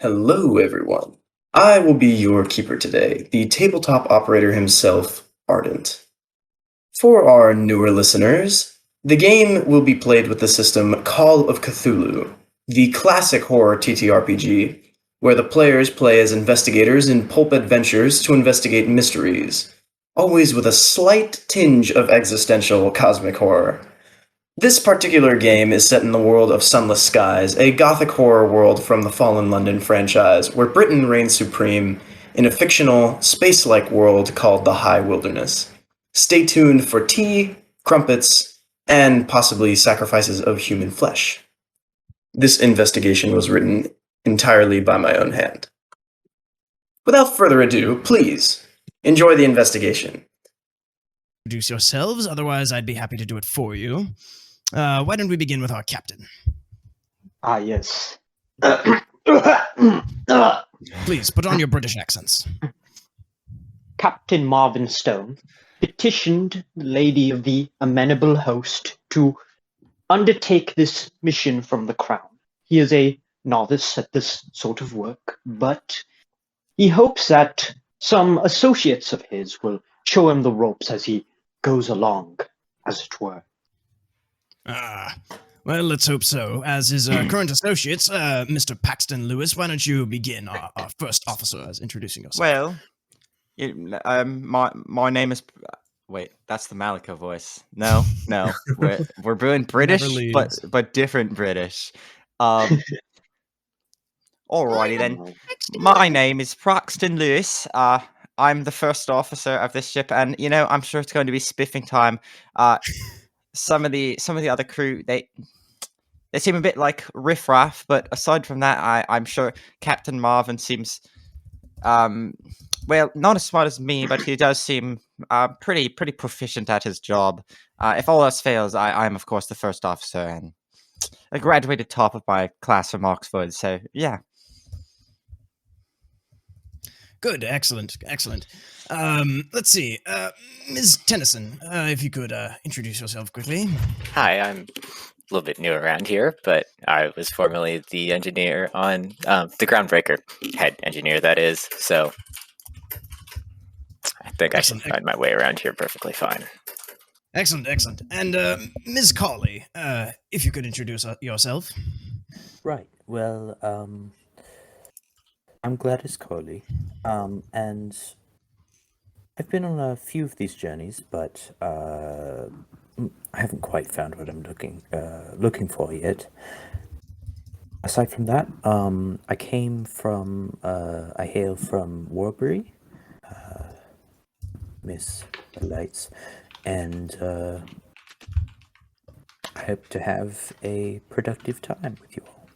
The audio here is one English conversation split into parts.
Hello, everyone. I will be your keeper today, the tabletop operator himself, Ardent. For our newer listeners, the game will be played with the system Call of Cthulhu, the classic horror TTRPG, where the players play as investigators in pulp adventures to investigate mysteries, always with a slight tinge of existential cosmic horror. This particular game is set in the world of Sunless Skies, a gothic horror world from the Fallen London franchise, where Britain reigns supreme in a fictional, space-like world called the High Wilderness. Stay tuned for tea, crumpets, and possibly sacrifices of human flesh. This investigation was written entirely by my own hand. Without further ado, please enjoy the investigation. Introduce yourselves, otherwise I'd be happy to do it for you. Why don't we begin with our captain? Yes. Please, put on your British accents. Captain Marvin Stone petitioned the lady of the amenable host to undertake this mission from the crown. He is a novice at this sort of work, but he hopes that some associates of his will show him the ropes as he goes along, as it were. Well, let's hope so. As his current associates, Mr. Paxton Lewis, why don't you begin, our first officer, as introducing yourself? Well, my name is. Wait, that's the Malika voice. No, we're doing British, but different British. Alrighty then. My name is Paxton Lewis. I'm the first officer of this ship, and I'm sure it's going to be spiffing time. Some of the other crew, they seem a bit like riffraff, but aside from that, I'm sure Captain Marvin seems, well, not as smart as me, but he does seem pretty proficient at his job. If all else fails, I'm of course the first officer, and I graduated top of my class from Oxford. So yeah. Good, excellent. Let's see, Ms. Tennyson, if you could introduce yourself quickly. Hi, I'm a little bit new around here, but I was formerly the engineer on the Groundbreaker, head engineer, that is, so I think I should find my way around here perfectly fine. Excellent. And Ms. Cawley, if you could introduce yourself. Right, well, I'm Gladys Coley, and I've been on a few of these journeys, but I haven't quite found what I'm looking for yet. Aside from that, I hail from Warbury, Miss Lights, and I hope to have a productive time with you all.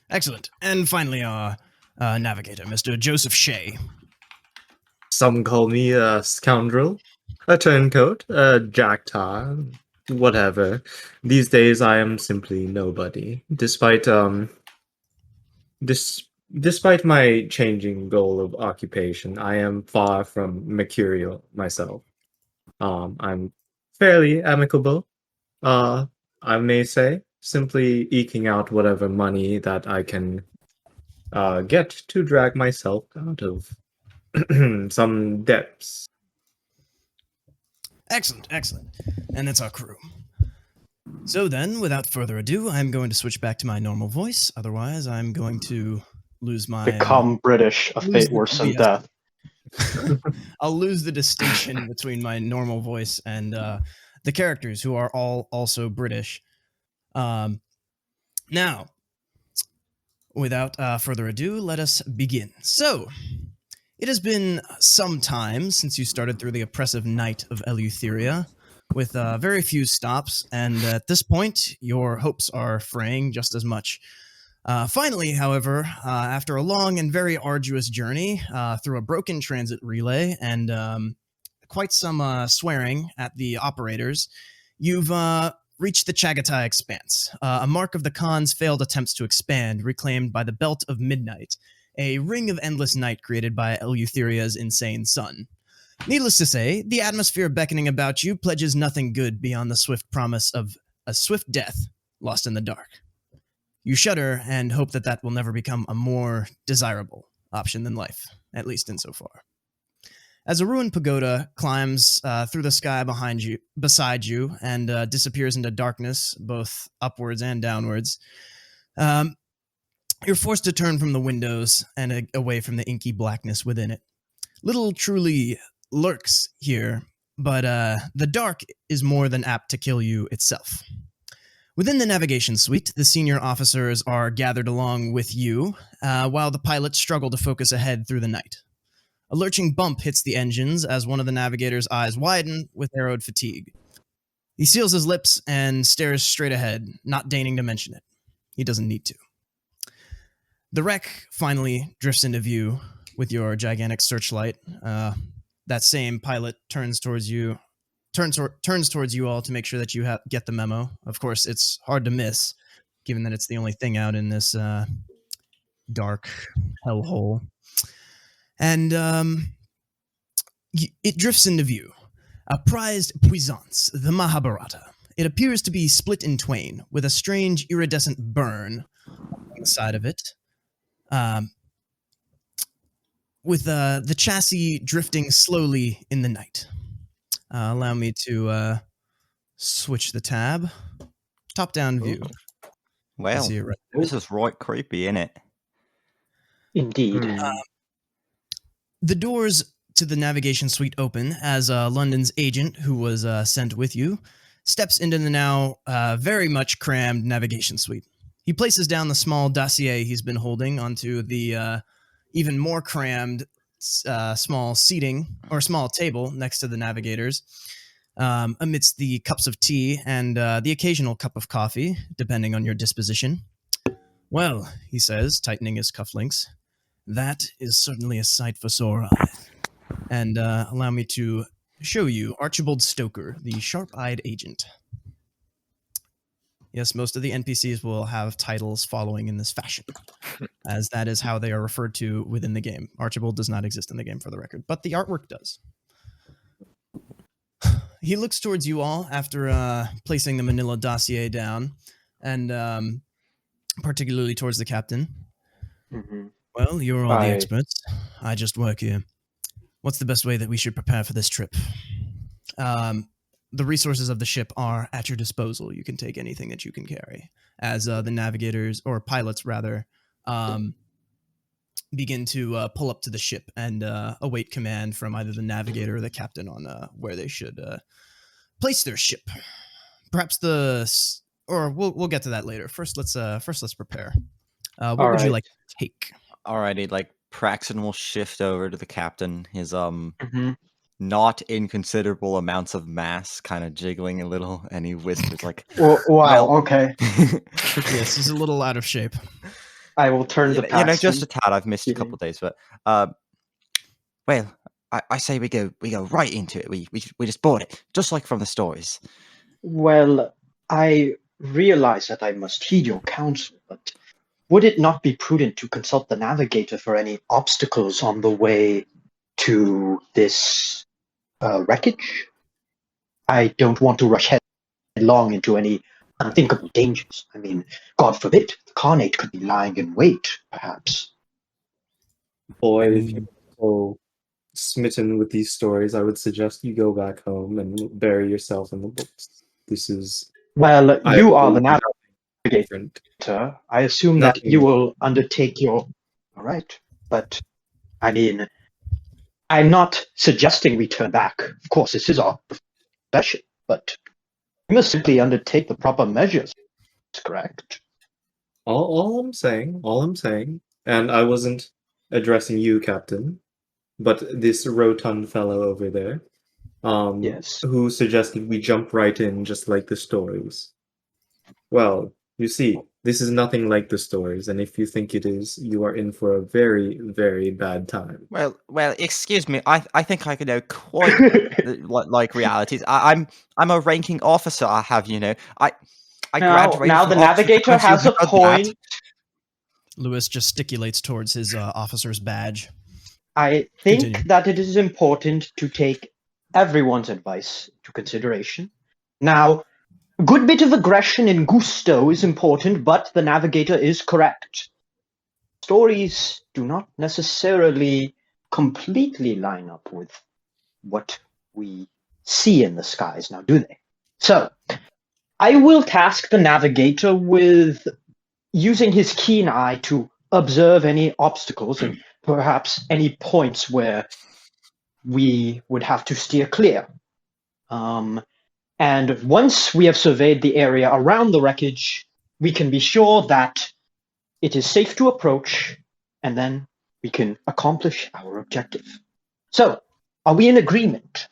Excellent. And finally, our navigator, Mr. Joseph Shea. Some call me a scoundrel, a turncoat, a jacktar, whatever. These days I am simply nobody, despite my changing goal of occupation. I am far from mercurial myself. I'm fairly amicable, I may say, simply eking out whatever money that I can get to drag myself out of some depths. Excellent. And that's our crew. So then, without further ado, I'm going to switch back to my normal voice. Otherwise, I'm going to lose my... Become British, a fate worse than death. I'll lose the distinction between my normal voice and the characters, who are all also British. Now, without further ado, let us begin. So, it has been some time since you started through the oppressive night of Eleutheria, with very few stops, and at this point, your hopes are fraying just as much. Finally, however, after a long and very arduous journey through a broken transit relay and quite some swearing at the operators, you've reached the Chagatai Expanse, a mark of the Khan's failed attempts to expand, reclaimed by the Belt of Midnight, a ring of endless night created by Eleutheria's insane sun. Needless to say, the atmosphere beckoning about you pledges nothing good beyond the swift promise of a swift death lost in the dark. You shudder and hope that that will never become a more desirable option than life, at least insofar. As a ruined pagoda climbs through the sky beside you, and disappears into darkness, both upwards and downwards, you're forced to turn from the windows and away from the inky blackness within it. Little truly lurks here, but the dark is more than apt to kill you itself. Within the navigation suite, the senior officers are gathered along with you, while the pilots struggle to focus ahead through the night. A lurching bump hits the engines as one of the navigator's eyes widen with arrowed fatigue. He seals his lips and stares straight ahead, not deigning to mention it. He doesn't need to. The wreck finally drifts into view with your gigantic searchlight. That same pilot turns towards you all to make sure that you get the memo. Of course, it's hard to miss, given that it's the only thing out in this dark hellhole. And it drifts into view. A prized puissance, the Mahabharata. It appears to be split in twain, with a strange iridescent burn on the side of it. With the chassis drifting slowly in the night. Allow me to switch the tab. Top-down view. Well, See it right this is right creepy, isn't it? Indeed. The doors to the navigation suite open as London's agent, who was sent with you, steps into the now very much crammed navigation suite. He places down the small dossier he's been holding onto the even more crammed small table next to the navigators, amidst the cups of tea and the occasional cup of coffee, depending on your disposition. Well, he says, tightening his cufflinks, that is certainly a sight for sore eyes. And allow me to show you Archibald Stoker, the sharp-eyed agent. Yes, most of the NPCs will have titles following in this fashion, as that is how they are referred to within the game. Archibald does not exist in the game, for the record, but the artwork does. He looks towards you all after placing the manila dossier down, and particularly towards the captain. Mhm. Well, you're all the experts. I just work here. What's the best way that we should prepare for this trip? The resources of the ship are at your disposal. You can take anything that you can carry. As the navigators, or pilots rather, begin to pull up to the ship and await command from either the navigator or the captain on where they should place their ship. Perhaps we'll get to that later. First, let's prepare. What would you like to take? Alrighty, like Praxton will shift over to the captain. His Mhm. not inconsiderable amounts of mass kind of jiggling a little, and he whispers like, Wow, well- okay. Yes, he's a little out of shape. I will turn the Paxton. just a tad. I've missed a couple of days, but well, I say we go right into it. We just bought it, just like from the stories. Well, I realize that I must heed your counsel, but would it not be prudent to consult the navigator for any obstacles on the way to this wreckage? I don't want to rush headlong into any unthinkable dangers. I mean, God forbid, the Khanate could be lying in wait, perhaps. Boy, if you're so smitten with these stories, I would suggest you go back home and bury yourself in the books. This is Well, you are the navigator. different. I assume that you will undertake your... All right, but, I mean, I'm not suggesting we turn back. Of course, this is our profession, but we must simply undertake the proper measures, correct? All I'm saying, and I wasn't addressing you, Captain, but this rotund fellow over there, Yes. who suggested we jump right in just like the stories. Well, you see, this is nothing like the stories, and if you think it is, you are in for a very, very bad time. Well, excuse me. I think I could know quite like realities. I'm a ranking officer. I have, I graduated. Now from the Oxford. navigator Haven't you has a heard that? point. Lewis gesticulates towards his officer's badge. I think Continue. that it is important to take everyone's advice into consideration. Now, good bit of aggression and gusto is important, but the navigator is correct. Stories do not necessarily completely line up with what we see in the skies now, do they? So, I will task the navigator with using his keen eye to observe any obstacles and perhaps any points where we would have to steer clear. And once we have surveyed the area around the wreckage, we can be sure that it is safe to approach, and then we can accomplish our objective. So, are we in agreement?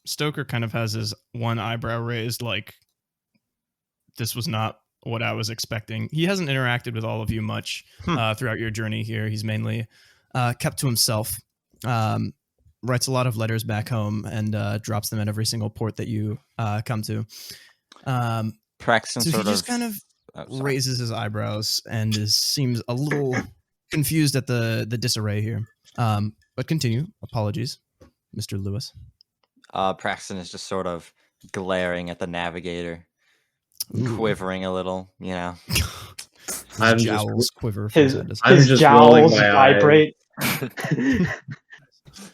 Stoker kind of has his one eyebrow raised, like, this was not what I was expecting. He hasn't interacted with all of you much throughout your journey here. He's mainly kept to himself, writes a lot of letters back home, and drops them at every single port that you come to. Praxton So sort he just of kind of raises his eyebrows and seems a little confused at the disarray here. But continue. Apologies, Mr. Lewis. Praxton is just sort of glaring at the navigator, Ooh. quivering a little, you know. His I'm just- jowls quiver from His, side to side. I'm his just rolling jowls my eyes. vibrate.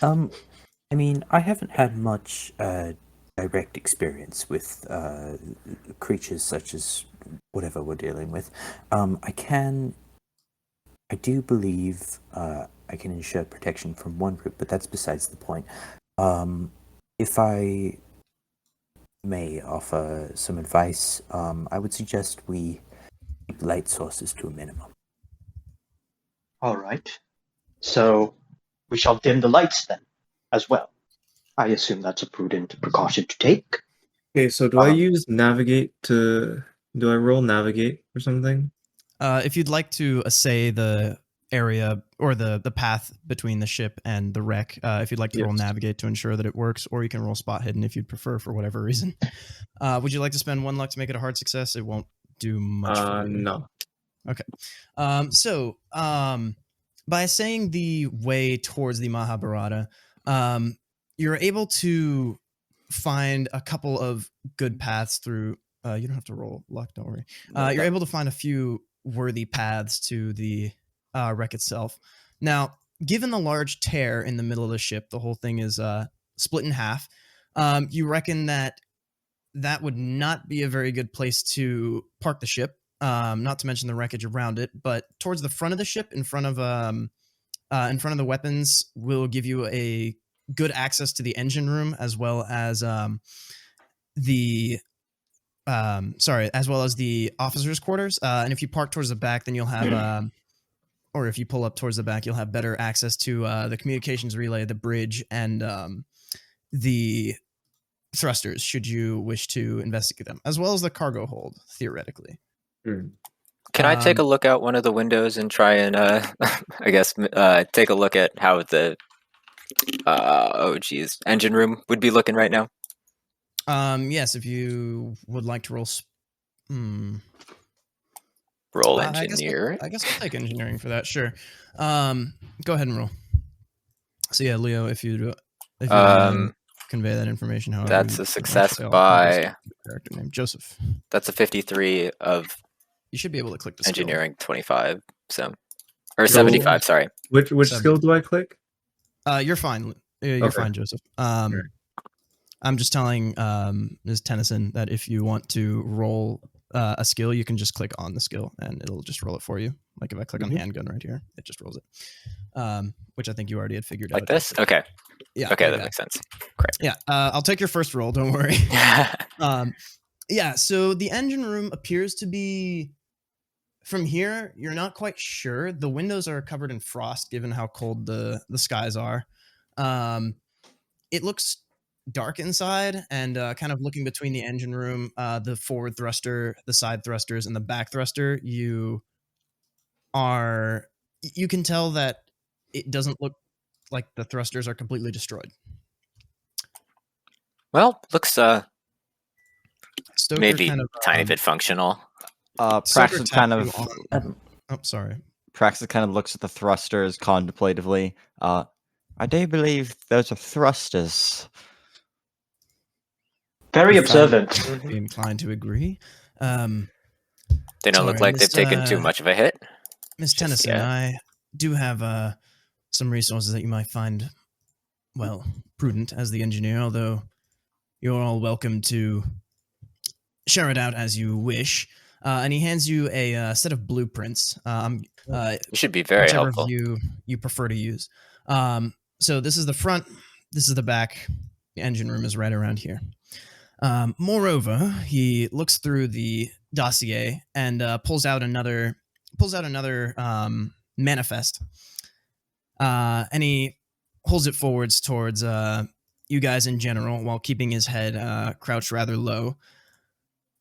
I mean, I haven't had much direct experience with creatures such as whatever we're dealing with. I do believe I can ensure protection from one group, but that's besides the point. If I may offer some advice, I would suggest we keep light sources to a minimum. All right. So we shall dim the lights then, as well. I assume that's a prudent precaution to take. Okay, so do I use navigate to? Do I roll navigate or something? If you'd like to assay the area or the path between the ship and the wreck, if you'd like to roll Yes. navigate to ensure that it works, or you can roll spot hidden if you'd prefer for whatever reason. Would you like to spend 1 luck to make it a hard success? It won't do much for you. No. Okay. So by saying the way towards the Mahabharata, you're able to find a couple of good paths through. You don't have to roll luck, don't worry. You're able to find a few worthy paths to the wreck itself. Now, given the large tear in the middle of the ship, the whole thing is split in half. You reckon that would not be a very good place to park the ship. Not to mention the wreckage around it, but towards the front of the ship, in front of the weapons, will give you a good access to the engine room, as well as the officers' quarters. And if you park towards the back, then you'll have, or if you pull up towards the back, you'll have better access to the communications relay, the bridge, and the thrusters, should you wish to investigate them, as well as the cargo hold, theoretically. Can I take a look out one of the windows and try and, I guess, take a look at how the, engine room would be looking right now? Yes, if you would like to roll. Roll I engineer. guess I'll take engineering for that. Sure. Go ahead and roll. So yeah, Leo, if you convey that information, however, That's you- a success actually, I'll by- just the character name Joseph. That's a 53 of You should be able to click the skill. engineering 25. So, or So- 75. Sorry. Which Seven. skill do I click? You're fine. You're Okay. fine, Joseph. Alright. I'm just telling Ms. Tennyson that if you want to roll a skill, you can just click on the skill and it'll just roll it for you. Like if I click on handgun right here, it just rolls it. Which I think you already had figured Like out. this? Okay. Yeah. Okay, yeah, that yeah. makes sense. Yeah, I'll take your first roll. Don't worry. Yeah. So the engine room appears to be. From here, you're not quite sure. The windows are covered in frost, given how cold the skies are. It looks dark inside, and kind of looking between the engine room, the forward thruster, the side thrusters, and the back thruster, you can tell that it doesn't look like the thrusters are completely destroyed. Well, looks Stoker maybe kind of, tiny bit functional. Stoker Praxton kind tapped of you on- oh, sorry. Praxton kind of looks at the thrusters contemplatively. I do believe those are thrusters. Very You found- observant. I'd be inclined to agree. They don't look Sorry, like they've taken too much of a hit. Miss Just Tennyson, yet. I do have some resources that you might find, well, prudent as the engineer, although you're all welcome to share it out as you wish. And he hands you a set of blueprints. It should be very Whichever helpful. view you prefer to use. So this is the front, this is the back. The engine room is right around here. Moreover, he looks through the dossier and pulls out another manifest, and he holds it forwards towards you guys in general, while keeping his head crouched rather low.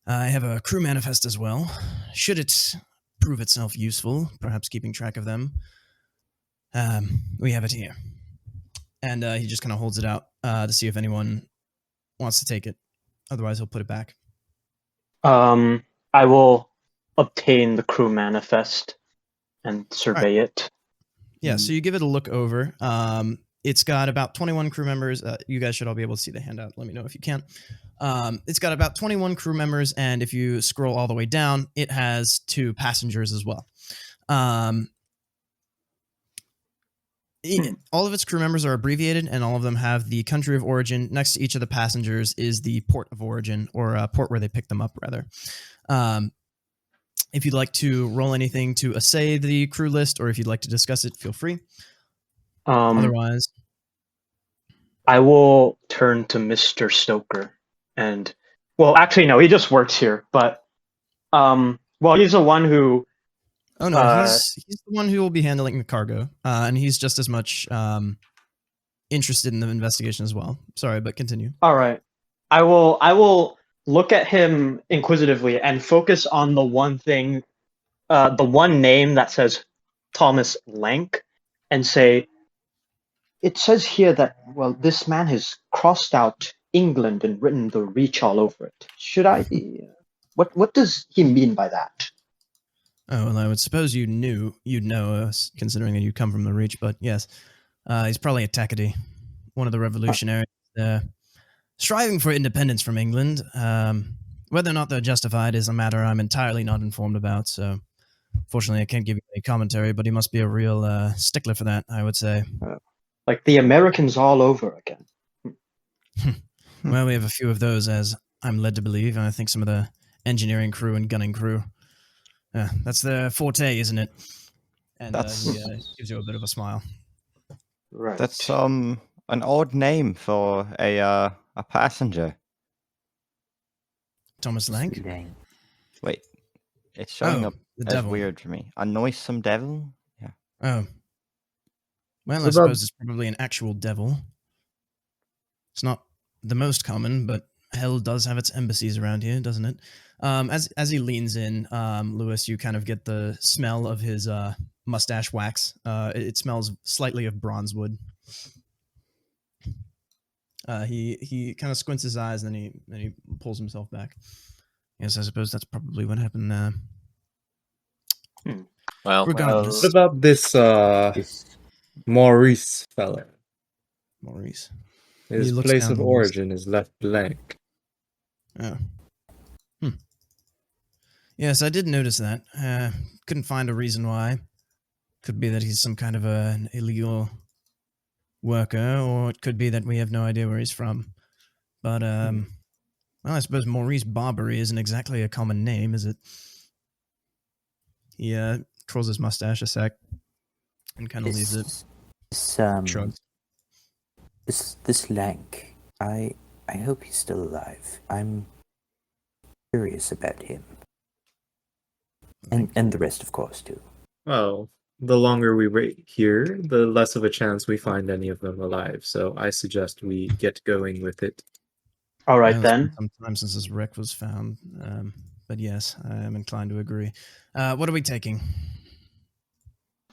I have a crew manifest as well. Should it prove itself useful, perhaps keeping track of them, we have it here. And he just kind of holds it out to see if anyone wants to take it. Otherwise, he'll put it back. I will obtain the crew manifest and survey it. Yeah, so you give it a look over. It's got about 21 crew members. You guys should all be able to see the handout. Let me know if you can't. It's got about 21 crew members, and if you scroll all the way down, it has 2 passengers as well. All of its crew members are abbreviated, and all of them have the country of origin. Next to each of the passengers is the port of origin, or port where they picked them up, rather. If you'd like to roll anything to assay the crew list, or if you'd like to discuss it, feel free. Otherwise, I will turn to Mr. Stoker and, well, actually, no, he just works here, but, well, he's the one who. oh no, he's the one who will be handling the cargo, and he's just as much interested in the investigation as well. Sorry, but continue. All right, I will look at him inquisitively and focus on the one thing, the one name that says Thomas Lank, and say, it says here that, well, this man has crossed out England and written the Reach all over it. Should I be? What does he mean by that? Oh, well, I would suppose you'd know, considering that you come from the Reach, but yes, he's probably a Takati, one of the revolutionaries striving for independence from England. Whether or not they're justified is a matter I'm entirely not informed about, so fortunately I can't give you any commentary, but he must be a real stickler for that, I would say. Like the Americans all over again. Well, we have a few of those, as I'm led to believe, and I think some of the engineering crew and gunning crew. That's their forte, isn't it? And he gives you a bit of a smile. Right. That's an odd name for a passenger. Thomas Lank? Lang. Wait, it's showing up the as devil. weird for me. A noisome devil? Yeah. Oh. Well, I What about- suppose it's probably an actual devil. It's not the most common, but hell does have its embassies around here, doesn't it? As he leans in, Lewis, you kind of get the smell of his mustache wax. It smells slightly of bronze wood. He kind of squints his eyes, and then he pulls himself back. Yes, I suppose that's probably what happened. Well, Regardless, What about this Maurice fella? Maurice. His looks place down of the list. origin is left blank. Oh. Yes, I did notice that. Couldn't find a reason why. Could be that he's some kind of an illegal worker, or it could be that we have no idea where he's from. But, well, I suppose Maurice Barbary isn't exactly a common name, is it? He twirls his mustache a sec and kind of leaves it. Shrugs. This Lank, I hope he's still alive. I'm curious about him. And the rest, of course, too. Well, the longer we wait here, the less of a chance we find any of them alive. So I suggest we get going with it. All right Well, it's been then. some time since this wreck was found. But yes, I am inclined to agree. What are we taking?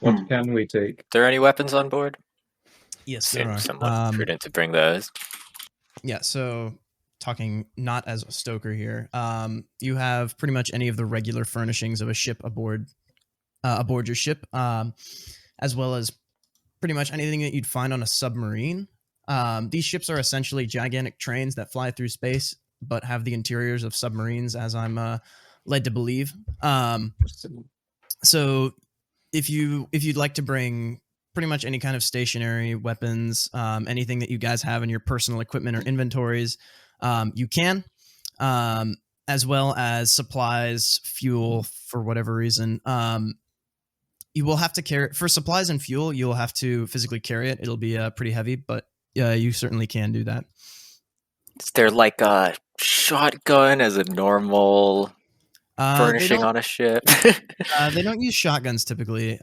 What can we take? are there any weapons on board? Yes, there are. Seems somewhat prudent to bring those. Yeah, so talking not as a stoker here, you have pretty much any of the regular furnishings of a ship aboard your ship, as well as pretty much anything that you'd find on a submarine. These ships are essentially gigantic trains that fly through space, but have the interiors of submarines, as I'm led to believe. So if you'd like to bring pretty much any kind of stationary weapons, anything that you guys have in your personal equipment or inventories, you can, as well as supplies, fuel for whatever reason. You will have to carry for supplies and fuel. You'll have to physically carry it. It'll be pretty heavy, but you certainly can do that. Is there like a shotgun as a normal furnishing on a ship? They don't use shotguns typically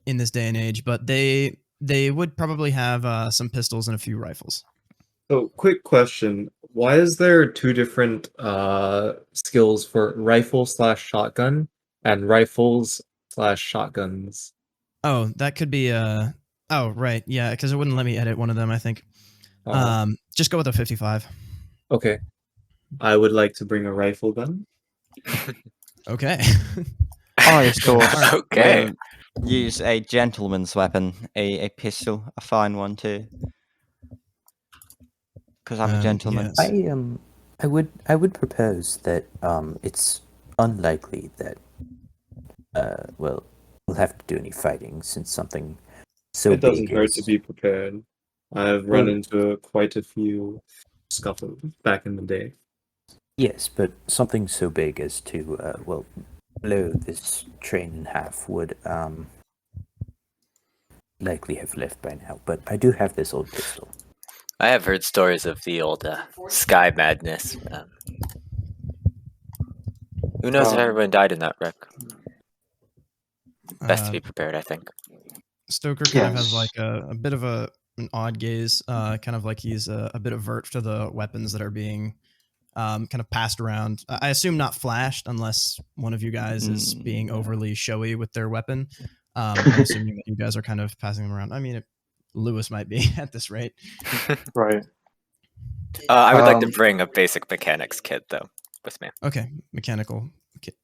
in this day and age, but they would probably have some pistols and a few rifles. So, quick question: why is there two different skills for rifle/shotgun and rifles/shotguns? Oh, that could be oh, right. Yeah, because it wouldn't let me edit one of them, I think. Just go with a 55. Okay. I would like to bring a rifle gun. Okay. I thought Okay. use a gentleman's weapon, a pistol, a fine one too. Because I'm a gentleman. Yes. I would propose that it's unlikely that we'll have to do any fighting since something so It doesn't big hurt as to be prepared. I've run into quite a few scuffles back in the day. yes, but something so big as to blow this train in half would likely have left by now. But I do have this old pistol. I have heard stories of the old sky madness. Who knows if everyone died in that wreck? Best to be prepared, I think. Stoker kind of has like a bit of an odd gaze, kind of like he's a bit avert to the weapons that are being kind of passed around. I assume not flashed unless one of you guys is being overly showy with their weapon. I'm assuming that you guys are kind of passing them around. I mean, Lewis might be at this rate. Right. I would like to bring a basic mechanics kit, though, with me. Okay, mechanical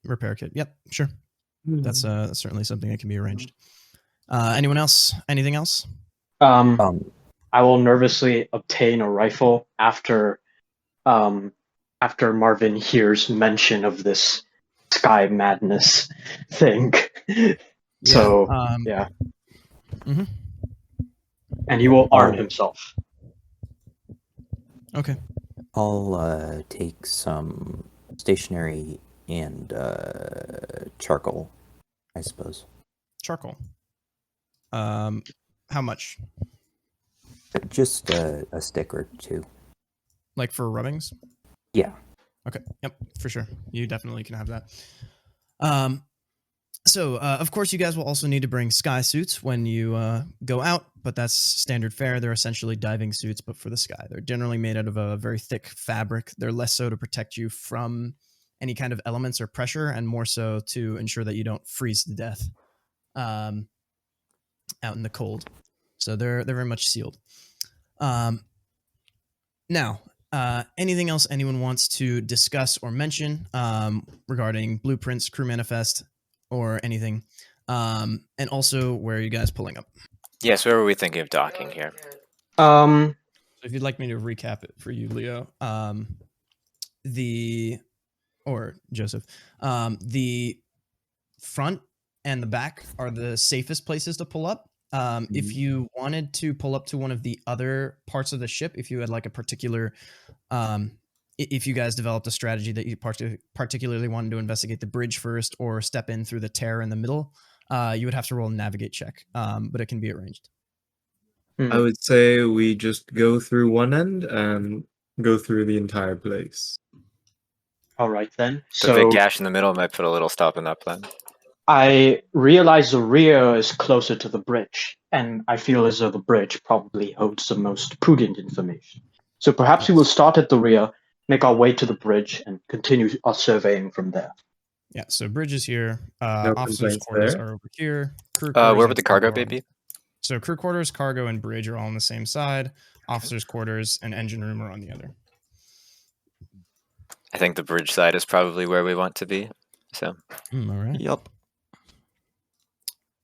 repair kit. Yep, sure. That's certainly something that can be arranged. Anyone else? Anything else? I will nervously obtain a rifle after Marvin hears mention of this sky madness thing. So yeah. Mm-hmm. And he will arm himself. Okay. I'll take some stationery and charcoal, I suppose. Charcoal. How much? Just a stick or two. Like for rubbings? Yeah. Okay. Yep, for sure. You definitely can have that. So, of course, you guys will also need to bring sky suits when you go out, but that's standard fare. They're essentially diving suits, but for the sky. They're generally made out of a very thick fabric. They're less so to protect you from any kind of elements or pressure, and more so to ensure that you don't freeze to death out in the cold. So they're very much sealed. Now, anything else anyone wants to discuss or mention regarding blueprints, crew manifest, or anything? And also, where are you guys pulling up? Yes, where were we thinking of docking here? So if you'd like me to recap it for you, Leo, or Joseph, the front and the back are the safest places to pull up. If you wanted to pull up to one of the other parts of the ship, if you had like a particular, if you guys developed a strategy that you particularly wanted to investigate the bridge first or step in through the tear in the middle, you would have to roll a navigate check, but it can be arranged. I would say we just go through one end and go through the entire place. All right then. The big gash in the middle might put a little stop in that plan. I realize the rear is closer to the bridge, and I feel as though the bridge probably holds the most prudent information. So perhaps we will start at the rear, make our way to the bridge, and continue our surveying from there. Yeah, so bridge is here. No Officers' complaints quarters there. are over here. Crew Where quarters would the cargo bay be? So crew quarters, cargo, and bridge are all on the same side. Officers' quarters and engine room are on the other. I think the bridge side is probably where we want to be. So. All right. Yup.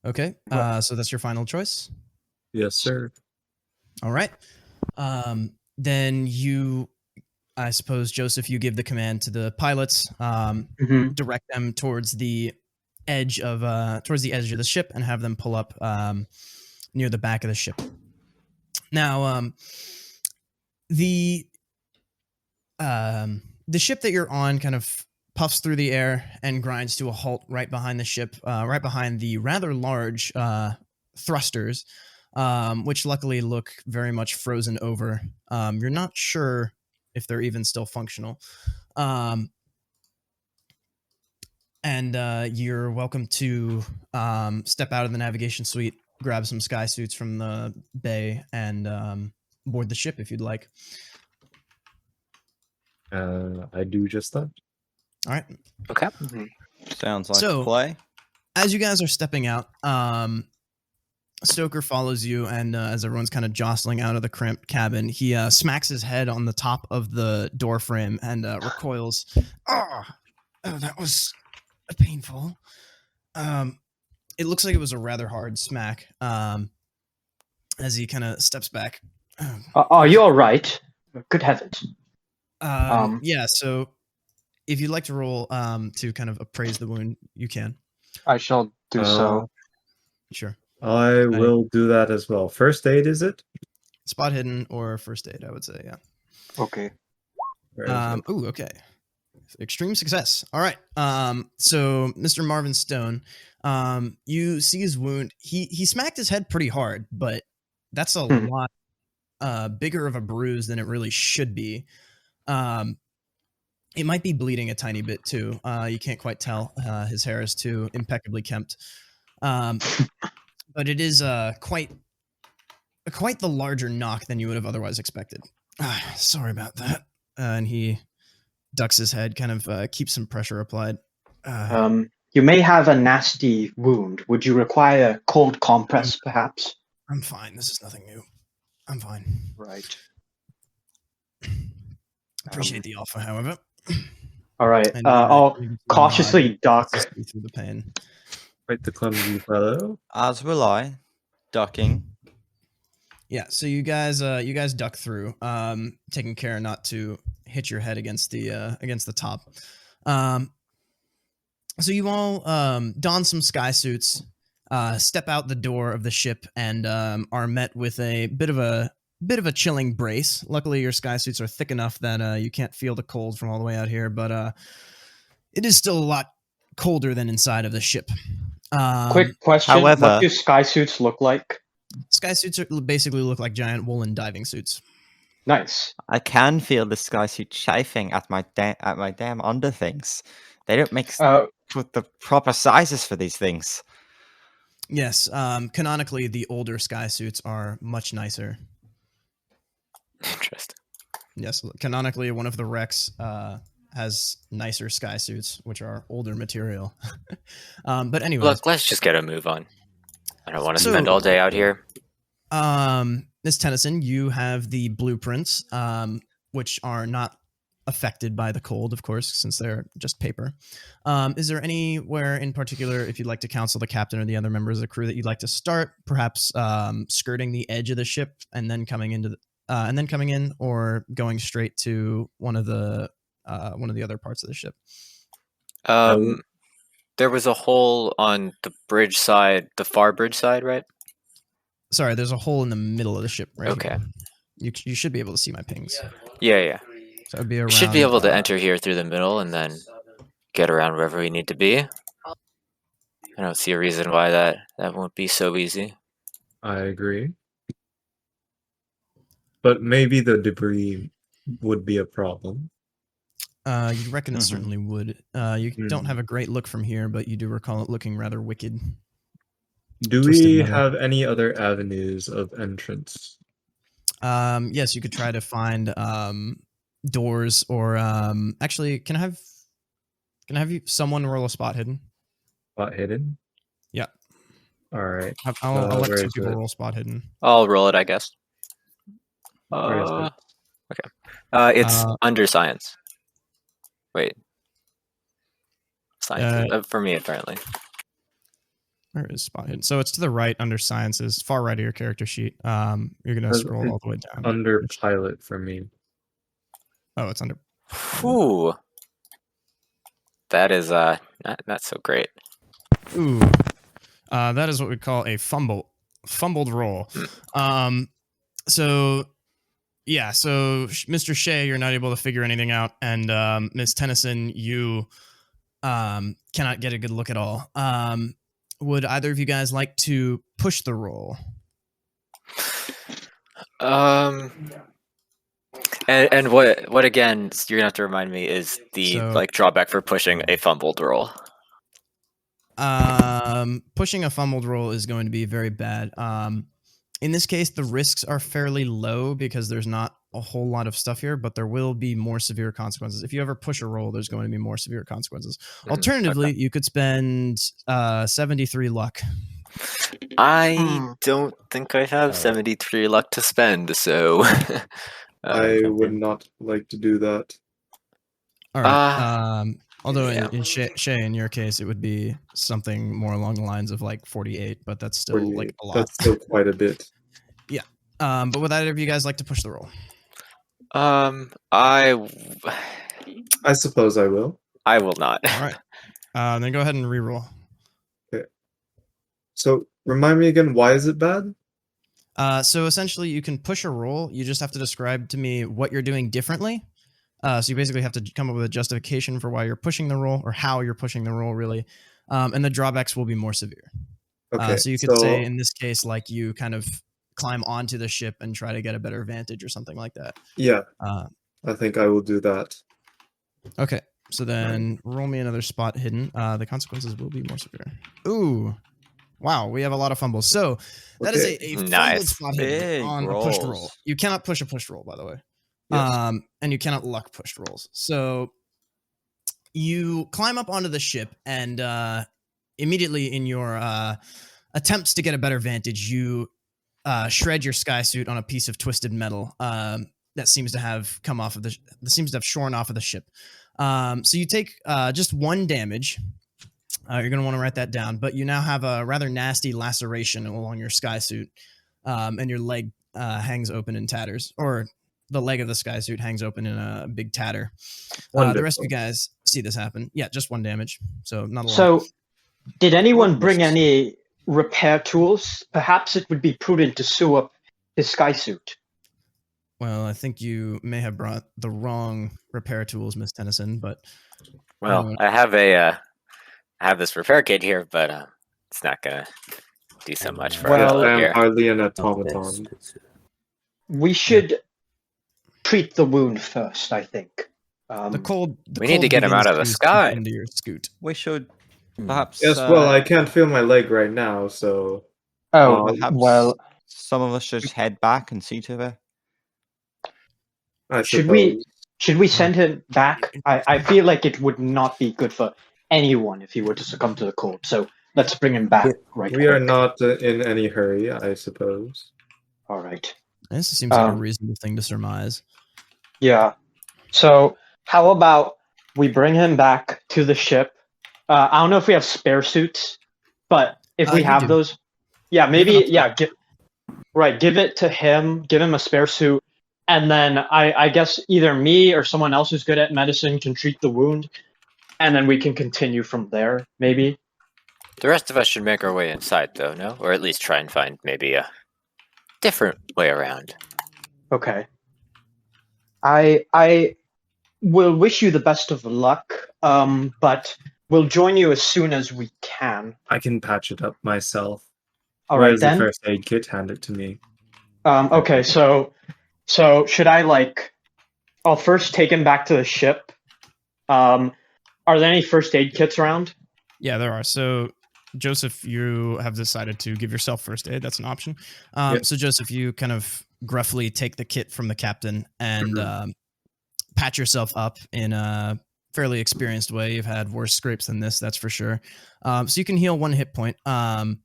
Okay, so that's your final choice? Yes, sir. All right. Then you I suppose, Joseph, you give the command to the pilots, Mhm. direct them towards the edge of the ship, and have them pull up near the back of the ship. Now, the ship that you're on kind of puffs through the air and grinds to a halt right behind the ship, right behind the rather large thrusters, which luckily look very much frozen over. You're not sure if they're even still functional. And you're welcome to step out of the navigation suite, grab some sky suits from the bay, and board the ship if you'd like. I do just that. All right. Okay. Sounds like So- a play. As you guys are stepping out, Stoker follows you, and as everyone's kind of jostling out of the cramped cabin, he smacks his head on the top of the door frame and recoils. Oh, that was painful. It looks like it was a rather hard smack. As he kind of steps back. Are you all right? Good heavens. Yeah. So, if you'd like to roll to kind of appraise the wound, you can. I shall do so. Sure. I will do that as well. First aid, is it? Spot hidden or first aid, I would say. Yeah. Okay. Where is it? Ooh, okay. Extreme success. All right. So Mr. Marvin Stone, you see his wound. He smacked his head pretty hard, but that's a lot bigger of a bruise than it really should be. It might be bleeding a tiny bit too. You can't quite tell. His hair is too impeccably kempt. But it is quite the larger knock than you would have otherwise expected. Sorry about that. And he ducks his head, kind of keeps some pressure applied. You may have a nasty wound. Would you require cold compress, perhaps? I'm fine. This is nothing new. I'm fine. Right. Appreciate the offer, however. All right. And, I'll you can cautiously duck. see through the pain. Quite the clumsy fellow. As will I. Ducking. Yeah. So you guys duck through, taking care not to hit your head against the top. So you all don some sky suits, step out the door of the ship, and are met with a bit of a chilling brace. Luckily, your sky suits are thick enough that you can't feel the cold from all the way out here, but it is still a lot colder than inside of the ship. Quick question. however- What do sky suits look like? Sky suits basically look like giant woolen diving suits. Nice. I can feel the sky suit chafing at my damn under things. They don't make with the proper sizes for these things. Yes, canonically, the older sky suits are much nicer. Interesting. Yes, canonically, one of the wrecks has nicer sky suits, which are older material. But anyway, Look, let's just get a move on. I don't want to So- spend all day out here. Miss Tennyson, you have the blueprints, which are not affected by the cold, of course, since they're just paper. Is there anywhere in particular, if you'd like to counsel the captain or the other members of the crew, that you'd like to start? Perhaps skirting the edge of the ship and then coming in, or going straight to one of the other parts of the ship. There was a hole on the bridge side, the far bridge side, right? Sorry, there's a hole in the middle of the ship. Right. Okay. Here. You should be able to see my pings. Yeah. So it'd be around. We should be able to enter here through the middle and then get around wherever we need to be. I don't see a reason why that won't be so easy. I agree. But maybe the debris would be a problem. You reckon it Mhm. certainly would. You don't have a great look from here, but you do recall it looking rather wicked. Do Twisted we metal. have any other avenues of entrance? Yes, you could try to find doors, or actually, can I have someone roll a spot hidden? Spot hidden? Yeah. All right. I'll let where two is people it? roll spot hidden. I'll roll it, I guess. Where is it? It's under science. Wait. Science for me, apparently. Where is spot hidden? So it's to the right under sciences, far right of your character sheet. You're gonna Says scroll all the way down. Under pilot for me. Oh, it's under. Whew. That is not so great. Ooh. That is what we call a fumbled roll. So yeah, so Mr. Shea, you're not able to figure anything out, and Ms. Tennyson, you cannot get a good look at all. Would either of you guys like to push the roll? And what again? You're gonna have to remind me is the So- drawback for pushing a fumbled roll. Pushing a fumbled roll is going to be very bad. In this case, the risks are fairly low because there's not a whole lot of stuff here, but there will be more severe consequences. If you ever push a roll, there's going to be more severe consequences. Alternatively, you could spend 73 luck. I don't think I have 73 luck to spend, so I would not like to do that. All right. Although yeah. in Shay, in your case, it would be something more along the lines of like 48, but that's still like a lot. That's still quite a bit. But would either of you guys like to push the roll? I suppose I will. I will not. All right. Then go ahead and re-roll. So remind me again, why is it bad? So essentially, you can push a roll. You just have to describe to me what you're doing differently. So you basically have to come up with a justification for why you're pushing the roll or how you're pushing the roll, really. And the drawbacks will be more severe. Okay. So you could say in this case, like you kind of climb onto the ship and try to get a better vantage or something like that. Yeah. Uh, I think I will do that. Okay. So then roll me another spot hidden. The consequences will be more severe. Ooh. Wow, we have a lot of fumbles. So that is a fumbled Nice. spot hidden Big on a pushed roll. rolls. You cannot push a pushed roll, by the way. Yes. And you cannot luck pushed rolls. So you climb up onto the ship, and immediately in your attempts to get a better vantage, you shred your sky suit on a piece of twisted metal that seems to have come off of that seems to have shorn off of the ship. So you take just 1 damage. You're going to want to write that down, but you now have a rather nasty laceration along your sky suit, and your leg hangs open in tatters, or the leg of the sky suit hangs open in a big tatter. The rest of you guys see this happen. Yeah, just 1 damage, so not a lot. So, did anyone bring any repair tools? Perhaps it would be prudent to sew up his sky suit. Well, I think you may have brought the wrong repair tools, Miss Tennyson, but Well, I have this repair kit here, but it's not gonna do so much for Well, us I am here. hardly an Not the automaton. best. We should treat the wound first, I think. the cold. We need to get him begins out of the to seep sky. into your scoot. We should perhaps. Yes, well, I can't feel my leg right now, so perhaps well, some of us should head back and see to it. I should suppose. we send him back? I feel like it would not be good for anyone if he were to succumb to the cold. So let's bring him back right We are quick. not in any hurry, I suppose. All right. This seems like a reasonable thing to surmise. Yeah. So how about we bring him back to the ship? I don't know if we have spare suits, but if we You have do. those, yeah, maybe, enough yeah. Give it to him. Give him a spare suit, and then I guess either me or someone else who's good at medicine can treat the wound, and then we can continue from there. Maybe. The rest of us should make our way inside, though, no? Or at least try and find maybe a different way around. Okay. I will wish you the best of luck, but we'll join you as soon as we can. I can patch it up myself. All Where's right then. the first aid kit? Hand it to me. Okay, so should I I'll first take him back to the ship. Are there any first aid kits around? Yeah, there are. So, Joseph, you have decided to give yourself first aid. That's an option. Yep. So, Joseph, you kind of gruffly take the kit from the captain and patch yourself up in a fairly experienced way. You've had worse scrapes than this, that's for sure. So you can heal 1 hit point, and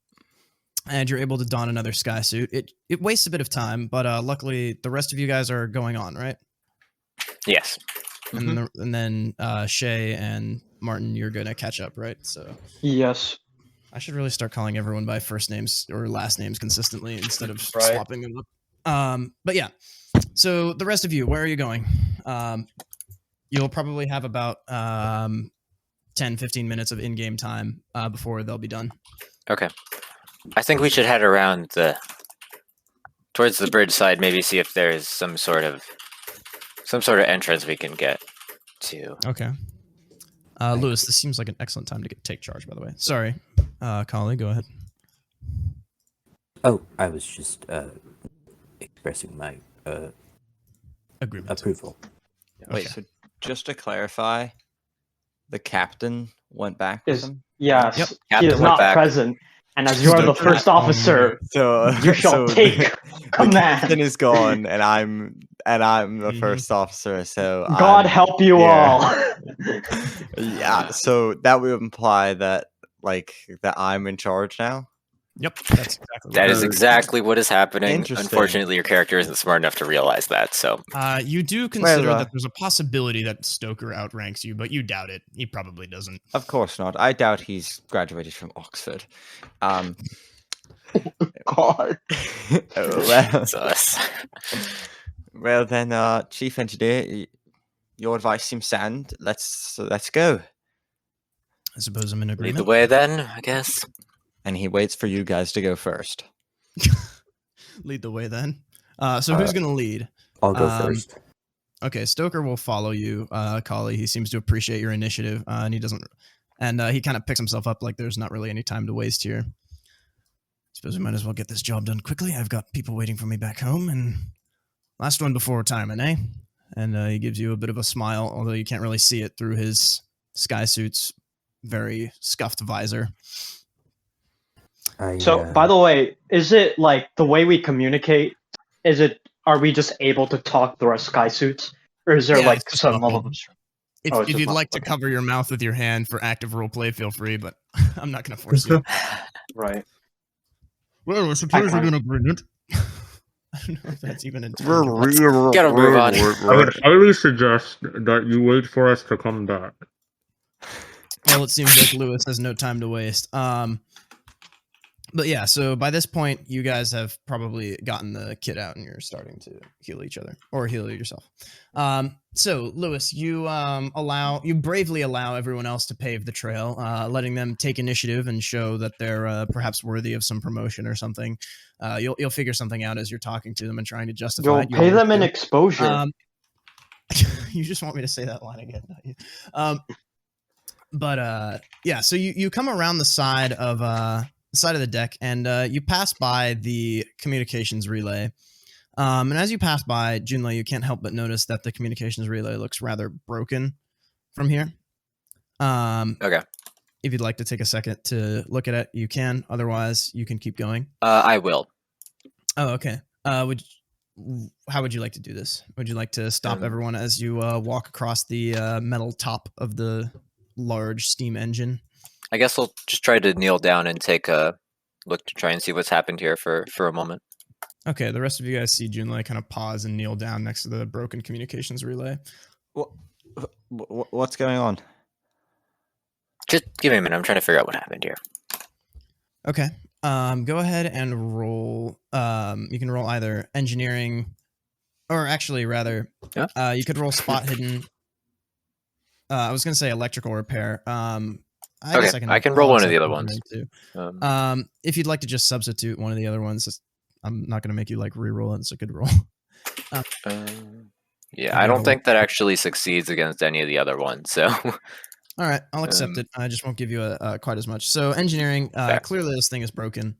you're able to don another sky suit. It wastes a bit of time, but luckily the rest of you guys are going on, right? Yes. And then Shay and Martin, you're gonna catch up, right? So Yes. I should really start calling everyone by first names or last names consistently instead of Right. swapping them up. But yeah, so the rest of you, where are you going? You'll probably have about 10, 15 minutes of in-game time before they'll be done. Okay. I think we should head around towards the bridge side, maybe see if there's some sort of entrance we can get to. Okay. Lewis, this seems like an excellent time to take charge, by the way. Sorry. Kali, go ahead. Oh, I was just expressing my Agreement. approval. Wait, so just to clarify, the captain went back with him? Yes, Yep. he Captain is went not back. present, and as you are the first officer, So you shall take the command. captain is gone, and I'm the Mhm. first officer. So God I'm- help you yeah. all. Yeah, so that would imply that that I'm in charge now. Yep, that's exactly That what is exactly what is happening. Interesting. Unfortunately, your character isn't smart enough to realize that. So You do consider Well, that there's a possibility that Stoker outranks you, but you doubt it. He probably doesn't. Of course not. I doubt he's graduated from Oxford. God. Oh, well, it's us. well then, Chief Engineer, your advice seems sound. Let's go. I suppose I'm in Lead agreement. the way, then. I guess. And he waits for you guys to go first. Lead the way then. So who's going to lead? I'll go Um, first. Okay, Stoker will follow you, Kali. He seems to appreciate your initiative, and he doesn't. And he kind of picks himself up like there's not really any time to waste here. Suppose we might as well get this job done quickly. I've got people waiting for me back home, and last one before retirement, eh? And he gives you a bit of a smile, although you can't really see it through his sky suit's very scuffed visor. So, by the way, is it like the way we communicate? Are we just able to talk through our sky suits, or is there Yeah, like it's just some muffled. level of If, Oh, it's if just you'd not- like to okay. cover your mouth with your hand for active roleplay, feel free, but I'm not going to force you. right? Well, I suppose we're in agreement. I don't know if that's even a Gotta move on. I would highly suggest that you wait for us to come back. Well, it seems like Lewis has no time to waste. But yeah, so by this point, you guys have probably gotten the kit out and you're starting to heal each other or heal yourself. So Lewis, you bravely allow everyone else to pave the trail, letting them take initiative and show that they're perhaps worthy of some promotion or something. You'll figure something out as you're talking to them and trying to justify You'll it. You pay always them in do. exposure. You just want me to say that line again, don't you? Yeah, so you come around the side of the deck and you pass by the communications relay. And as you pass by, Junlei, you can't help but notice that the communications relay looks rather broken from here. Okay. If you'd like to take a second to look at it, you can. Otherwise, you can keep going. I will. Oh, okay. How would you like to do this? Would you like to stop everyone as you walk across the metal top of the large steam engine? I guess I'll just try to kneel down and take a look to try and see what's happened here for a moment. Okay, the rest of you guys see Junlei kind of pause and kneel down next to the broken communications relay. What's going on? Just give me a minute. I'm trying to figure out what happened here. Okay. Go ahead and roll. You can roll either engineering, or actually, rather, you could roll spot hidden. I was going to say electrical repair. I guess I can roll one of the other engineering ones. too. If you'd like to just substitute one of the other ones, I'm not going to make you like re-roll it. It's a good roll. Yeah, I don't think that actually succeeds against any of the other ones. So, All right, I'll accept it. I just won't give you quite as much. So engineering, clearly this thing is broken.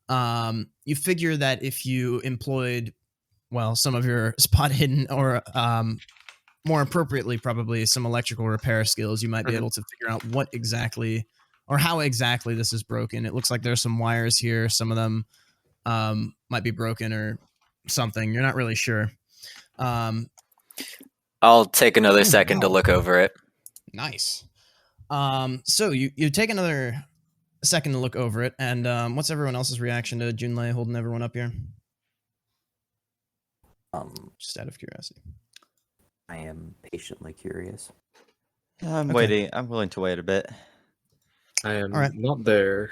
You figure that if you employed, well, some of your spot hidden or more appropriately, probably some electrical repair skills, you might be able to figure out what exactly or how exactly this is broken. It looks like there's some wires here. Some of them might be broken or something. You're not really sure. I'll take another second to look over it. Nice. So you take another second to look over it, and what's everyone else's reaction to Junlei holding everyone up here? Just out of curiosity. I am patiently curious. I'm Okay. waiting. I'm willing to wait a bit. I am All right. not there.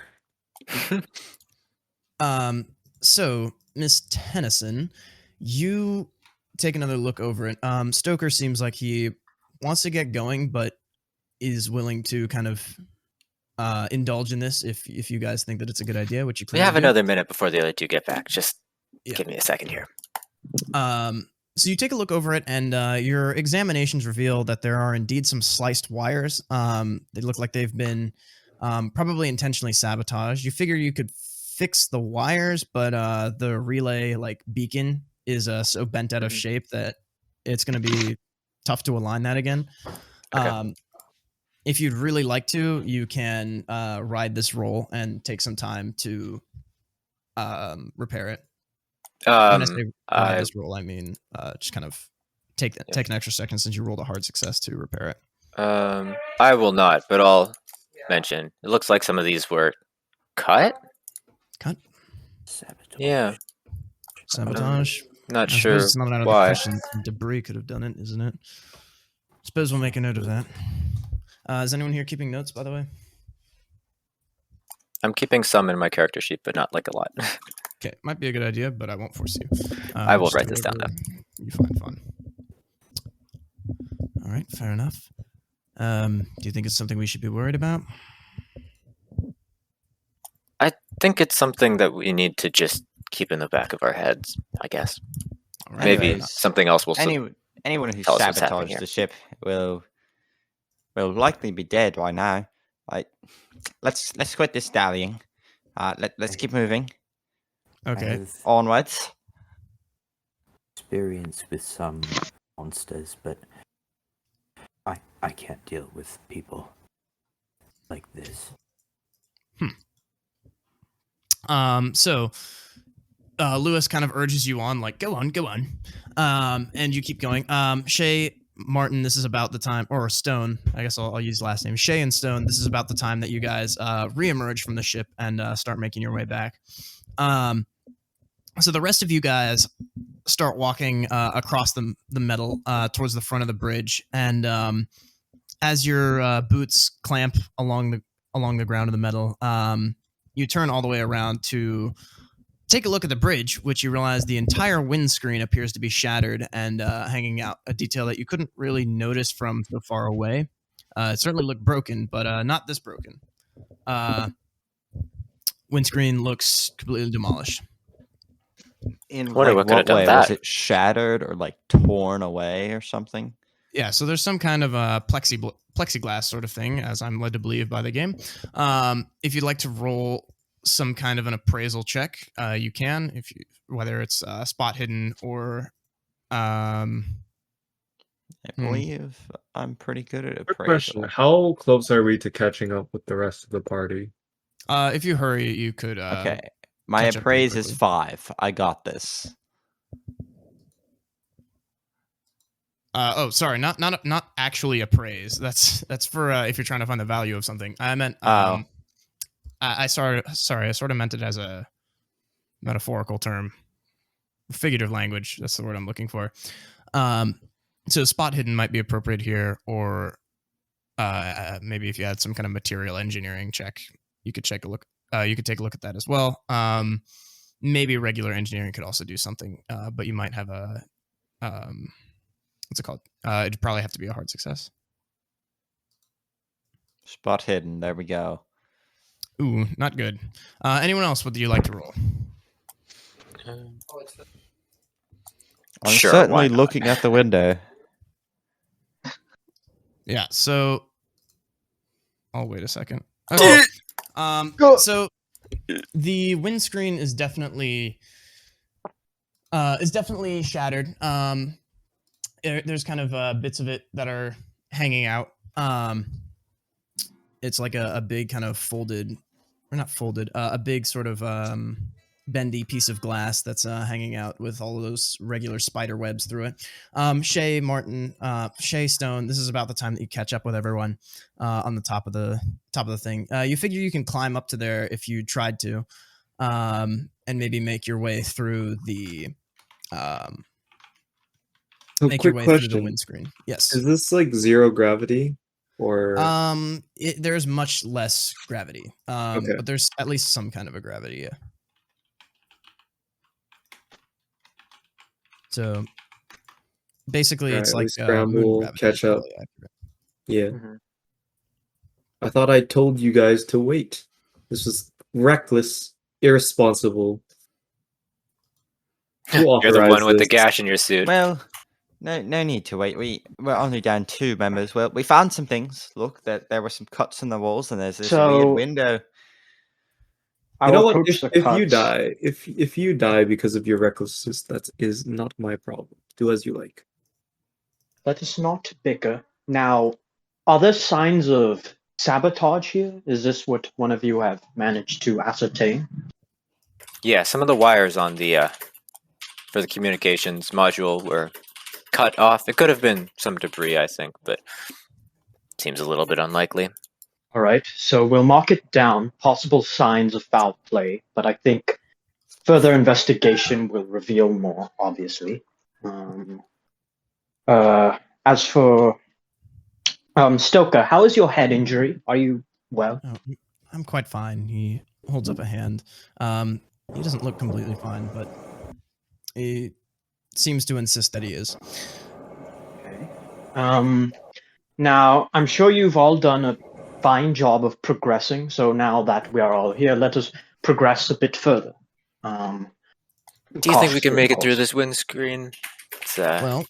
So Miss Tennyson, you take another look over it. Stoker seems like he wants to get going, but is willing to kind of indulge in this if you guys think that it's a good idea, which you We clearly have do. another minute before the other two get back. Just Yeah. give me a second here. So you take a look over it, and your examinations reveal that there are indeed some sliced wires. They look like they've been probably intentionally sabotaged. You figure you could fix the wires, but the relay beacon is so bent out of Mhm. shape that it's going to be tough to align that again. Okay. If you'd really like to, you can ride this roll and take some time to repair it. When I say ride this roll, I mean just kind of take an extra second since you rolled a hard success to repair it. I will not, but I'll mention. It looks like some of these were cut. Cut? Sabotage. Yeah, Sabotage. not I sure suppose it's not out of the why. question. Debris could have done it, isn't it? Suppose we'll make a note of that. Is anyone here keeping notes, by the way? I'm keeping some in my character sheet, but not like a lot. Okay, might be a good idea, but I won't force you. I will Just write do this down, whatever you find fun. All right, fair enough. Do you think it's something we should be worried about? I think it's something that we need to just keep in the back of our heads, I guess. All right, Maybe fair enough. something else will. Anyone who tell us what's happening sabotaged here. the ship will likely be dead by now. Let's quit this dallying. Let's keep moving Okay. I've onwards. experience with some monsters, but I can't deal with people like this. So Lewis kind of urges you on, like, go on. And you keep going. Shay, Martin, this is about the time, or Stone, I guess I'll use last name. Shay and Stone, this is about the time that you guys reemerge from the ship and start making your way back. So the rest of you guys start walking across the metal towards the front of the bridge, and as your boots clamp along the ground of the metal, you turn all the way around to take a look at the bridge, which you realize the entire windscreen appears to be shattered and hanging out, a detail that you couldn't really notice from so far away. It certainly looked broken, but not this broken. Windscreen looks completely demolished. In Wonder what could have what done way? that. Was it shattered or torn away or something? Yeah, so there's some kind of a plexiglass sort of thing, as I'm led to believe by the game. If you'd like to roll some kind of an appraisal check, you can, whether it's spot hidden or. I believe I'm pretty good at Quick question: appraisal. how close are we to catching up with the rest of the party? If you hurry, you could. Okay, my catch up pretty appraise is quickly. 5. I got this. Sorry, not actually appraise. That's for if you're trying to find the value of something. I meant. Oh. I sort of meant it as a metaphorical term, figurative language. That's the word I'm looking for. So spot hidden might be appropriate here, or maybe if you had some kind of material engineering check, you could take a look at that as well. Maybe regular engineering could also do something, but you might have a what's it called? It'd probably have to be a hard success. Spot hidden. There we go. Ooh, not good. Anyone else? Would you like to roll? I'm Sure, certainly why not? looking at the window. Yeah. So, oh, wait a second. Okay. So the windscreen is definitely shattered. There's kind of bits of it that are hanging out. It's like a big kind of a big sort of bendy piece of glass that's hanging out with all of those regular spider webs through it. Shay, Martin, Shay, Stone, this is about the time that you catch up with everyone on the top of the thing. You figure you can climb up to there if you tried to, and maybe make your way through the Quick through question: the windscreen. Yes. is this like zero gravity, or There's much less gravity, Okay. but there's at least some kind of a gravity. Yeah. So Basically, it's Right, like we scramble, moon gravity catch is probably up. accurate. Yeah. Mhm. I thought I told you guys to wait. This was reckless, irresponsible. Who You're the one authorized with the this? gash in your suit. Well, no need to wait. We're only down 2 members. Well, we found some things. Look, there were some cuts in the walls, and there's this weird So window. I You know will what? approach the If you cuts. die, if you die because of your recklessness, that is not my problem. Do as you like. Let us not bicker. Now, are there signs of sabotage here? Is this what one of you have managed to ascertain? Yeah, some of the wires on the for the communications module were cut off. It could have been some debris, I think, but seems a little bit unlikely. All right, so we'll mark it down. Possible signs of foul play, but I think further investigation will reveal more. Obviously. As for Stoker, how is your head injury? Are you well? Oh, I'm quite fine. He holds up a hand. He doesn't look completely fine, but he seems to insist that he is. Okay. Now, I'm sure you've all done a fine job of progressing, so now that we are all here, let us progress a bit further. Do you think we can Cautiously, make of it through course. this windscreen? It's, Well,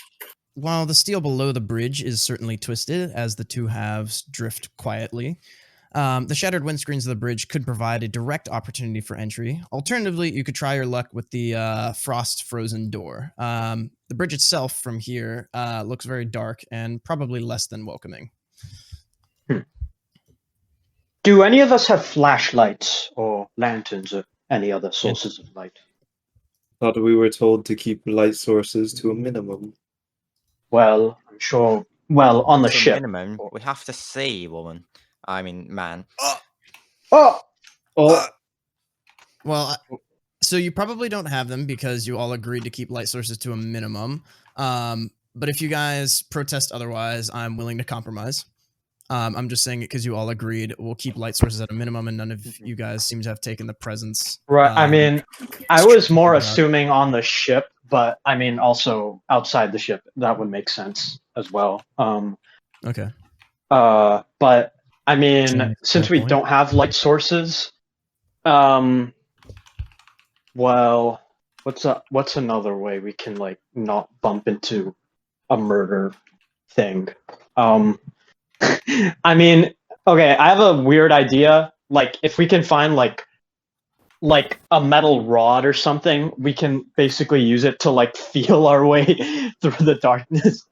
while the steel below the bridge is certainly twisted as the two halves drift quietly, the shattered windscreens of the bridge could provide a direct opportunity for entry. Alternatively, you could try your luck with the frost-frozen door. The bridge itself from here looks very dark and probably less than welcoming. Do any of us have flashlights or lanterns or any other sources of light? Thought we were told to keep light sources to a minimum. Well, I'm sure. Well, on the So ship. minimum, we have to see, woman. I mean, man. Oh, Oh, Well, so you probably don't have them because you all agreed to keep light sources to a minimum. But if you guys protest otherwise, I'm willing to compromise. I'm just saying it because you all agreed we'll keep light sources at a minimum, and none of you guys seem to have taken the presence. right. I mean, I was more Yeah. assuming on the ship, but I mean also outside the ship. That would make sense as well. Okay. But I mean, Fair since we point. don't have light sources, well, what's another way we can like not bump into a murder thing? I mean, okay, I have a weird idea. Like, if we can find like a metal rod or something, we can basically use it to like feel our way through the darkness.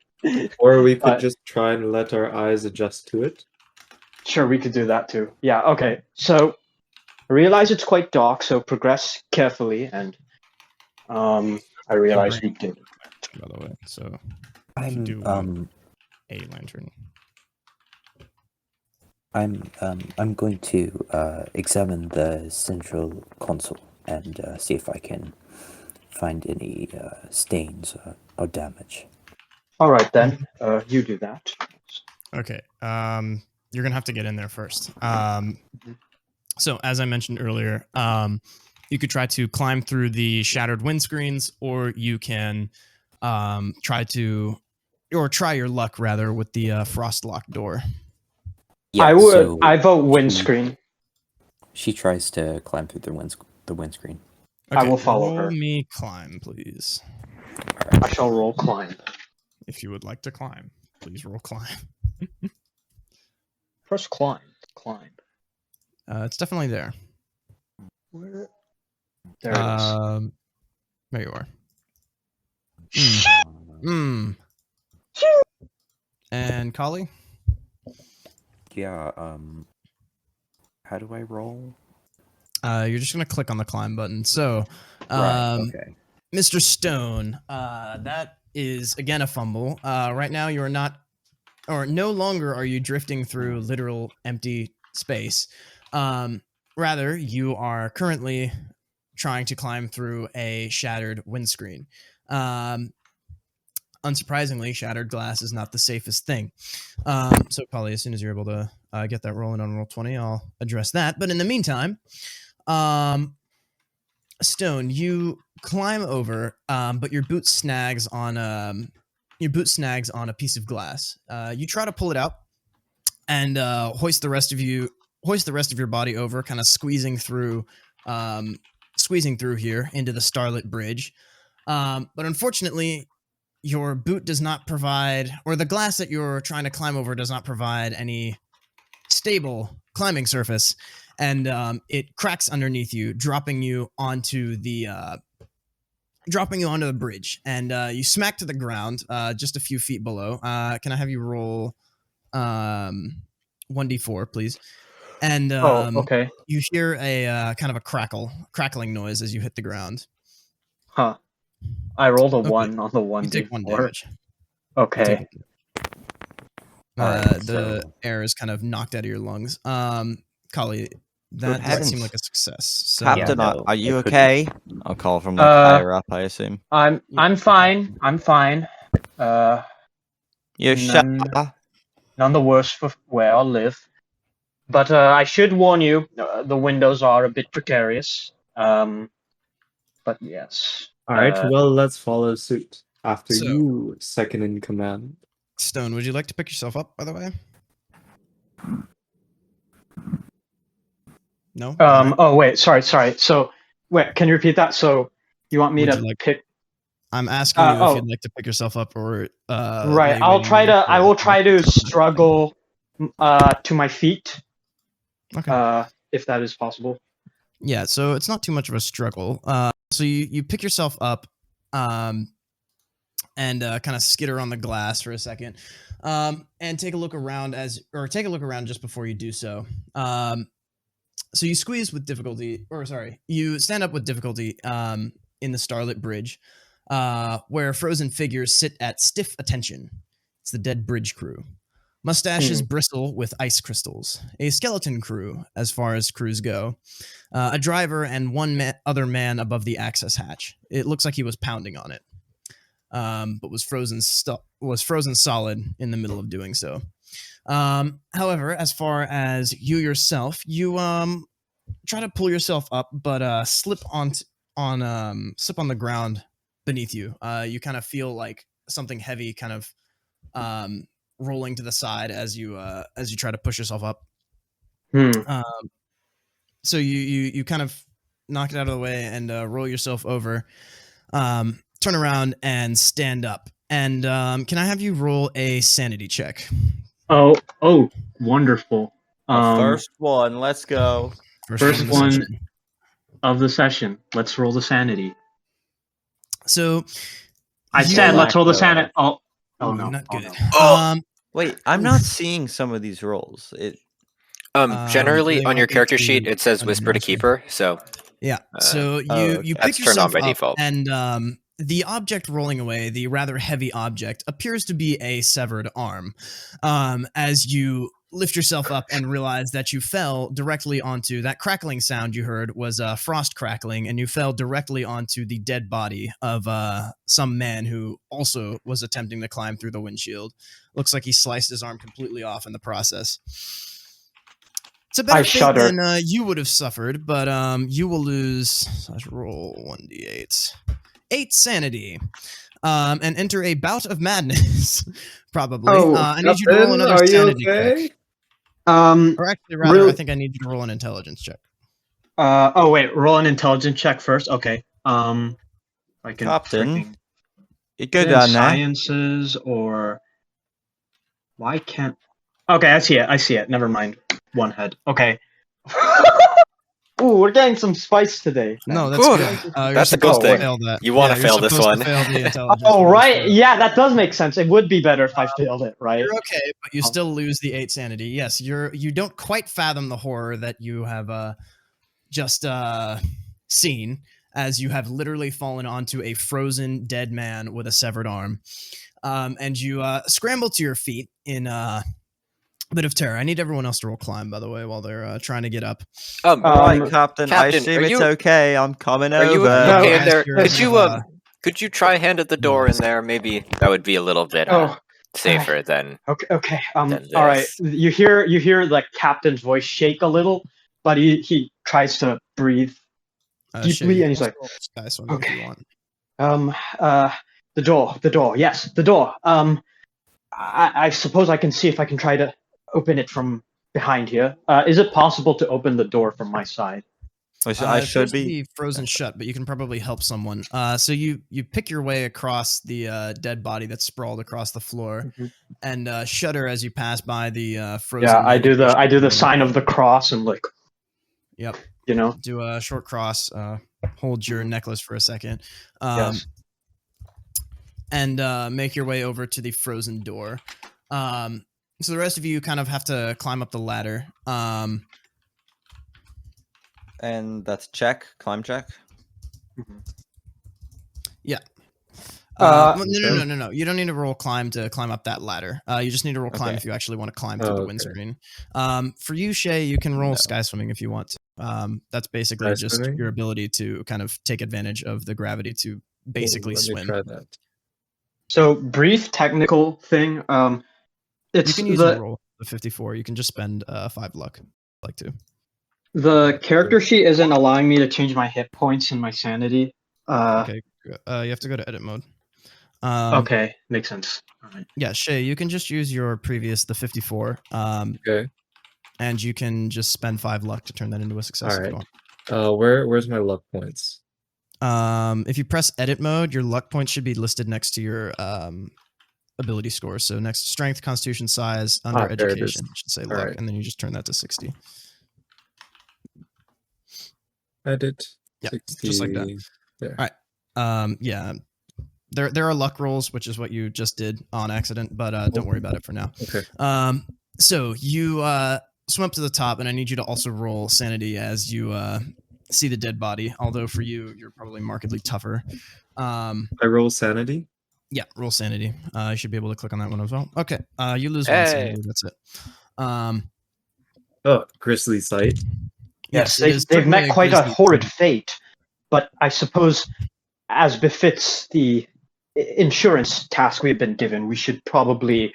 or we could But- just try and let our eyes adjust to it. Sure, we could do that too. Yeah, okay. So I realize it's quite dark, so progress carefully, and I realize we did. By the way, so I'm do want a lantern. I'm going to examine the central console and see if I can find any stains or damage. All right then, you do that. Okay. You're gonna have to get in there first. So as I mentioned earlier, you could try to climb through the shattered windscreens, or you can try your luck rather with the frost lock door. Yeah, I would. so I vote windscreen. she tries to climb through the windscreen. I will follow roll her. me climb, please. I shall roll climb. If you would like to climb, please roll climb. First climb. Climb. It's definitely there. Where? There it is. There you are. And Kali? Yeah. How do I roll? You're just gonna click on the climb button. So, Right. Okay. Mr. Stone, that is again a fumble. Right now, you are not, or no longer are you drifting through literal empty space. Rather, you are currently trying to climb through a shattered windscreen. Unsurprisingly, shattered glass is not the safest thing. So, Polly, as soon as you're able to get that rolling on Roll20, I'll address that. But in the meantime, Stone, you climb over, but your boot snags on your boot snags on a piece of glass. You try to pull it out and hoist the rest of your body over, kind of squeezing through here into the starlit bridge. But unfortunately, your boot does not provide, or the glass that you're trying to climb over does not provide any stable climbing surface, and it cracks underneath you, dropping you onto the bridge, and you smack to the ground just a few feet below. Can I have you roll 1d4, please? And okay. you hear a kind of a crackling noise as you hit the ground. Huh. I rolled a Okay. 1 on the You take 1 1d4. damage. Okay. Alright, The so- air is kind of knocked out of your lungs. Kali, that doesn't heavens. seem like a success. So, Captain, no, are you it couldn't. okay? I'll call from like Uh, higher up, I assume. I'm fine. I'm fine. You none- sure? None the worse for where I live. But I should warn you, the windows are a bit precarious. But yes. All right. Uh, Well, let's follow suit after So- you, second in command. Stone, would you like to pick yourself up, by the way? No? Alright. Oh wait, sorry. So wait, can you repeat that? So you want me Would to you like- pick? I'm asking you if oh. you'd like to pick yourself up or Right. lay I'll waiting try to. for- I will try to struggle to my feet. Okay. If that is possible. Yeah, so it's not too much of a struggle. So you pick yourself up, and kind of skitter on the glass for a second, and take a look around just before you do so. So you squeeze with difficulty, you stand up with difficulty in the starlit bridge, where frozen figures sit at stiff attention. It's the dead bridge crew. Mustaches bristle with ice crystals. A skeleton crew, as far as crews go. A driver and one other man above the access hatch. It looks like he was pounding on it, but was frozen solid in the middle of doing so. However, as far as you yourself, you try to pull yourself up, but slip on the ground beneath you. You kind of feel like something heavy, kind of rolling to the side as you try to push yourself up. So you kind of knock it out of the way and roll yourself over, turn around and stand up. And can I have you roll a sanity check? Oh, wonderful. First one, let's go. First of the one. session. Of the session. Let's roll the sanity. So I you- said let's roll the Ooh, sanity. Oh Ooh, no. not Oh, good. no. Wait, I'm not seeing some of these rolls. Generally, they on your want me character to sheet, it says Whisper to announce it. Keeper, so Yeah. So you okay. you pick That's turned on yourself by up, default. and the object rolling away, the rather heavy object, appears to be a severed arm. As you lift yourself up and realize that you fell directly onto that crackling sound you heard was frost crackling, and you fell directly onto the dead body of some man who also was attempting to climb through the windshield. Looks like he sliced his arm completely off in the process. It's a better I fate shudder. than you would have suffered, but you will lose. Let's roll 1d8. 8 sanity. And enter a bout of madness, probably. Oh, I need you to roll Captain, another are you sanity okay? check. Or actually, rather, Really- I think I need you to roll an intelligence check. Oh wait, roll an intelligence check first. Okay. I can Captain, freaking- You go Is it in down there. sciences or why can't? Okay, I see it. Never mind. One head. Okay. Ooh, we're getting some spice today. No, that's Whew. good. You're That's a good supposed to thing. fail that. You wanna you're fail this supposed to one. fail the intelligence Oh for right, this. yeah, that does make sense. It would be better if I failed it, right? You're okay, but you still lose the 8 sanity. Yes, you don't quite fathom the horror that you have just seen, as you have literally fallen onto a frozen dead man with a severed arm, and you scramble to your feet in a bit of terror. I need everyone else to roll climb, by the way, while they're trying to get up. Right, Captain. I Captain, assume are it's you- okay. I'm coming are you over. okay in As there? you're Could you try hand at the door in there? Maybe that would be a little bit safer than. Okay. Than All right. this. You hear the captain's voice shake a little, but he tries to breathe. Shay, deeply, you and he's can like, roll Sky Swim if okay. you want. The door. Yes, the door. I suppose I can see if I can try to open it from behind here. Is it possible to open the door from my side? I It should appears to be. frozen shut, but you can probably help someone. So you pick your way across the dead body that's sprawled across the floor, and shudder as you pass by the frozen. Yeah, I do the room. sign of the cross and like. Yep. You know. Do a short cross. Hold your necklace for a second. Yes. And make your way over to the frozen door. So the rest of you kind of have to climb up the ladder. And that's climb check. Yeah. Uh, No. You don't need to roll climb to climb up that ladder. You just need to roll climb Okay. if you actually want to climb through the windscreen. For you, Shay, you can roll No. sky swimming if you want to. That's basically Sky just swimming? your ability to kind of take advantage of the gravity to basically Let me swim. try that. So brief technical thing. You It's can use a roll the 54. You can just spend 5 luck if you'd like to. the character sheet isn't allowing me to change my hit points and my sanity. Okay. You have to go to edit mode. Okay, makes sense. All right. Yeah, Shay, you can just use your previous the 54. Okay. And you can just spend 5 luck to turn that into a success. All if you right. want. Where's my luck points? If you press edit mode, your luck points should be listed next to your ability scores. So next to strength, constitution, size, under there it is. education, it should say luck, right. and then you just turn that to 60. Edit. Yeah, 60. just like that. There. All right. Yeah. There are luck rolls, which is what you just did on accident, but don't worry about it for now. Okay. So you swim up to the top, and I need you to also roll sanity as you see the dead body. Although for you, you're probably markedly tougher. I roll sanity. Yeah, roll sanity. I should be able to click on that one as well. Okay, you lose 1 sanity. That's it. Oh, grisly sight. Yes, it is they've certainly met quite a grisly horrid sight. fate, but I suppose, as befits the insurance task we've been given, we should probably.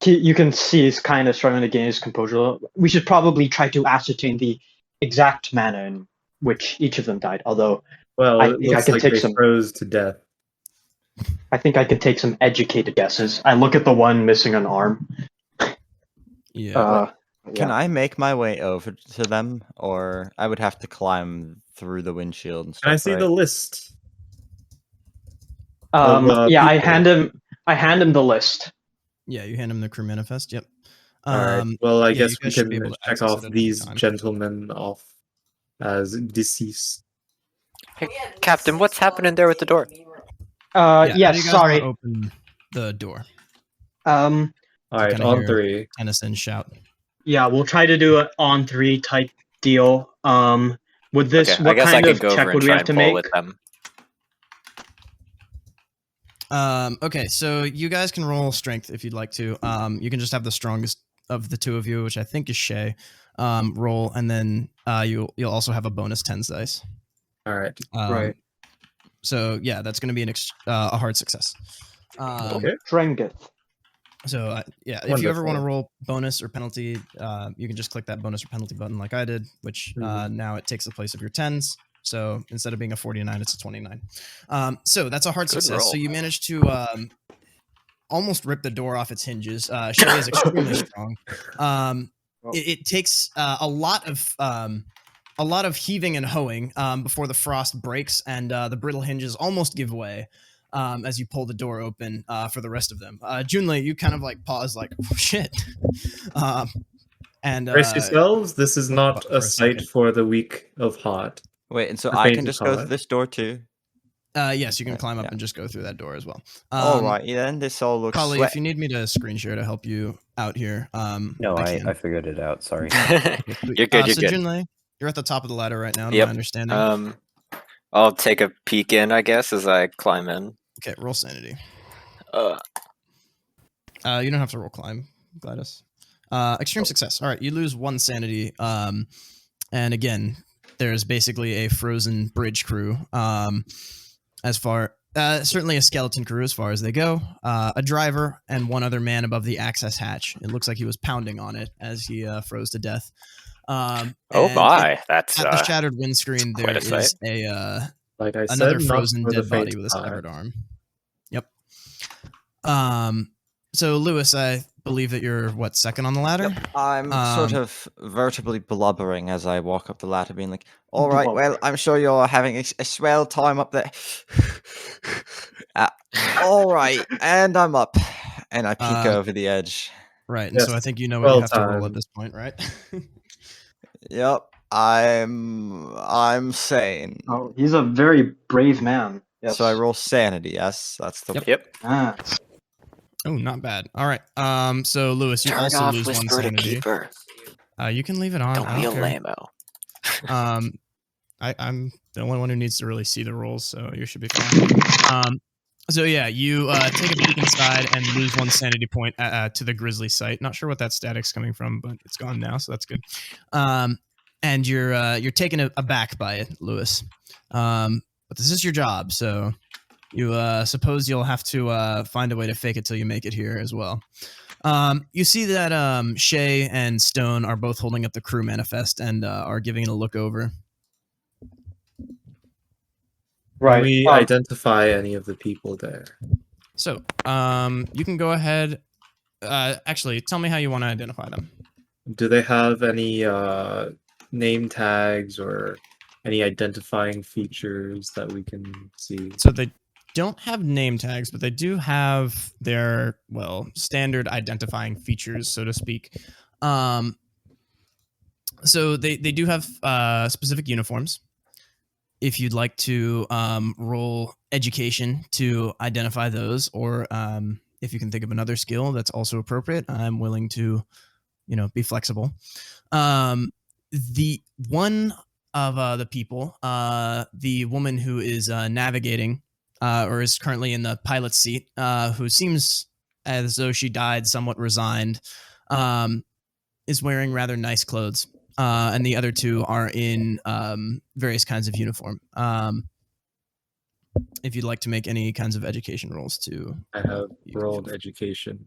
You can see he's kind of struggling to gain his composure. We should probably try to ascertain the exact manner in which each of them died. Although Well, I it think I looks can like take they some. froze to death. I think I can take some educated guesses. I look at the one missing an arm. Yeah. Can Yeah. I make my way over to them, or I would have to climb through the windshield and stuff? Can I see right? the list? Yeah, I people. hand him the list. Yeah, you hand him the crew manifest. Yep. All right. Well, I yeah, guess you we guys should be can able to check access off it at any these time. gentlemen off as deceased. Hey, Captain, what's happening there with the door? How do Yes, you guys sorry. wanna open the door. All right, kinda on hear- 3. Tennyson shout. Yeah, we'll try to do an on 3 type deal. Would this Okay, I what guess I kind could of go over check and would we try have and to pull make? with them. Okay, so you guys can roll strength if you'd like to. You can just have the strongest of the two of you, which I think is Shay. Roll, and then you'll also have a bonus 10s dice. All right. Right. So yeah, that's going to be a hard success. Okay. Strength. So yeah, if you ever want to Wonderful. roll bonus or penalty, you can just click that bonus or penalty button like I did, which now it takes the place of your 10s. So instead of being a 49, it's a 29. So that's a hard Good success. roll. So you managed to almost rip the door off its hinges. Shay is extremely strong. It takes a lot of heaving and hoeing before the frost breaks and the brittle hinges almost give way as you pull the door open for the rest of them. Junlei, you kind of like pause, like, oh, shit. And Brace yourselves. This is not for a a sight second. for the weak of heart. Wait, and so The I faint can of just go heart. through this door too? yes, you can climb up yeah. and just go through that door as well. All right, yeah, then this all looks. Kali, sweat- if you need me to screen share to help you out here, No, I can. I figured it out. Sorry. You're good. You're so good. Junlei, you're at the top of the ladder right now. To Yep. my understanding. I'll take a peek in, I guess, as I climb in. Okay, roll sanity. Uh, You don't have to roll climb, Gladys. Extreme success. All right, you lose 1 sanity. And again, there's basically a frozen bridge crew. Certainly a skeleton crew as far as they go. A driver and 1 other man above the access hatch. It looks like he was pounding on it as he froze to death. oh and my, that's At the shattered windscreen, quite there a sight. is Like I Another said, not frozen for the dead body faint with a of heart. severed arm. Yep. So Lewis, I believe that you're what, second on the ladder? Yep, I'm sort of vertibly blubbering as I walk up the ladder, being like, "All right, well, I'm sure you're having a swell time up there." All right, and I'm up, and I peek over the edge. Right, and Yes, so I think you know what you well have to roll at timed. this point, right? Yep, I'm sane. Oh, he's a very brave man. Yes. So I roll sanity. Yes, that's the. Yep. Ah. Oh, not bad. All right. So Lewis, you Turn also off lose one Whisper to sanity. Keeper. You can leave it on. Don't I be a don't care. lame-o. I'm the only one who needs to really see the rolls, so you should be fine. So yeah, you take a peek inside and lose one sanity point to the Grizzly site. Not sure what that static's coming from, but it's gone now, so that's good. And you're taken aback by it, Lewis. But this is your job, so you suppose you'll have to find a way to fake it till you make it here as well. You see that Shay and Stone are both holding up the crew manifest and are giving it a look over. Can we identify any of the people there? So, you can go ahead. Actually, tell me how you want to identify them. Do they have any name tags or any identifying features that we can see? So they don't have name tags, but they do have their, well, standard identifying features, so to speak. So they do have specific uniforms. If you'd like to roll education to identify those, or if you can think of another skill that's also appropriate, I'm willing to, be flexible. The one of the people, the woman who is navigating or is currently in the pilot's seat, who seems as though she died somewhat resigned, is wearing rather nice clothes. And the other two are in various kinds of uniform. If you'd like to make any kinds of education rolls too. I have rolled education.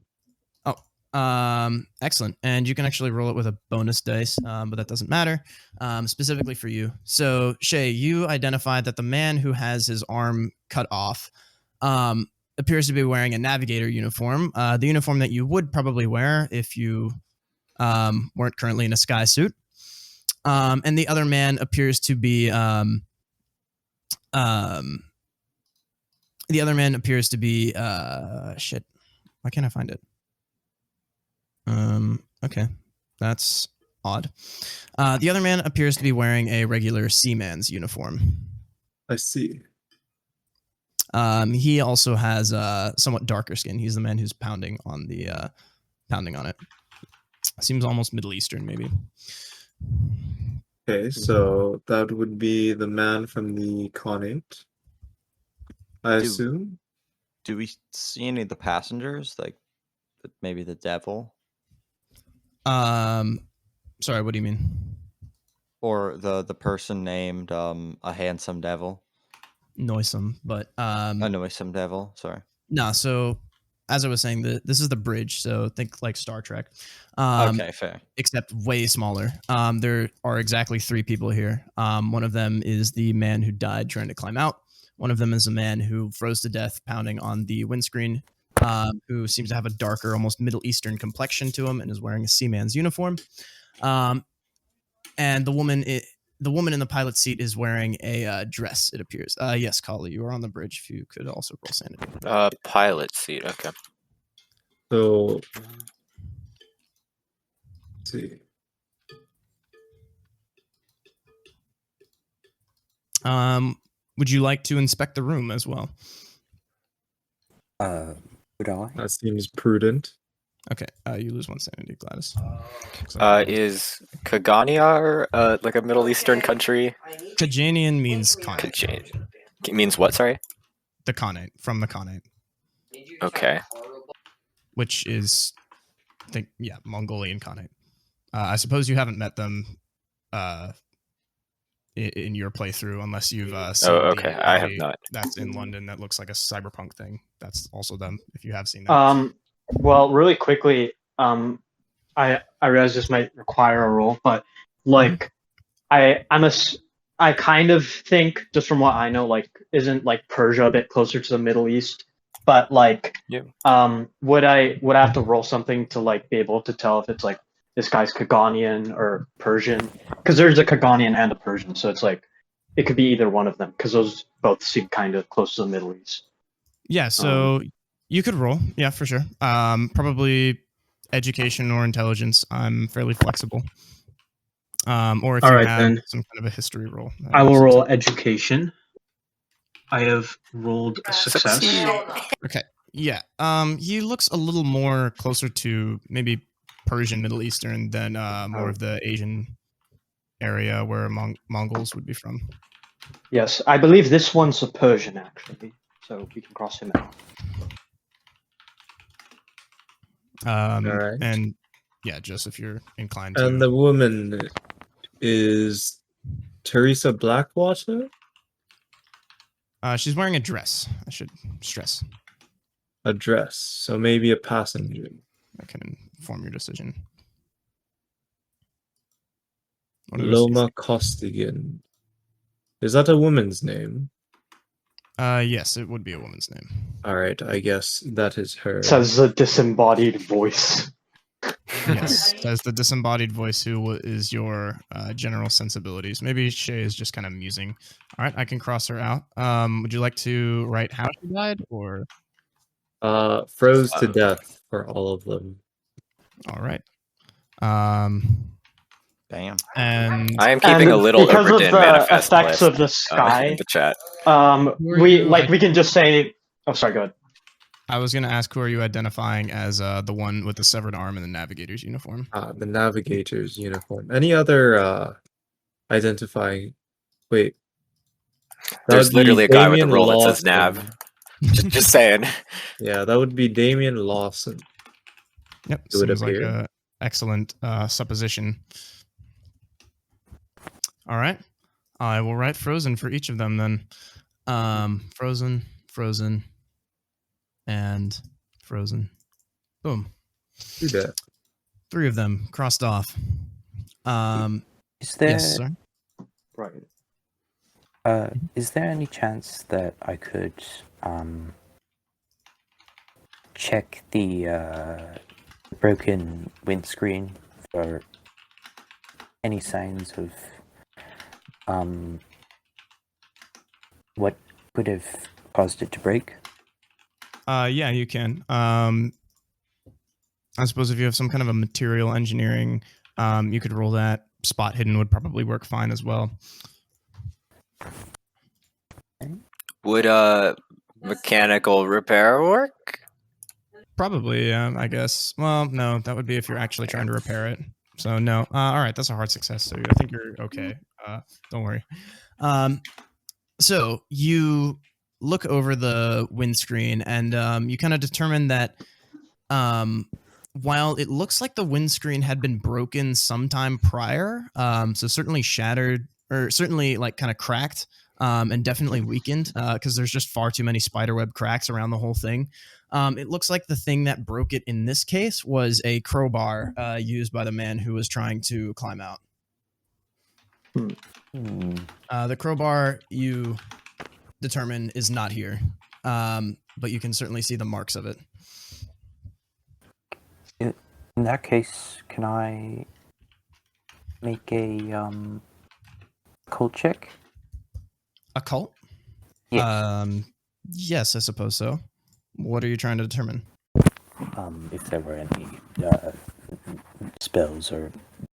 Excellent. And you can actually roll it with a bonus dice, but that doesn't matter, specifically for you. So, Shay, you identified that the man who has his arm cut off appears to be wearing a navigator uniform, the uniform that you would probably wear if you weren't currently in a sky suit. And the other man appears to be shit. Why can't I find it? Okay. That's odd. The other man appears to be wearing a regular seaman's uniform. I see. He also has somewhat darker skin. He's the man who's pounding on it. Seems almost Middle Eastern, maybe. Okay, so that would be the man from the Khanate, I assume. Do we see any of the passengers, like maybe the devil? Sorry, what do you mean? Or the person named a handsome devil? Noisome, but a noisome devil. Sorry. No, so as I was saying, this is the bridge, so think like Star Trek. Okay, fair. Except way smaller. There are exactly 3 people here. One of them is the man who died trying to climb out. One of them is a man who froze to death pounding on the windscreen, who seems to have a darker, almost Middle Eastern complexion to him and is wearing a seaman's uniform. And the woman in the pilot's seat is wearing a dress, it appears. Yes, Kali, you are on the bridge. If you could also roll sanity. Pilot seat, okay. So, let's see. Would you like to inspect the room as well? Would I? That seems prudent. Okay, you lose one sanity, Gladys. Is Kagania like a Middle Eastern country? Kajanian means Khanate. Kajanian. Means what, sorry? The Khanate, from the Khanate. Okay. Which is, I think, Mongolian Khanate. I suppose you haven't met them in your playthrough unless you've seen okay. I have not. That's in London that looks like a cyberpunk thing. That's also them, if you have seen that. Well, really quickly, I realize this might require a roll, but like, I'm I kind of think, just from what I know, like, isn't like Persia a bit closer to the Middle East? But like, Yeah. would I have to roll something to like be able to tell if it's like this guy's Kaganian or Persian? Because there's a Kaganian and a Persian, so it's like it could be either one of them because those both seem kind of close to the Middle East. Yeah, so you could roll. Yeah, for sure. Probably education or intelligence. I'm fairly flexible. Or if All you right, have then. some kind of a history roll. I will roll education. I have rolled a success. Succeed. Okay. Yeah. He looks a little more closer to maybe Persian, Middle Eastern than more of the Asian area where Mongols would be from. Yes, I believe this one's a Persian, actually. So we can cross him out. All right. And yeah, just if you're inclined to. And the woman is Teresa Blackwater? She's wearing a dress. I should stress. A dress, so maybe a passenger. I can inform your decision. What does she Loma say? Costigan. Is that a woman's name? Yes, it would be a woman's name. All right, I guess that is her. Says a disembodied voice. Yes, says the disembodied voice who is your general sensibilities. Maybe Shay is just kind of musing. All right, I can cross her out. Would you like to write how she died, or? Froze to death for all of them. All right. Damn. And I am keeping a little because of Oberdin the manifest effects list, of the in sky. the chat. We can just say. Oh, sorry. Go ahead. I was going to ask, who are you identifying as the one with the severed arm and the navigator's uniform? The navigator's uniform. Any other identifying? Wait. There's literally a guy with a roll that says Lawson. Nav. Just saying. Yeah, that would be Damien Lawson. Yep, It would seems like appear. a excellent supposition. All right, I will write Frozen for each of them then. Frozen, Frozen, and Frozen. Boom. Do that. 3 of them crossed off. Is there Yes, sir. Right. Is there any chance that I could check the broken windscreen for any signs of what could have caused it to break? Yeah, you can. I suppose if you have some kind of a material engineering, you could roll that. Spot hidden would probably work fine as well. Would mechanical repair work? Probably, yeah, I guess. Well, no, that would be if you're actually trying to repair it. So no. All right, that's a hard success. So I think you're okay. Don't worry. So you look over the windscreen and you kind of determine that while it looks like the windscreen had been broken sometime prior, so certainly shattered or certainly like kind of cracked and definitely weakened because there's just far too many spiderweb cracks around the whole thing. It looks like the thing that broke it in this case was a crowbar used by the man who was trying to climb out. The crowbar you determine is not here, but you can certainly see the marks of it. In that case, can I make a cult check? A cult? Yes. Yes, I suppose so. What are you trying to determine? If there were any spells or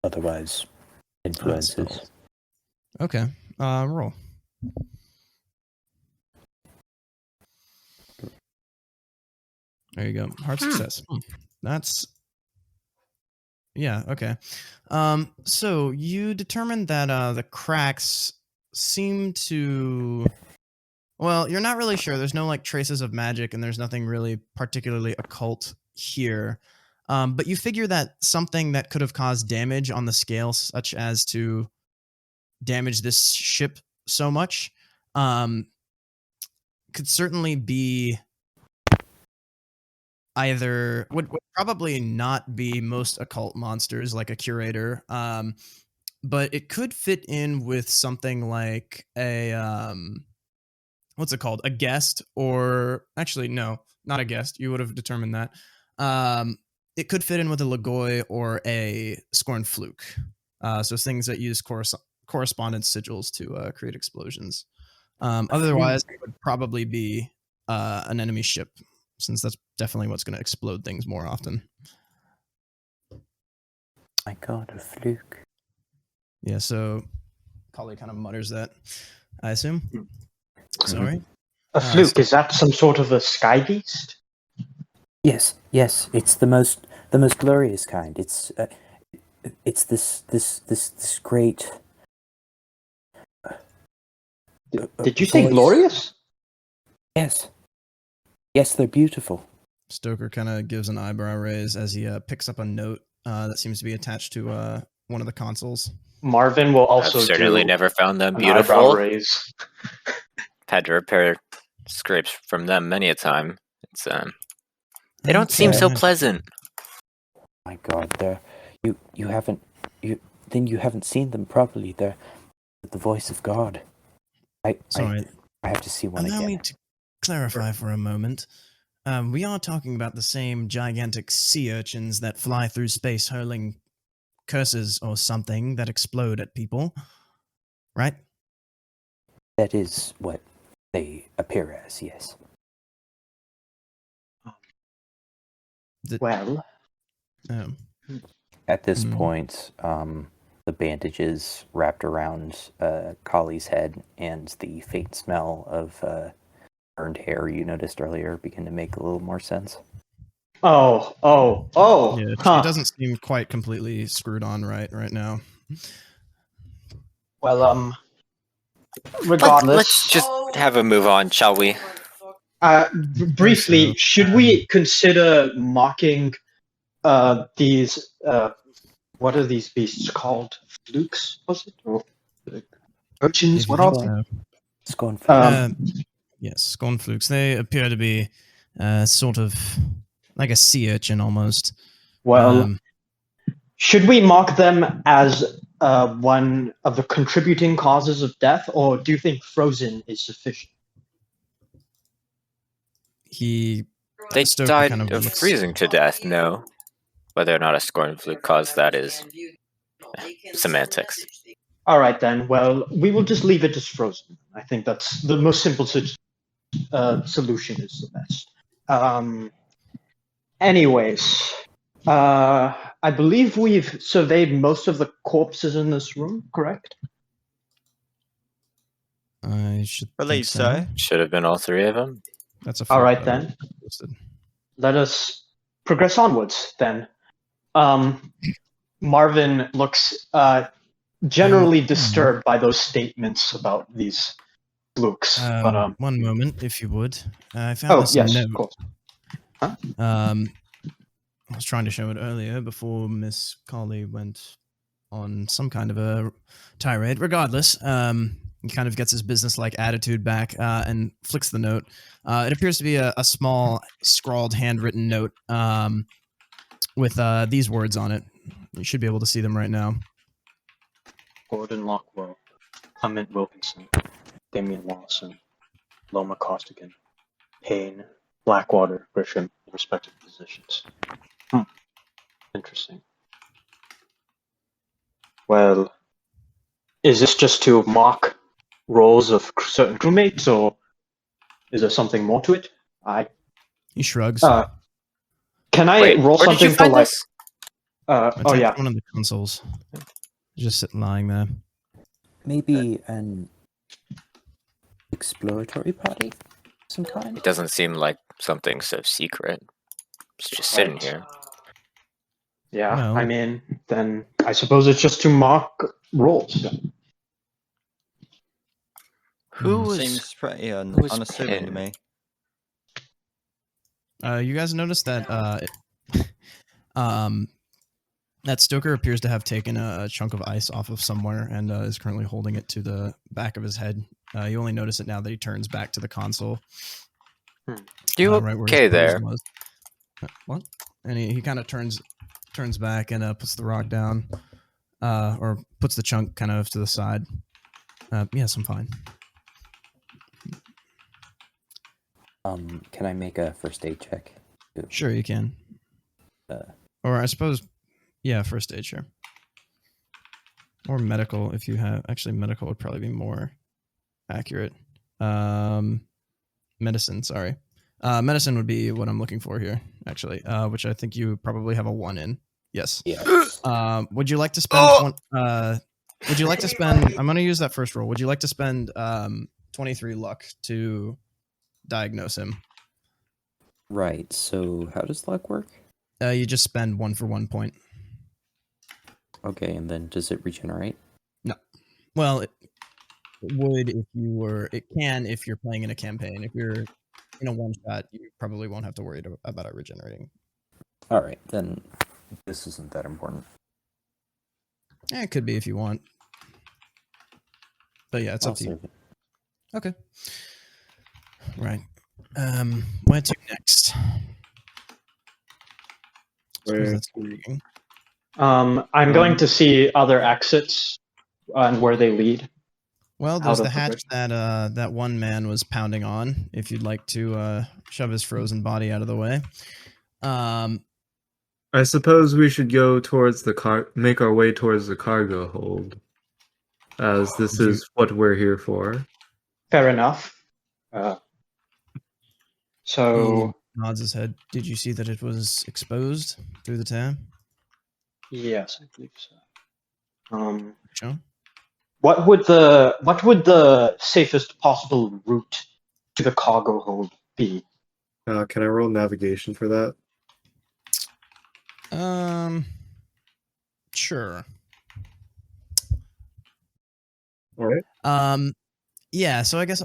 otherwise influences. Spells. Okay. Roll. There you go. Hard success. That's yeah, okay. So you determined that the cracks seem to, well, you're not really sure. There's no like traces of magic and there's nothing really particularly occult here. But you figure that something that could have caused damage on the scale, such as to damage this ship so much, could certainly be would probably not be most occult monsters like a curator, but it could fit in with something like a what's it called? A guest, or actually no, not a guest. You would have determined that. It could fit in with a Lagoi or a Scorn Fluke. So things that use correspondence sigils to create explosions. Otherwise, it would probably be an enemy ship, since that's definitely what's going to explode things more often. My god, a fluke. Yeah, so Kali kind of mutters that, I assume. Sorry. A fluke, is that some sort of a sky beast? Yes, it's the most glorious kind. It's this great. Did you say voice. glorious? Yes, they're beautiful. Stoker kind of gives an eyebrow raise as he picks up a note that seems to be attached to one of the consoles. Marvin will also I've certainly do never found them an eyebrow beautiful. raise. Had to repair scrapes from them many a time. It's they don't seem so pleasant. My god, you haven't seen them properly. They're the voice of God. Sorry. I have to see one Allow again. me to clarify for a moment. We are talking about the same gigantic sea urchins that fly through space hurling curses or something that explode at people, right? That is what they appear as, yes. Well, At this point, the bandages wrapped around Kali's head and the faint smell of burned hair you noticed earlier begin to make a little more sense. Oh. Yeah, Huh. it doesn't seem quite completely screwed on right now. Well, regardless. Let's just have a move on, shall we? Briefly, So, should we consider mocking these? What are these beasts called? Flukes, was it? Or urchins? If you What are think they? so. Scorn Fluke. Yes, Scorn Flukes. They appear to be sort of like a sea urchin almost. Well, should we mark them as one of the contributing causes of death, or do you think frozen is sufficient? They Stoker died kind of of looks- freezing to death, no. Whether or not a scorn fluke caused that is semantics. All right, then. Well, we will just leave it as frozen. I think that's the most simple solution is the best. Anyways, I believe we've surveyed most of the corpses in this room, correct? I should Believe think so. Should have been all three of them. That's a All fact right, that then. listed. Let us progress onwards, then. Marvin looks generally disturbed by those statements about these flukes. But One moment, if you would. I found this yes, note. of course. I was trying to show it earlier before Miss Colley went on some kind of a tirade. Regardless, he kind of gets his business-like attitude back and flicks the note. It appears to be a small, scrawled, handwritten note with these words on it. You should be able to see them right now. Gordon Lockwell, Clement Wilkinson, Damian Lawson, Loma Costigan, Payne, Blackwater, Grisham, in respective positions. Interesting. Well, is this just to mock roles of certain crewmates, or is there something more to it? He shrugs. Can I Wait, roll where did something you find for like? this? Oh yeah. One of the consoles. Just sitting lying there. Maybe an exploratory party of some kind? It doesn't seem like something so secret. It's just sitting Right. here. Yeah, Well- I mean, then I suppose it's just to mock roles. Who was Seems pretty was unassuming to Pin? me. You guys noticed that that Stoker appears to have taken a chunk of ice off of somewhere and is currently holding it to the back of his head. You only notice it now that he turns back to the console. You right where his okay pose there? was. What? And he kind of turns back and puts the rock down. or puts the chunk kind of to the side. Yes, I'm fine. Can I make a first aid check? Sure, you can. Or I suppose, yeah, first aid, sure. Or medical, if you have. Actually, medical would probably be more accurate. Medicine, sorry. Medicine would be what I'm looking for here, actually, which I think you probably have a 1 in. Yes. Yeah. Would you like to spend one? Would you like to spend? I'm going to use that first roll. Would you like to spend 23 luck to diagnose him? Right. So how does luck work? You just spend 1 for 1 point. Okay, and then does it regenerate? No. Well, it would if you were. It can if you're playing in a campaign. If you're in a one shot, you probably won't have to worry about it regenerating. All right, then this isn't that important. It could be if you want. But yeah, it's I'll up to you. save it. Okay. Right. Where to next? Where That's intriguing. I'm going to see other exits and where they lead. Well, there's out the of the hatch bridge. that one man was pounding on. If you'd like to shove his frozen body out of the way. I suppose we should go towards make our way towards the cargo hold, as this is what we're here for. Fair enough. So He nods his head. Did you see that it was exposed through the tear? yes, I believe so. Sure. What would the safest possible route to the cargo hold be? Can I roll navigation for that? Sure. All right. Yeah, so I guess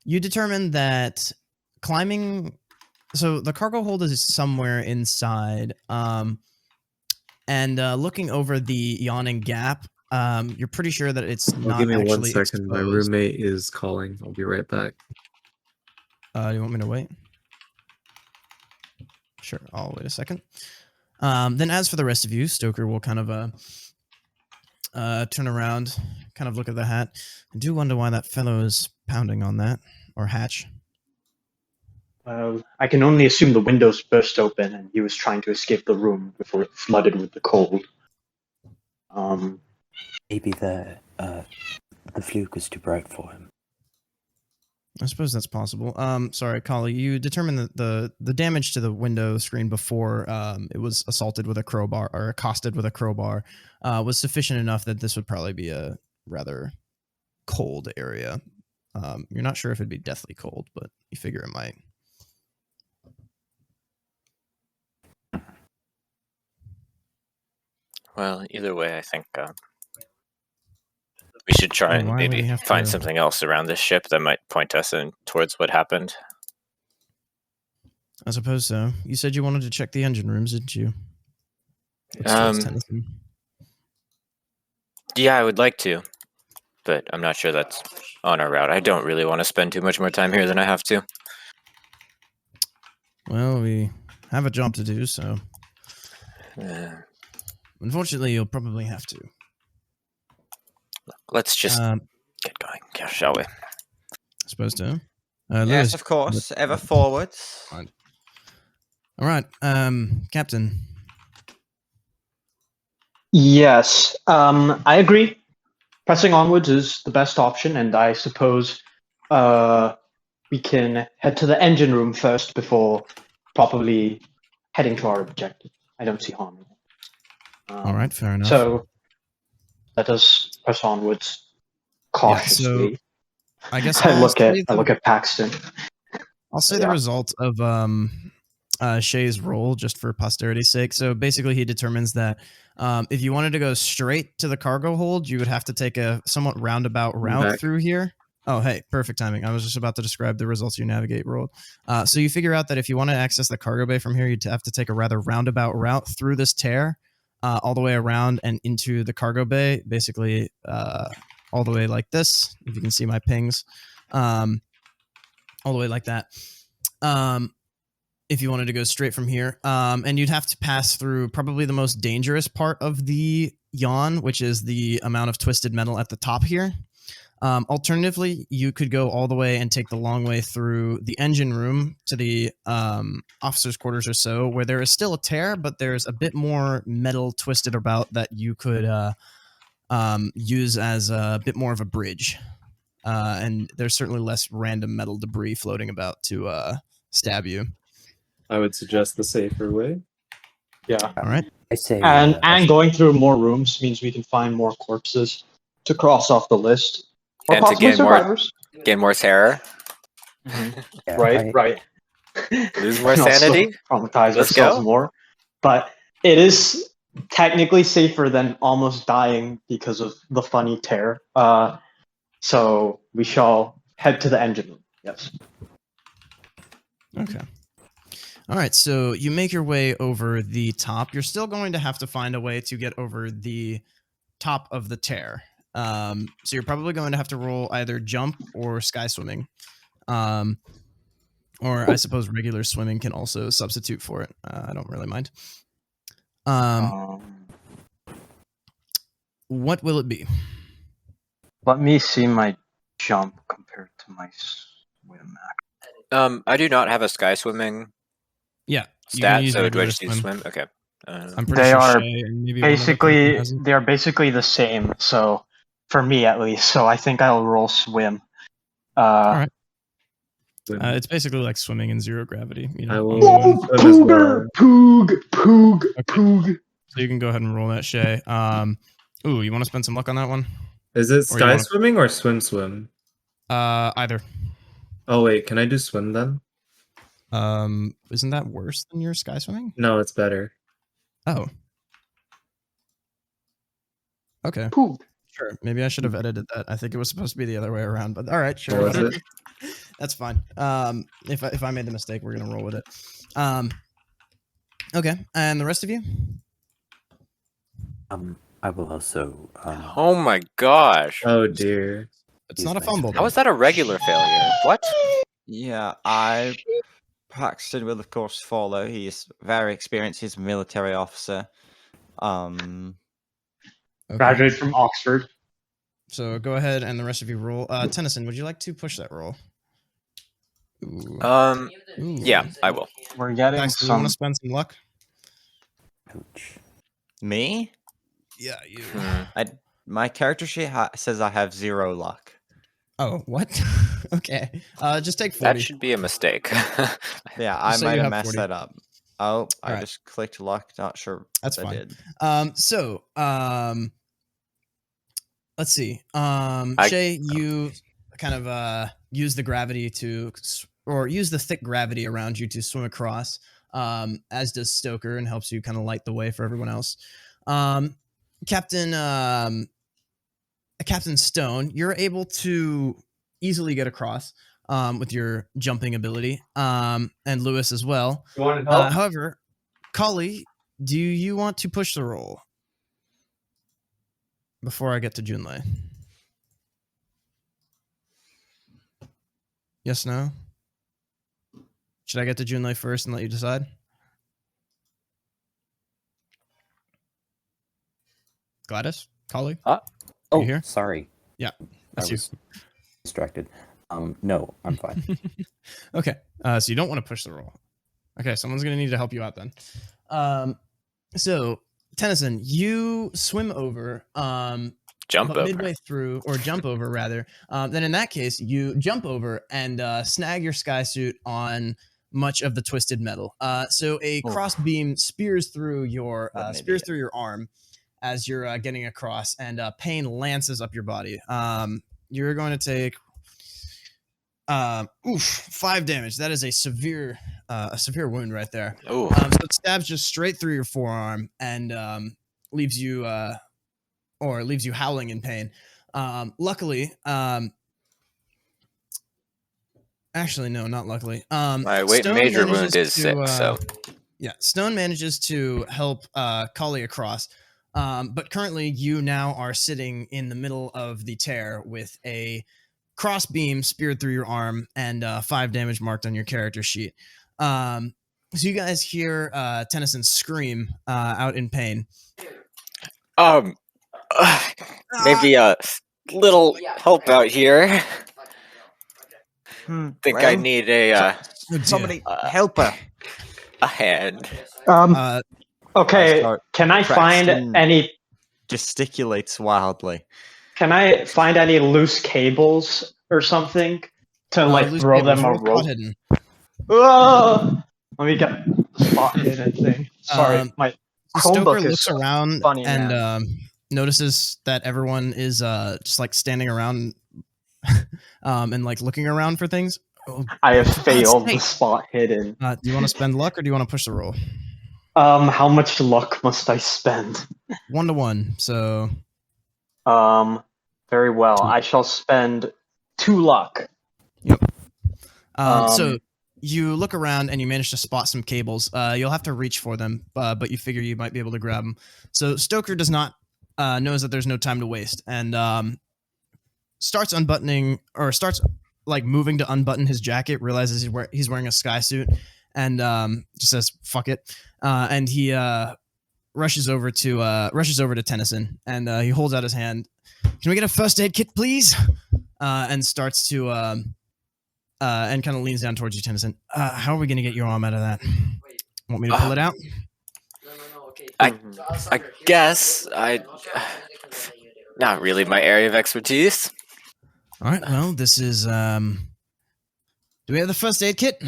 you determined that climbing so the cargo hold is somewhere inside. And looking over the yawning gap, you're pretty sure that it's not Give me actually 1 second. My exposed. roommate is calling. I'll be right back. You want me to wait? Sure, I'll wait a second. Then as for the rest of you, Stoker will kind of turn around, kind of look at the hat. I do wonder why that fellow is pounding on that, or hatch. I can only assume the windows burst open and he was trying to escape the room before it flooded with the cold. Maybe the fluke was too bright for him. I suppose that's possible. Sorry, Kali, you determined that the damage to the window screen before it was assaulted with a crowbar or accosted with a crowbar was sufficient enough that this would probably be a rather cold area. You're not sure if it'd be deathly cold, but you figure it might. Well, either way, I think we should try and Why would maybe he have find to- something else around this ship that might point us in towards what happened. I suppose so. You said you wanted to check the engine rooms, didn't you? Looks towards Tennyson. Yeah, I would like to, but I'm not sure that's on our route. I don't really want to spend too much more time here than I have to. Well, we have a job to do, so unfortunately, you'll probably have to. Let's just get going, yeah, shall we? Supposed to. Yes, Lewis, of course. Ever forwards. all right, Captain. Yes, I agree. Pressing onwards is the best option, and I suppose we can head to the engine room first before properly heading to our objective. I don't see harm in it. All right, fair enough. So let us press onwards cautiously. I guess I look at Paxton. I'll say the result of Shay's roll just for posterity's sake. So basically, he determines that if you wanted to go straight to the cargo hold, you would have to take a somewhat roundabout route through here. Oh, hey, perfect timing. I was just about to describe the results you navigate rolled. So you figure out that if you want to access the cargo bay from here, you'd have to take a rather roundabout route through this tear, all the way around and into the cargo bay, basically all the way like this, if you can see my pings, all the way like that. if you wanted to go straight from here. And you'd have to pass through probably the most dangerous part of the yawn, which is the amount of twisted metal at the top here. Alternatively, you could go all the way and take the long way through the engine room to the officers' quarters or so, where there is still a tear, but there's a bit more metal twisted about that you could use as a bit more of a bridge. And there's certainly less random metal debris floating about to stab you. I would suggest the safer way. Yeah. All right. I say, And going through more rooms means we can find more corpses to cross off the list. Or And to possibly gain more- survivors. Gain more terror. yeah, Right. Lose more And also sanity. traumatize Let's ourselves go. more. But it is technically safer than almost dying because of the funny tear. So we shall head to the engine room. Yes. Okay. All right, so you make your way over the top. You're still going to have to find a way to get over the top of the tear. So you're probably going to have to roll either jump or sky swimming. Or I suppose regular swimming can also substitute for it. I don't really mind. What will it be? Let me see my jump compared to my swim. I do not have a sky swimming Yeah. you can stat, use so do I regular just use swim? Okay. I'm pretty They sure are Shay and maybe one other person Basically, has it. they are basically the same. So, for me at least, so I think I'll roll swim. right. It's basically like swimming in zero gravity. You know, I will only one. swim as well. Poog. So you can go ahead and roll that, Shay. Ooh, you want to spend some luck on that one? Is it Or you sky wanna- swimming or swim? Either. Oh wait, can I do swim then? Isn't that worse than your sky swimming? No, it's better. Oh. Okay. Poog. Sure. Maybe I should have edited that. I think it was supposed to be the other way around, but all right, sure. What was whatever. it? That's fine. If I made the mistake, we're gonna roll with it. Okay, and the rest of you? I will also. Oh my gosh. Oh dear. It's not a fumble. How is that a regular failure? What? Yeah, Paxton will of course follow. He is very experienced. He's a military officer. Okay. Graduated from Oxford. So go ahead and the rest of you roll. Tennyson, would you like to push that roll? Ooh. Ooh. Yeah, I will. We're getting Paxton, you want some. to spend some luck? Ouch. Me? Yeah, you. My character sheet says I have 0 luck. Oh, what? Okay. Just take 40. That should be a mistake. Yeah, I say might you have have messed 40. that up. Oh, I Alright. just clicked luck. Not sure. That's if I fine. did. So, let's see. Shay, you kind of use the gravity or use the thick gravity around you to swim across, as does Stoker, and helps you kind of light the way for everyone else. Captain Stone, you're able to easily get across with your jumping ability, and Lewis as well. You want to help? However, Kali, do you want to push the roll before I get to Junlei? Yes, no? Should I get to Junlei first and let you decide? Gladys? Kali? Oh, you here? sorry. Yeah, I that's you. was distracted. No, I'm fine. Okay, so you don't want to push the roll. Okay, someone's going to need to help you out then. So, Tennyson, you swim over, Jump but over. midway through, or jump over rather. Then in that case, you jump over and snag your sky suit on much of the twisted metal. So a cross beam spears through your arm as you're getting across, and pain lances up your body. You're going to take 5 damage. That is a severe wound right there. Ooh. So it stabs just straight through your forearm and leaves you howling in pain. Luckily, actually no, not luckily. My Stone major manages wound is to, 6, so yeah, Stone manages to help Kali across. But currently you now are sitting in the middle of the tear with a cross beam speared through your arm and 5 damage marked on your character sheet. So you guys hear Tennyson scream out in pain. Maybe a little help out here. Think I Well, need a Oh, dear. somebody help her. a hand. Okay, start can I find Braxton- any? Gesticulates wildly. Can I find any loose cables or something to like Loose throw cables, them a roll spot rope? hidden. Ah! Let me get the spot hidden thing. Sorry, my So Stoker Chromebook is looks around funny, and man. notices that everyone is just like standing around and like looking around for things. Oh, I have God's failed the sake. spot hidden. Do you want to spend luck or do you want to push the roll? How much luck must I spend? 1-1. So Very well. 2. I shall spend 2 luck. So you look around and you manage to spot some cables. You'll have to reach for them, but you figure you might be able to grab them. So Stoker does not knows that there's no time to waste and starts like moving to unbutton his jacket. Realizes he's wearing a sky suit and just says "fuck it," and he rushes over to Tennyson and he holds out his hand. Can we get a first aid kit, please? And starts to and kind of leans down towards you, Tennyson. How are we going to get your arm out of that? Want me to pull it out? I guess not really my area of expertise. All right. Well, this is. Do we have the first aid kit?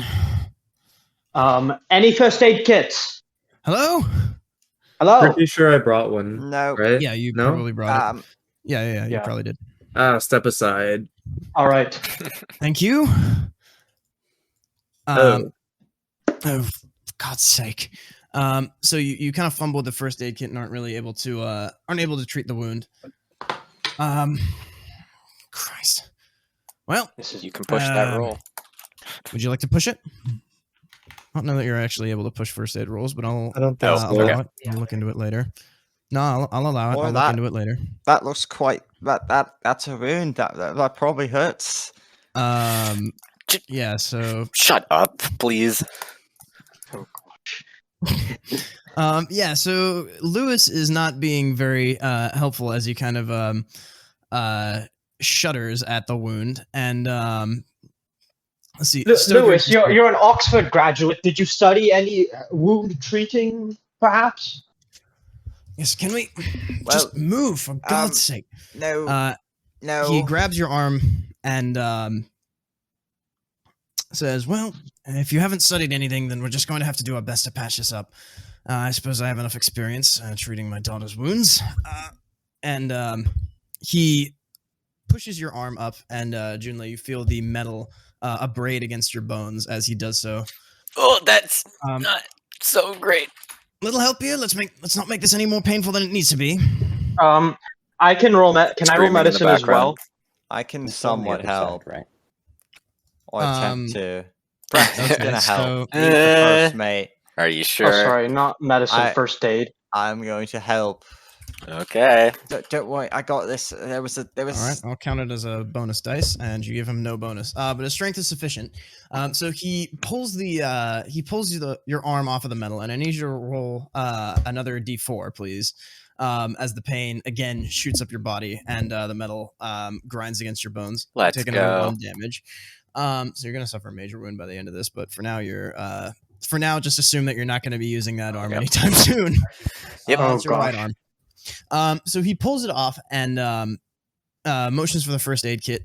Any first aid kits? Hello? Hello? Pretty sure I brought one. No. Right? Yeah, you No? probably brought it. Yeah, you Yeah. probably did. Step aside. All right. Thank you. Oh. Oh, for God's sake. So you kind of fumbled the first aid kit and aren't able to treat the wound. Christ. Well, You can push that roll. would you like to push it? I don't know that you're actually able to push first aid rolls, but I don't think so. allow it. I'll look into it later. No, I'll allow it. Or I'll look that. into it later. That looks quite. That's a wound. That probably hurts. Yeah. So. Shut up, please. Yeah. So Lewis is not being very helpful as he kind of shudders at the wound and let's see. Lewis, you're an Oxford graduate. Did you study any wound treating, perhaps? Yes. Can we Well, just move for God's sake? No. No. He grabs your arm and says, "Well, if you haven't studied anything, then we're just going to have to do our best to patch this up. I suppose I have enough experience treating my daughter's wounds." And he pushes your arm up, and Junlei, you feel the metal abrade against your bones as he does so. Oh, that's not so great. Little help here. Let's not make this any more painful than it needs to be. I can roll. Can I roll Screaming in the medicine as well? background. I can It's on the somewhat other side, help. right? Or attempt to. Braxton's Okay, gonna help. so- He's the first mate. Are you Oh, sure? sorry, not medicine. First aid. I'm going to help. Okay. Don't worry, I got this. There was. All right, I'll count it as a bonus dice, and you give him no bonus. But his strength is sufficient. So he pulls your arm off of the metal, and I need you to roll another D4, please. As the pain again shoots up your body, and the metal grinds against your bones. Let's taking go. 1 damage. So you're gonna suffer a major wound by the end of this, but for now just assume that you're not going to be using that arm Yep. anytime soon. Yep. It's your Oh, right gosh. arm. So he pulls it off and motions for the first aid kit.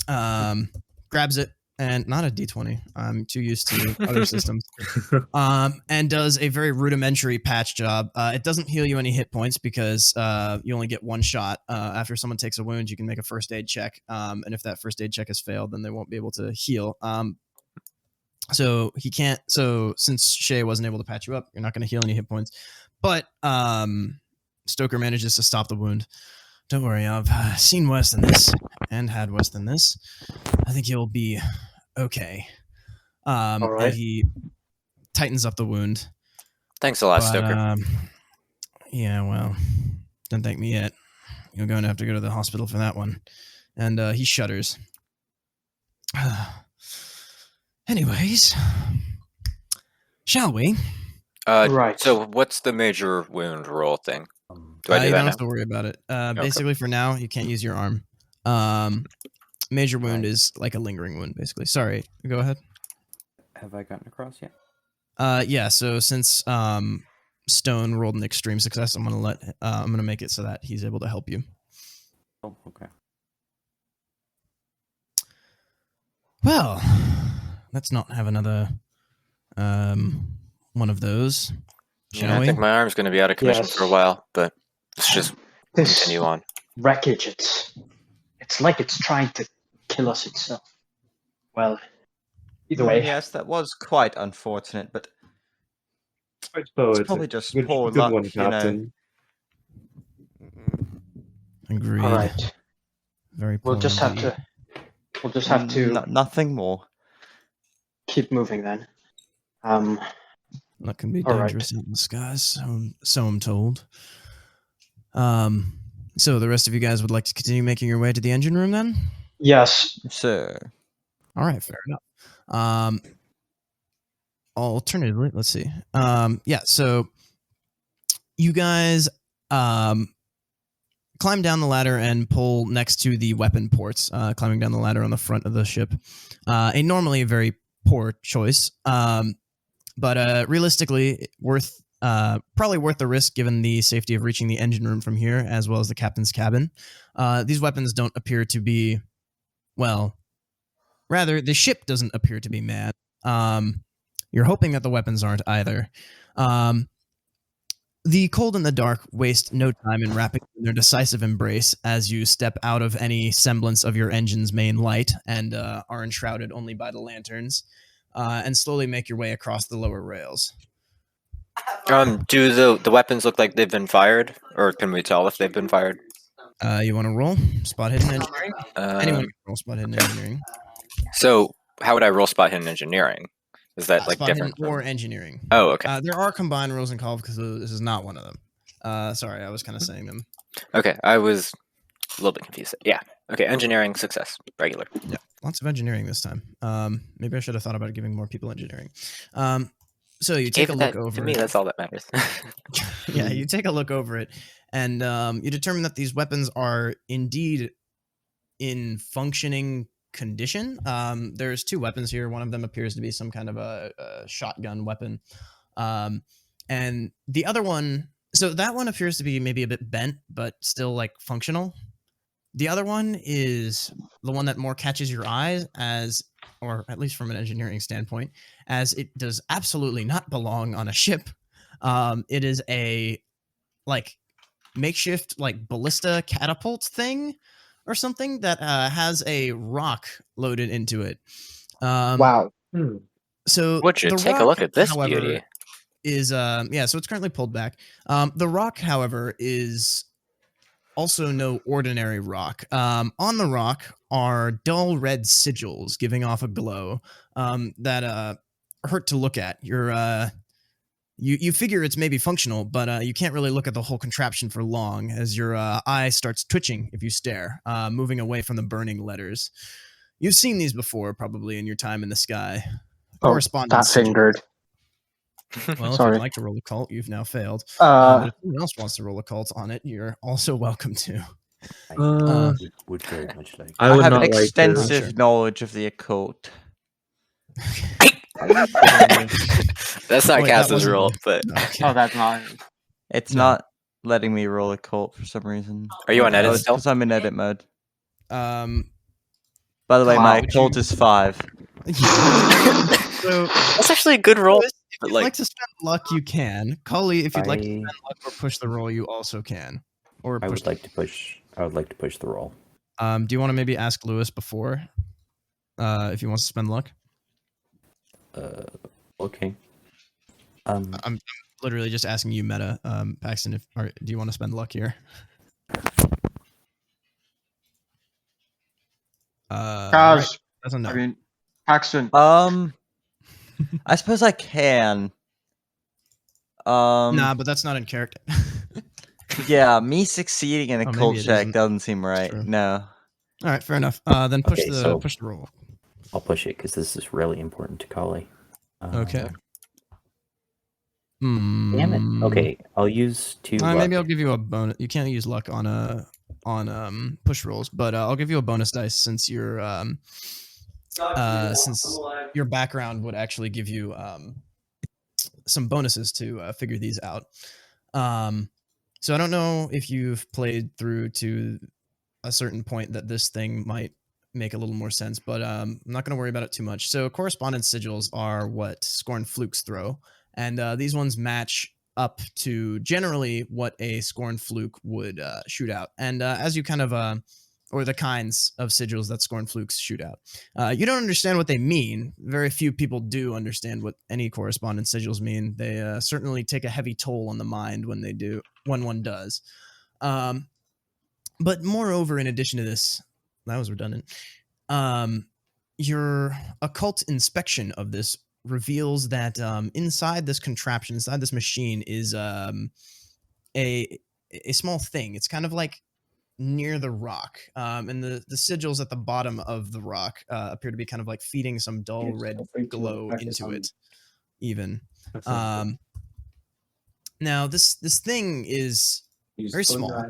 Grabs it and not a D20. I'm too used to other systems. And does a very rudimentary patch job. It doesn't heal you any hit points because you only get 1 shot. After someone takes a wound, you can make a first aid check. And if that first aid check has failed, then they won't be able to heal. So he can't. So since Shay wasn't able to patch you up, you're not going to heal any hit points. But Stoker manages to stop the wound. Don't worry, I've seen worse than this and had worse than this. I think you'll be okay. All right. And he tightens up the wound. Thanks a lot, But, Stoker. Yeah, well, don't thank me yet. You're going to have to go to the hospital for that one. And he shudders. Shall we? Right. So what's the major wound roll thing? Do I You do don't that now? have to worry about it. Basically, for now, you can't use your arm. Major wound is like a lingering wound, basically. Sorry, go ahead. Have I gotten across yet? Yeah. So since Stone rolled an extreme success, I'm gonna make it so that he's able to help you. Oh, okay. Well, let's not have another one of those, shall Yeah, I we? think my arm's going to be out of commission for a Yes. while, but let's just This continue on. wreckage, it's like it's trying to kill us itself. Well, either way. Yes, that was quite unfortunate, but I suppose it's probably just good, poor good luck, one, you know. Captain. Agreed. All right. Very poor We'll just have indeed. to. We'll just have to Nothing more. keep moving then. That can be All right. dangerous out in the skies, so I'm told. So the rest of you guys would like to continue making your way to the engine room then? Yes. Sir. All right, fair enough. Alternatively, let's see. Yeah, so you guys climb down the ladder and pull next to the weapon ports, climbing down the ladder on the front of the ship. Normally a very poor choice, but realistically, probably worth the risk given the safety of reaching the engine room from here, as well as the captain's cabin. These weapons don't appear to be, well, rather, the ship doesn't appear to be mad. You're hoping that the weapons aren't either. The cold and the dark waste no time in wrapping their decisive embrace as you step out of any semblance of your engine's main light and are enshrouded only by the lanterns, and slowly make your way across the lower rails. Do the weapons look like they've been fired, or can we tell if they've been fired? You want to roll spot hidden engineering? Anyone can roll spot hidden engineering. So how would I roll spot hidden engineering? Is that like Spot different? hidden or engineering. Oh, okay. There are combined rules in Call of Cthulhu. This is not one of them. Sorry, I was kind of saying them. Okay, I was a little bit confused. Yeah. Okay, engineering success, regular. Yeah, lots of engineering this time. Maybe I should have thought about giving more people engineering. So you take a look over to me. it. That's all that matters. Yeah, you take a look over it, and you determine that these weapons are indeed in functioning condition. There's two weapons here. One of them appears to be some kind of a shotgun weapon, and the other one. So that one appears to be maybe a bit bent, but still like functional. The other one is the one that more catches your eyes as, or at least from an engineering standpoint, as it does absolutely not belong on a ship. It is a like makeshift like ballista catapult thing or something that has a rock loaded into it. Wow. So Would you the take a rock, look at this however, beauty? is yeah, so it's currently pulled back. The rock, however, is also no ordinary rock. On the rock are dull red sigils giving off a glow that hurt to look at. You figure it's maybe functional, but you can't really look at the whole contraption for long as your eye starts twitching if you stare, moving away from the burning letters. You've seen these before, probably in your time in the sky. Oh, Corresponding that sigils. fingered. Well, if Sorry. you'd like to roll a cult, you've now failed. But if anyone else wants to roll a cult on it, you're also welcome to. I would very much like. I would have not an like to. extensive Sure. knowledge of the occult. That's not Wait, that Cass's wasn't roll, the- but Okay. Oh, that's not. It's No. not letting me roll a cult for some reason. are you on Okay. edit it's still? because I'm in edit mode. Um, By the way, Wow, my would cult you- is 5. so That's actually a good roll. Lewis, if but, you'd like- like to spend luck, you can. Cully, if you'd like to I- spend luck or push the roll, you also can. Or I push. would like to push. I would like to push the roll. Do you want to maybe ask Lewis before, if he wants to spend luck? Okay. I'm literally just asking you, meta, Paxton. Do you want to spend luck here? Guys, right. Doesn't know. I mean, Paxton. I suppose I can. Nah, but that's not in character. Yeah, me succeeding in a Oh, maybe cult it check isn't. doesn't seem right. True. No. All right, fair enough. Then push Okay, the so- push the roll. I'll push it because this is really important to Kali. Okay. Damn it. Hmm. Okay, I'll use 2 luck. Maybe I'll give you a bonus. You can't use luck on push rolls, but I'll give you a bonus dice since since your background would actually give you some bonuses to figure these out. So I don't know if you've played through to a certain point that this thing might make a little more sense, but I'm not going to worry about it too much. So correspondence sigils are what Scorn flukes throw, and these ones match up to generally what a Scorn fluke would shoot out. And as you kind of or the kinds of sigils that Scorn flukes shoot out. You don't understand what they mean. Very few people do understand what any correspondence sigils mean. They certainly take a heavy toll on the mind when one does. But moreover, in addition to this, that was redundant. Your occult inspection of this reveals that inside this contraption, inside this machine, is a small thing. It's kind of like near the rock, and the sigils at the bottom of the rock appear to be kind of like feeding some dull red glow into it. Even now, this thing is very small.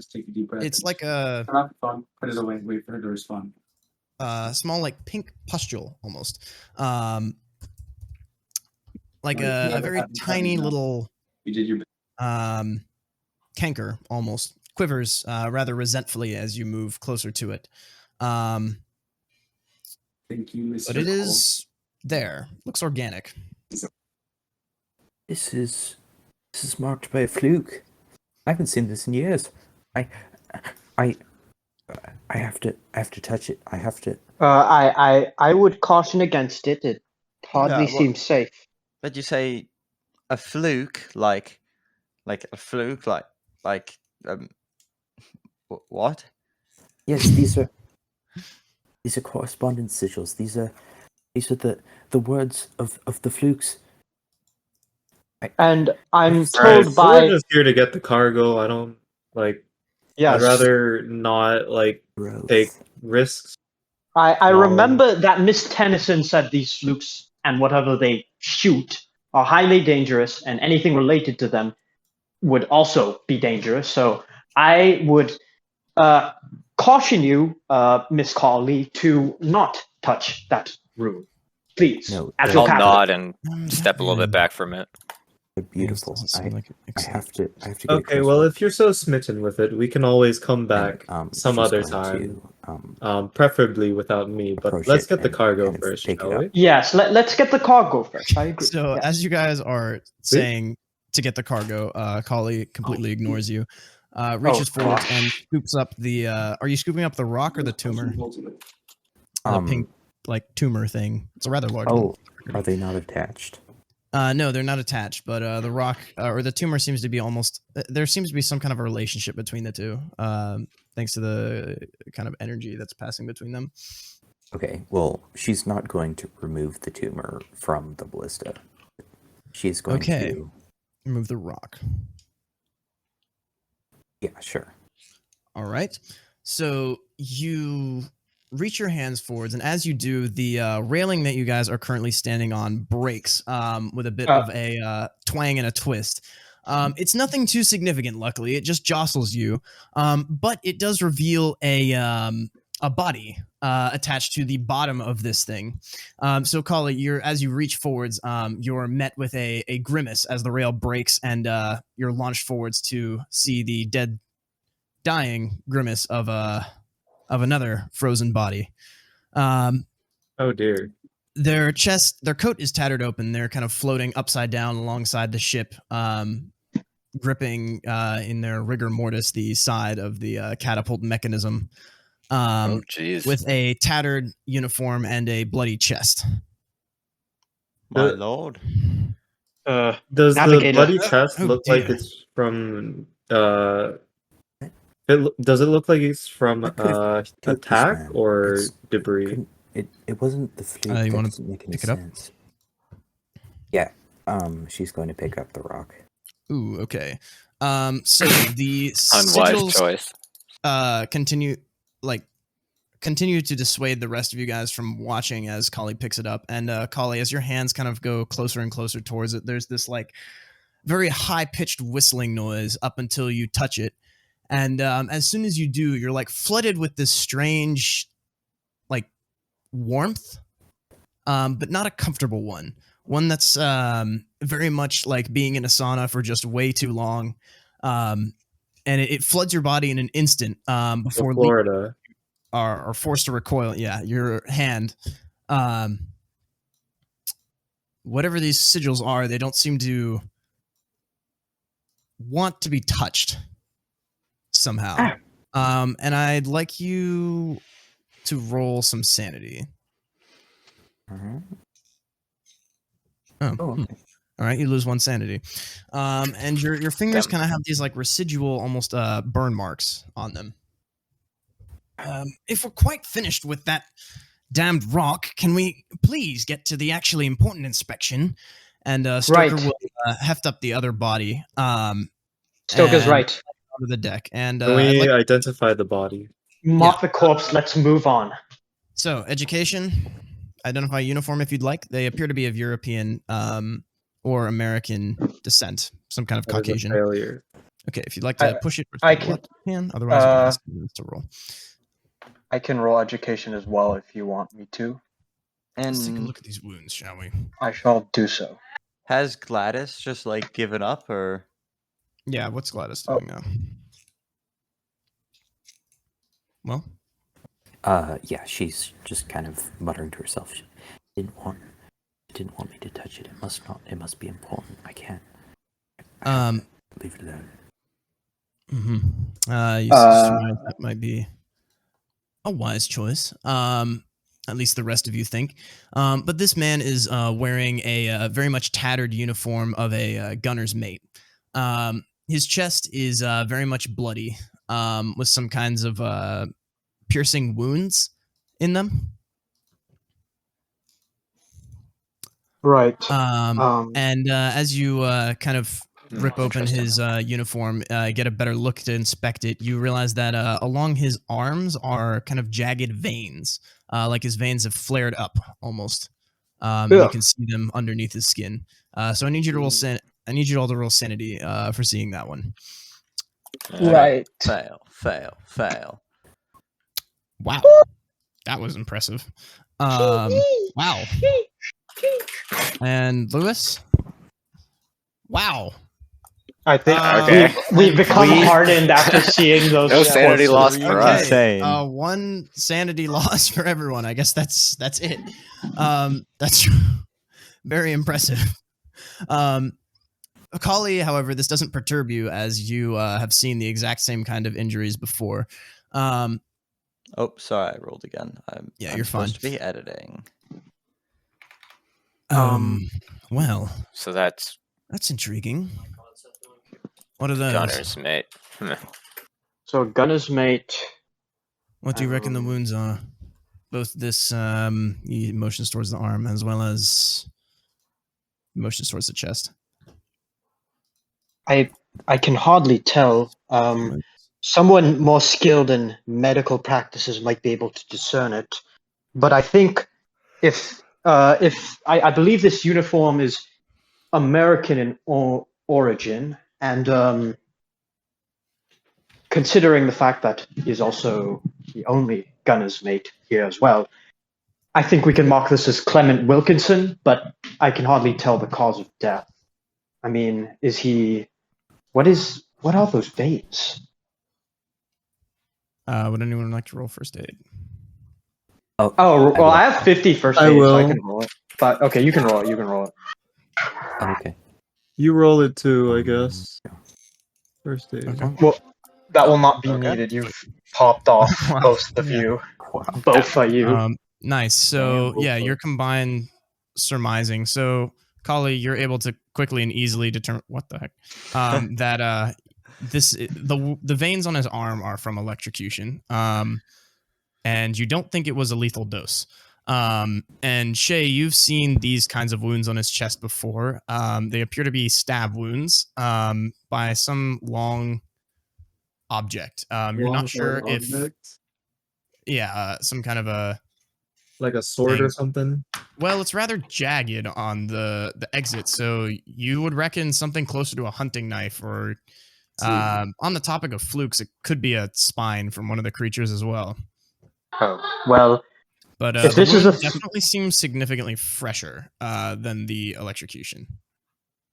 It's like a Put it away. Wait for her to respond. Small, like pink pustule almost, like a very tiny little canker almost. Quivers rather resentfully as you move closer to it. Thank you, Mr. But it is there. Looks organic. This is marked by a fluke. I haven't seen this in years. I have to touch it. I have to. I would caution against it. It hardly Yeah, seems safe. But you say a fluke, like a fluke, what? Yes, these are correspondence sigils. These are the words of the flukes. And I'm Alright, told so we're by just here to get the cargo. I don't like. yes, I'd rather not like Growth. take risks. I No. remember that Miss Tennyson said these flukes and whatever they shoot are highly dangerous, and anything related to them would also be dangerous. So I would caution you, Miss Carley, to not touch that room, please. No, as they're your I'll captain. nod and step a little bit back from it. They're beautiful. Doesn't seem like it I excites- have to get Okay, a well, close if you're so smitten with it, we can always come back some she's other going time. to, Preferably without me. But approach let's it get the and cargo kind of first, pick it shall up. we? Yes, let's get the cargo first. I agree. So Yes. as you guys are saying to get the cargo, Kali completely ignores you. Reaches forward and scoops up the. Are you scooping up the rock or the tumor? The pink like tumor thing. It's a rather large one. Oh, are they not attached? No, they're not attached, but the rock or the tumor seems to be almost. There seems to be some kind of a relationship between the two, thanks to the kind of energy that's passing between them. Okay, well, she's not going to remove the tumor from the ballista. She's going to. Remove the rock. Yeah, sure. All right. So you reach your hands forwards, and as you do, the railing that you guys are currently standing on breaks with a bit of a twang and a twist. It's nothing too significant, luckily. It just jostles you, but it does reveal a body attached to the bottom of this thing. So, Kali, as you reach forwards, you're met with a grimace as the rail breaks, and you're launched forwards to see the dying grimace of another frozen body. Oh dear. Their coat is tattered open. They're kind of floating upside down alongside the ship, gripping in their rigor mortis the side of the catapult mechanism. Oh, jeez. With a tattered uniform and a bloody chest. My lord. Does Navigator. the bloody chest Oh, look dear. like it's from does it look like it's from I could've killed this attack man. or It's- debris? It wasn't the fluke. You That wanna doesn't make any pick it up? sense. Yeah. She's going to pick up the rock. Ooh, okay. So the Unwise sigils choice. continue to dissuade the rest of you guys from watching as Kali picks it up. And Kali, as your hands kind of go closer and closer towards it, there's this like very high-pitched whistling noise up until you touch it. And as soon as you do, you're like flooded with this strange, like, warmth, but not a comfortable one. One that's very much like being in a sauna for just way too long. And it floods your body in an instant before Florida are forced to recoil. Yeah, your hand. Whatever these sigils are, they don't seem to want to be touched somehow. And I'd like you to roll some sanity. Uh-huh. Oh, Oh, okay. All right, you lose 1 sanity. And your fingers kind of have these like residual, almost burn marks on them. If we're quite finished with that damned rock, can we please get to the actually important inspection? And Stoker Right. will heft up the other body. Stoker's and right. onto the deck. And Can I'd we like- identify the body? Mark the corpse. Let's move on. so education, identify uniform if you'd like. They appear to be of European or American descent, some kind of That is a Caucasian. failure. Okay, if you'd like to push it, I with the can- left hand. Otherwise, you can ask me to roll. I can roll education as well if you want me to. Let's take a And look at these wounds, shall we? I shall do so. has Gladys just like given up, or Yeah, what's Gladys Oh. doing now? Well, Yeah, she's just kind of muttering to herself. She didn't want me to touch it. It must be important. I can't. Leave it alone. you surmise that might be a wise choice. At least the rest of you think. But this man is wearing a very much tattered uniform of a gunner's mate. His chest is very much bloody, with some kinds of piercing wounds in them. Right. And as you kind of rip open his uniform, get a better look to inspect it, you realize that along his arms are kind of jagged veins, like his veins have flared up almost. And you can see them underneath his skin. So I need you to roll I need you all to roll sanity for seeing that one. Right. fail. Wow, that was impressive. Wow. And Lewis. Wow. I think Okay. we've become hardened after seeing those. No sanity sports. lost for us. Insane. 1 sanity loss for everyone. I guess that's it. That's very impressive. Akali, however, this doesn't perturb you as you have seen the exact same kind of injuries before. Oh, sorry, I rolled again. I'm you're fine. supposed to be editing. Well, So that's that's intriguing. What are those? Gunner's mate. So gunner's mate. What do you reckon the wounds are? Both this motions towards the arm as well as motions towards the chest. I can hardly tell. Someone more skilled in medical practices might be able to discern it, but I think if I believe this uniform is American in origin, and considering the fact that he's also the only gunner's mate here as well, I think we can mark this as Clement Wilkinson, but I can hardly tell the cause of death. I mean, is he? What are those veins? Would anyone like to roll first aid? Oh, well, I have 50 first I aid, so I will. can roll it. But okay, you can roll it. You can roll it. Okay. You roll it too, I guess. First aid. Okay. Well, that will not be Okay. needed. You've popped off both of you. Wow. Both of you. Nice. So yeah, you're combined surmising. So Kali, you're able to quickly and easily determine what the heck that the veins on his arm are from electrocution. And you don't think it was a lethal dose. And Shay, you've seen these kinds of wounds on his chest before. They appear to be stab wounds by some long object. You're not sure if some kind of a Like a sword or something? Well, it's rather jagged on the exit, so you would reckon something closer to a hunting knife, or on the topic of flukes, it could be a spine from one of the creatures as well. Oh, well, But if the this is wound a definitely seems significantly fresher than the electrocution.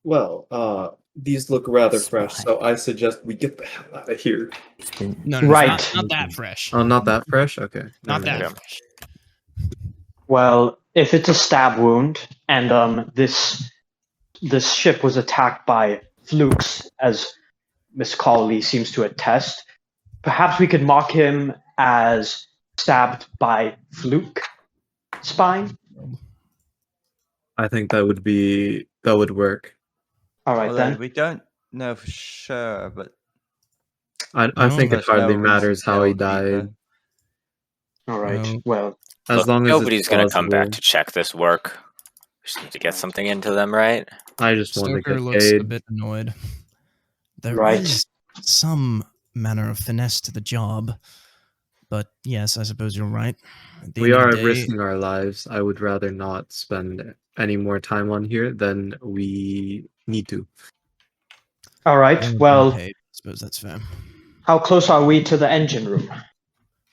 Well, these look rather fresh, Spine. so I suggest we get the hell out of here. It's been No, it's Right. not that fresh. Oh, not that fresh? Okay. Not never that mind. fresh. Well, if it's a stab wound, and this ship was attacked by flukes, as Miss Cawley seems to attest, perhaps we could mark him as stabbed by fluke spine. I think that would work. All right Although then. we don't know for sure, but I No, think it there's no hardly reason matters to how he delve deeper. died. All right. No. Well, As Look, long as nobody's it's gonna come back plausible. to check this work. We just need to get something into them, right? I just want to Stoker get looks a paid. bit annoyed. There Right. is some manner of finesse to the job, but yes, I suppose you're right. At the We end of are the day, risking our lives. I would rather not spend any more time on here than we need to. all right. everyone's Well, getting paid. I suppose that's fair. how close are we to the engine room?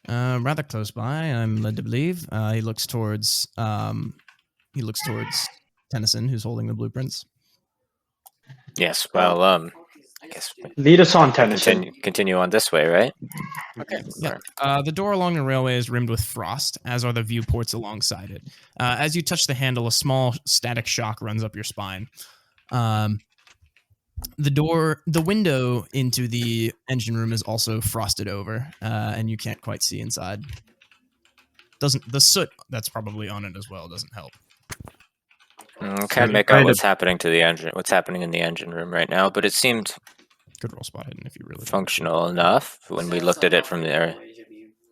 Rather close by, I'm led to believe. He looks towards Tennyson, who's holding the blueprints. Yes. Well, I guess we Lead us on, have to Tennyson. continue on this way, right? Okay. Yeah. The door along the railway is rimmed with frost, as are the viewports alongside it. As you touch the handle, a small static shock runs up your spine. The window into the engine room is also frosted over, and you can't quite see inside. The soot that's probably on it as well doesn't help. Can't make kind out of- what's happening to the engine. What's happening in the engine room right now? But it seemed Good roll spot hidden if you really. functional enough when we looked at it from there.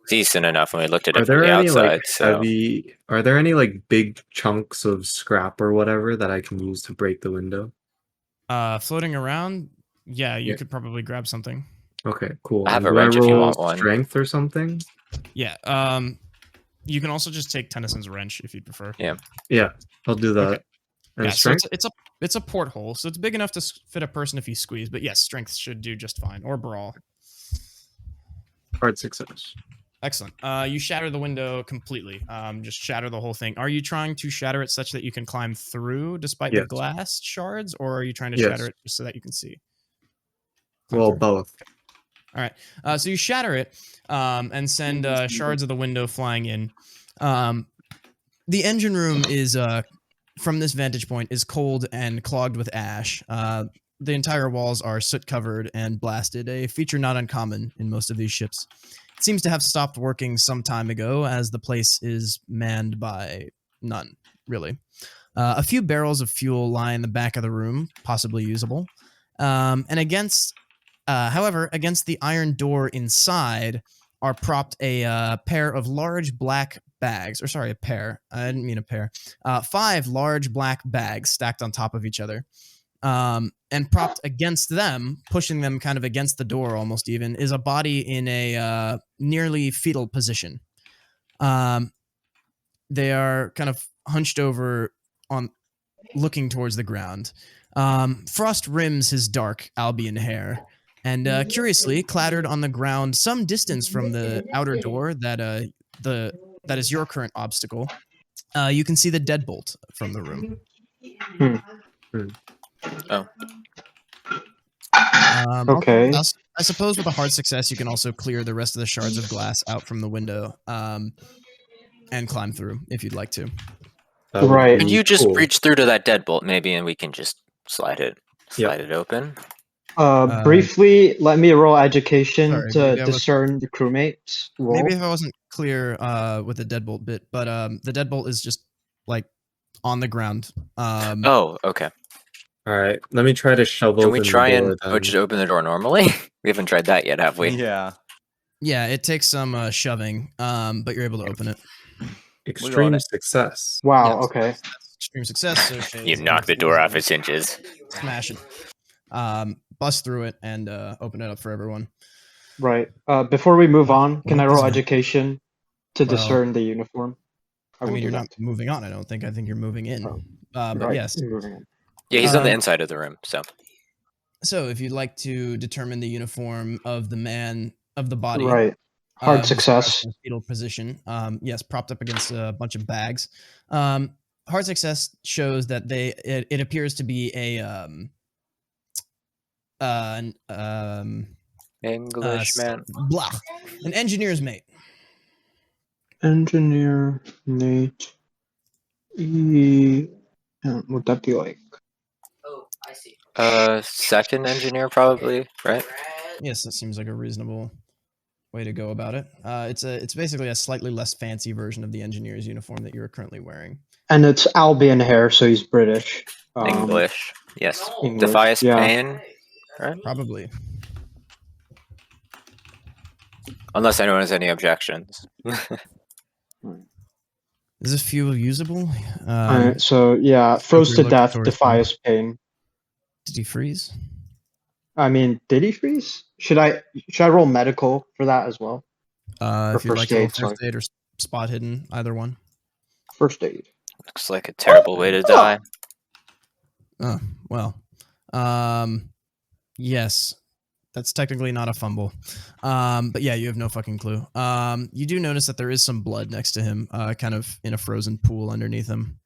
Decent enough when we looked at Are it from there the any outside. like So heavy? Are there any like big chunks of scrap or whatever that I can use to break the window? Floating around, yeah, you Yeah. could probably grab something. Okay, cool. I have And a do wrench if you roll want one. Strength or something? Yeah. You can also just take Tennyson's wrench if you'd prefer. Yeah, I'll do that. Okay. And Yeah, so strength? it's a porthole, so it's big enough to fit a person if you squeeze. But yes, strength should do just fine, or brawl. Hard success. Excellent. You shatter the window completely. Just shatter the whole thing. Are you trying to shatter it such that you can climb through despite the Yes. glass shards, or are you trying to Yes. shatter it just so that you can see? Climb Well, through. both. All right. So you shatter it and send shards of the window flying in. The engine room is, from this vantage point, is cold and clogged with ash. The entire walls are soot covered and blasted, a feature not uncommon in most of these ships. It seems to have stopped working some time ago, as the place is manned by none, really. A few barrels of fuel lie in the back of the room, possibly usable. However, against the iron door inside are propped a pair of large black bags. Or sorry, a pair. I didn't mean a pair. 5 large black bags stacked on top of each other. And propped against them, pushing them kind of against the door almost even, is a body in a nearly fetal position. They are kind of hunched over looking towards the ground. Frost rims his dark Albion hair. And curiously, clattered on the ground some distance from the outer door that is your current obstacle, you can see the deadbolt from the room. Oh. Okay. I suppose with a hard success, you can also clear the rest of the shards of glass out from the window and climb through if you'd like to. That would Right. be Could you just cool. reach through to that deadbolt maybe, and we can just slide it open? Briefly, let me roll education sorry, to maybe I was- discern the crewmates. Roll. Maybe if I wasn't clear with the deadbolt bit, but the deadbolt is just like on the ground. Oh, okay. All right, let me try to shove Can open we the try door and just open the door normally? We haven't tried that yet, have we? Yeah. Yeah, it takes some shoving, but you're able to open it. Extreme it. success. Wow. Yes. Okay. Extreme success. So shades You and knock the door off its hinges. Smash it. Bust through it and open it up for everyone. Right. Before we move on, can I roll Well, education to well- discern the uniform? I I will mean, do you're that. not moving on. I don't think. I think you're moving in. Oh, But Right, yes. moving on. Yeah, he's on the Uh, inside of the room, so So, if you'd like to determine the uniform of the man of the body, Right. Hard who's success. crouched in a fetal position, yes, propped up against a bunch of bags. Hard success shows that it appears to be an Englishman. an engineer's mate. Engineer Nate. Would that be like? Second engineer probably, right? Yes, that seems like a reasonable way to go about it. It's basically a slightly less fancy version of the engineer's uniform that you're currently wearing. And it's Albion hair, so he's British. English, yes. English, Defias yeah. Payne, right? Probably. Unless anyone has any objections. Is this fuel usable? So yeah, froze to look death. towards Defias pain. Did he freeze? I mean, did he freeze? Should I roll medical for that as well? If you'd like first to roll aid, first aid or spot hidden, either one. First aid. Looks like a terrible way to die. Oh, well. Yes. That's technically not a fumble. But yeah, you have no fucking clue. You do notice that there is some blood next to him, kind of in a frozen pool underneath him.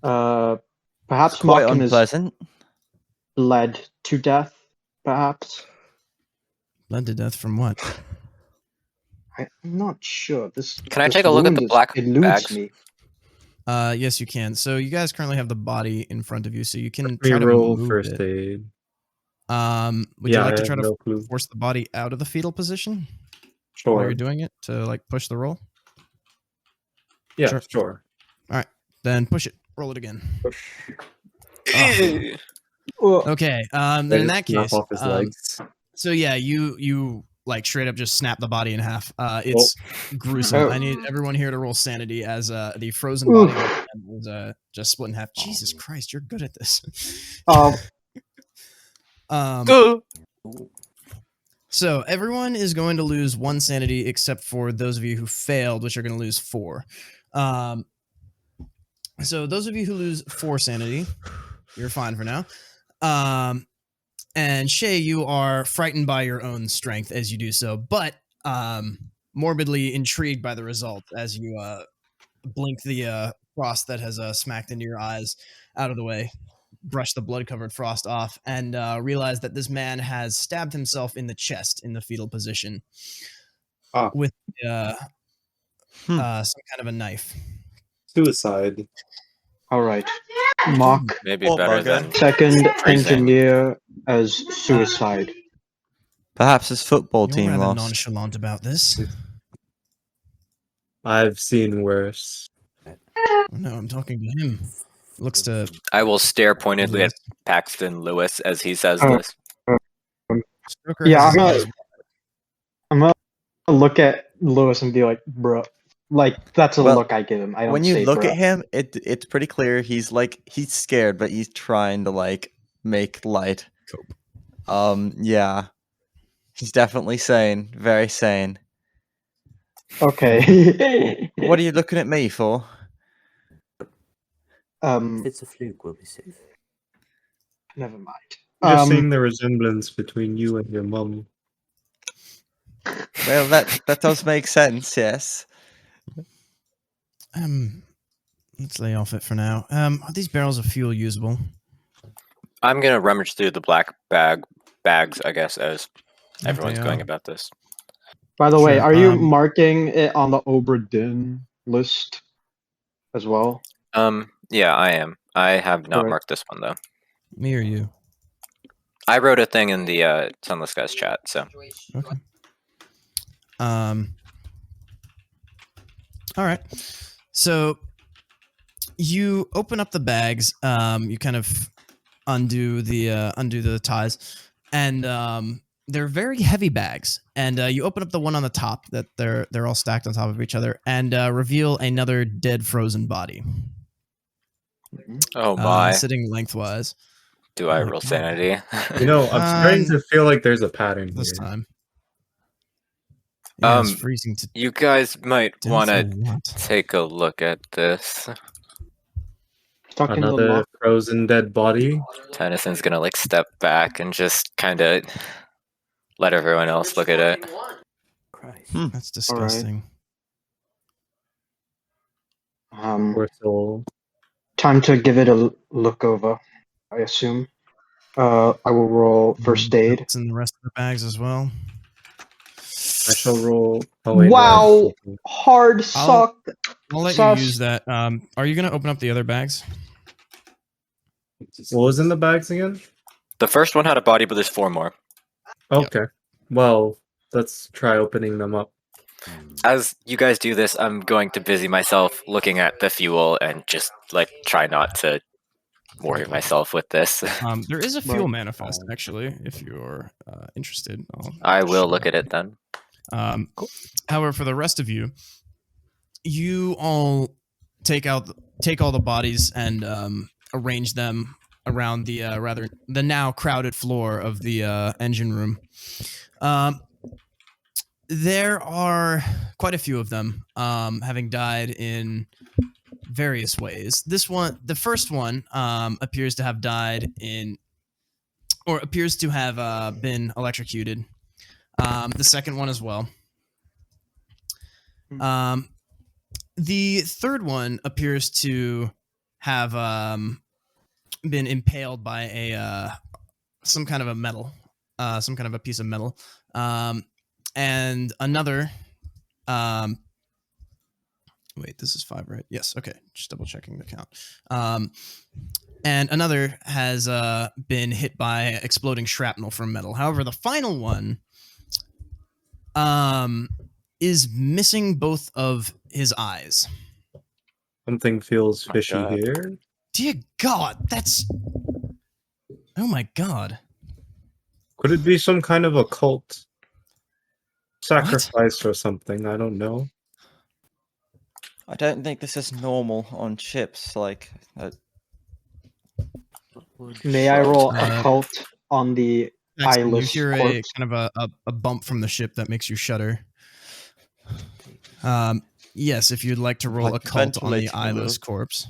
Perhaps Quite Malkin is unpleasant. bled to death. Perhaps. Bled to death from what? I'm not sure. Can I this take a look at wound the black eludes bags? me. Yes, you can. So you guys currently have the body in front of you, so you can We try to roll move first it. aid. Would Yeah, you like I to have try to no clue. force the body out of the fetal position while Sure. you're doing it to like push the roll? Yeah, Sure. sure. Then push it. Roll it again. Well, Okay. Then in that Snap case, off his legs. so yeah, you like straight up just snap the body in half. It's gruesome. Oh. I need everyone here to roll sanity as the frozen body was just split in half. Jesus Christ, you're good at this. So everyone is going to lose 1 sanity except for those of you who failed, which are going to lose 4. So those of you who lose 4 sanity, you're fine for now. And Shay, you are frightened by your own strength as you do so, but morbidly intrigued by the result as you blink the frost that has smacked into your eyes out of the way, brush the blood-covered frost off, and realize that this man has stabbed himself in the chest in the fetal position with some kind of a knife. Suicide. all right. Mock Maybe Oh, better bugger. than second freezing. engineer as suicide. Perhaps his football You're team rather lost. nonchalant about this. I've seen worse. Oh, no, I'm talking to him. Looks to I will stare pointedly at Paxton Lewis as he says Oh. this. Stoker Yeah, has I'm his eyes- gonna look at Lewis and be like, bro. Like, that's a Well, look I give him. I don't When you say look bruh. at him, it's pretty clear he's scared, but he's trying to like make light. Yeah. He's definitely sane, very sane. Okay. What are you looking at me for? If it's a fluke, we'll be safe. Never mind. Just seeing the resemblance between you and your mum. Well, that does make sense, yes. Let's lay off it for now. Are these barrels of fuel usable? I'm gonna rummage through the black bags, I guess, as everyone's they going are. about this. By the way, Sure, are you marking it on the Oberdin list as well? Yeah, I am. I have not Alright. marked this one though. Me or you? I wrote a thing in the Sunless guys chat, so Okay. All right. So you open up the bags. You kind of undo the ties, and they're very heavy bags. And you open up the one on the top that they're all stacked on top of each other, and reveal another dead frozen body. oh my, sitting lengthwise. do I oh my roll God. sanity? You know, I'm starting to feel like there's a pattern This here. time. Yeah, it's freezing to You guys might death want or to what? take a look at this. Stuck in the Another lock. frozen dead body. Tennyson's gonna like step back and just kind of let everyone else look at it. Christ. That's disgusting. Poor soul. Time to give it a look over, I assume. I will roll first aid. It's in the rest of the bags as well. I shall roll. Oh, wait, no, Wow! I'm- Hard sock. I'll let Sash. you use that. Are you gonna open up the other bags? What was in the bags again? The first one had a body, but there's 4 more. Okay. Well, let's try opening them up. As you guys do this, I'm going to busy myself looking at the fuel and just like try not to worry myself with this. There is a fuel Right. manifest actually, if you're interested. I will show look that. at it then. However, for the rest of you, you all take all the bodies and arrange them around the the now crowded floor of the engine room. There are quite a few of them, having died in various ways. The first one, appears to have died or appears to have been electrocuted. The second one as well. The third one appears to have been impaled by some kind of a metal, some kind of a piece of metal, and another. Wait, this is 5, right? Yes. Okay, just double checking the count. And another has been hit by exploding shrapnel from metal. However, the final one is missing both of his eyes. Something feels My fishy God. here. Dear God, that's... Oh my God. Could it be some kind of occult sacrifice or something? I don't know. I don't think this is normal on ships. Like, May I roll Uh, occult on the Paxton, you eyeless hear corpse? kind of a bump from the ship that makes you shudder. Yes, if you'd like to roll Like occult on the ventilating a eyeless little. corpse.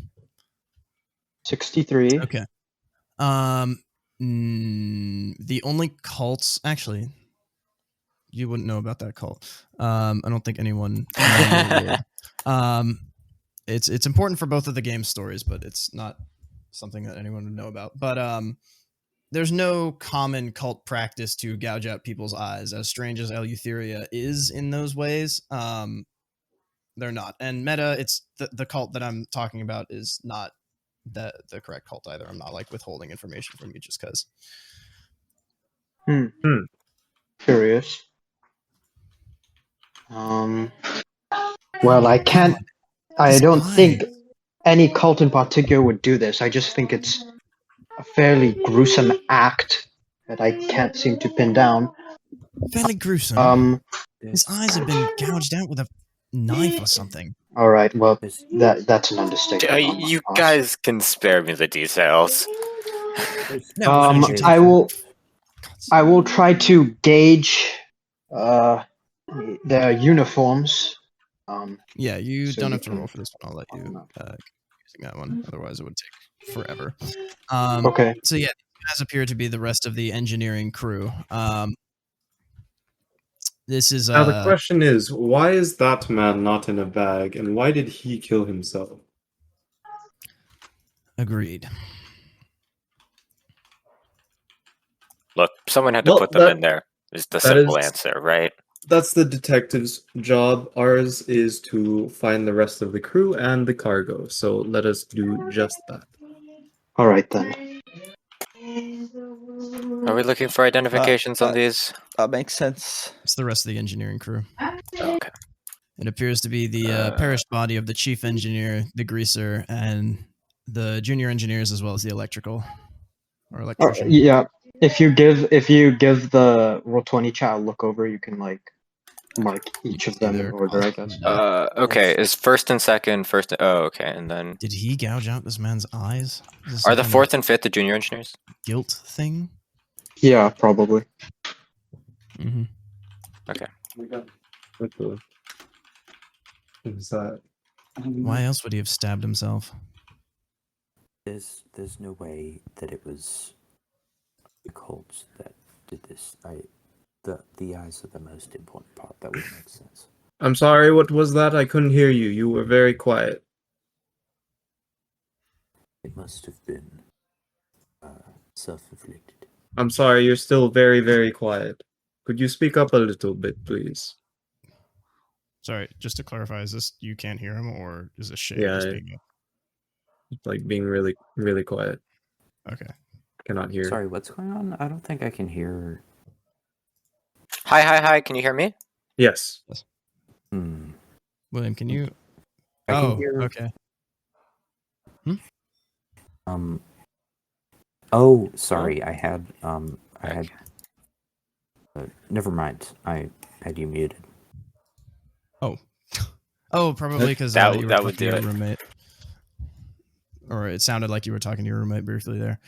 63. Okay. The only cults, actually, you wouldn't know about that cult. I don't think anyone. It's important for both of the game stories, but it's not something that anyone would know about. But there's no common cult practice to gouge out people's eyes. As strange as Eleutheria is in those ways, they're not. And meta, it's the cult that I'm talking about is not the correct cult either. I'm not like withholding information from you just because. Curious. Well, I can't. I His don't eye. think any cult in particular would do this. I just think it's a fairly gruesome act that I can't seem to pin down. Fairly gruesome. His This- eyes have been gouged out with a knife or something. All right. Well, this- that's an understatement. on my You part. guys can spare me the details. this- No, why don't you take I them? will. I will try to gauge their uniforms. Yeah, you So don't you have to can- roll for this one. I'll let you no. using that one. Otherwise, it would take forever. Okay. So yeah, you guys appear to be the rest of the engineering crew. This is Now the question is, why is that man not in a bag, and why did he kill himself? agreed. Look, someone had to Well, put them that- in there. Is the that simple is- answer, right? That's the detective's job. Ours is to find the rest of the crew and the cargo. So let us do just that. All right then. Are we looking for identifications on these? that makes sense. It's the rest of the engineering crew. Okay. It appears to be the perished body of the chief engineer, the greaser, and the junior engineers, as well as the electrical or electrician. Yeah. If you give the Roll20 chat a look over, you can like mark each of them in Either order, I guess. Okay. Is first and second first? Oh, okay. And then Did he gouge out this man's eyes? Is this are some the kind of fourth and fifth the junior engineers? guilt thing? Yeah, probably. Mm-hmm. We got What was that? Why else would he have stabbed himself? There's no way that it was the cults that did this. The eyes are the most important part. That would make sense. I'm sorry, what was that? I couldn't hear you. You were very quiet. It must have been self-inflicted. I'm sorry, you're still very, very quiet. Could you speak up a little bit, please? Sorry, just to clarify, is this you can't hear him, or is this Shay Yeah, just being Like being really, really quiet. okay? Cannot hear. Sorry, what's going on? I don't think I can hear. Hi. Can you hear me? Yes. William, can you? I can hear. Okay. Oh, sorry. I had. Never mind. I had you muted. Oh, probably because That you were would talking to do your it. roommate, or it sounded like you were talking to your roommate briefly there.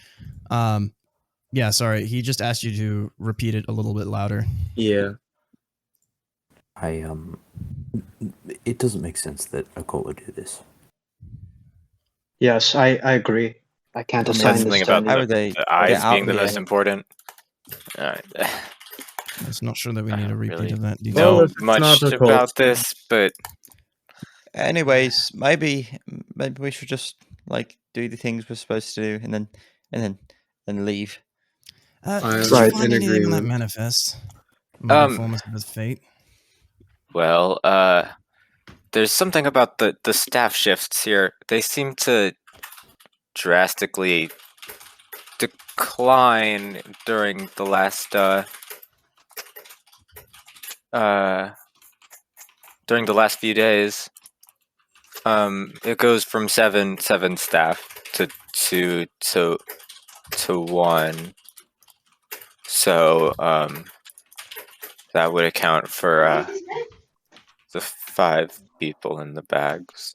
Yeah, sorry. He just asked you to repeat it a little bit louder. Yeah. It doesn't make sense that a cult would do this. Yes, I agree. I can't Said assign this something to about any. How would they the eyes get out being the here? most important. Alright. I'm not sure that we I need a don't repeat really of that Well, detail. know if it's much not a cult. about this, but Anyways, maybe we should just like do the things we're supposed to do, and then leave. Did I'm you Right. find in anything on that agreement. manifest? About performance of his fate? well, there's something about the staff shifts here. They seem to drastically decline during the last few days. It goes from seven staff to 2 to 1. So that would account for the 5 people in the bags.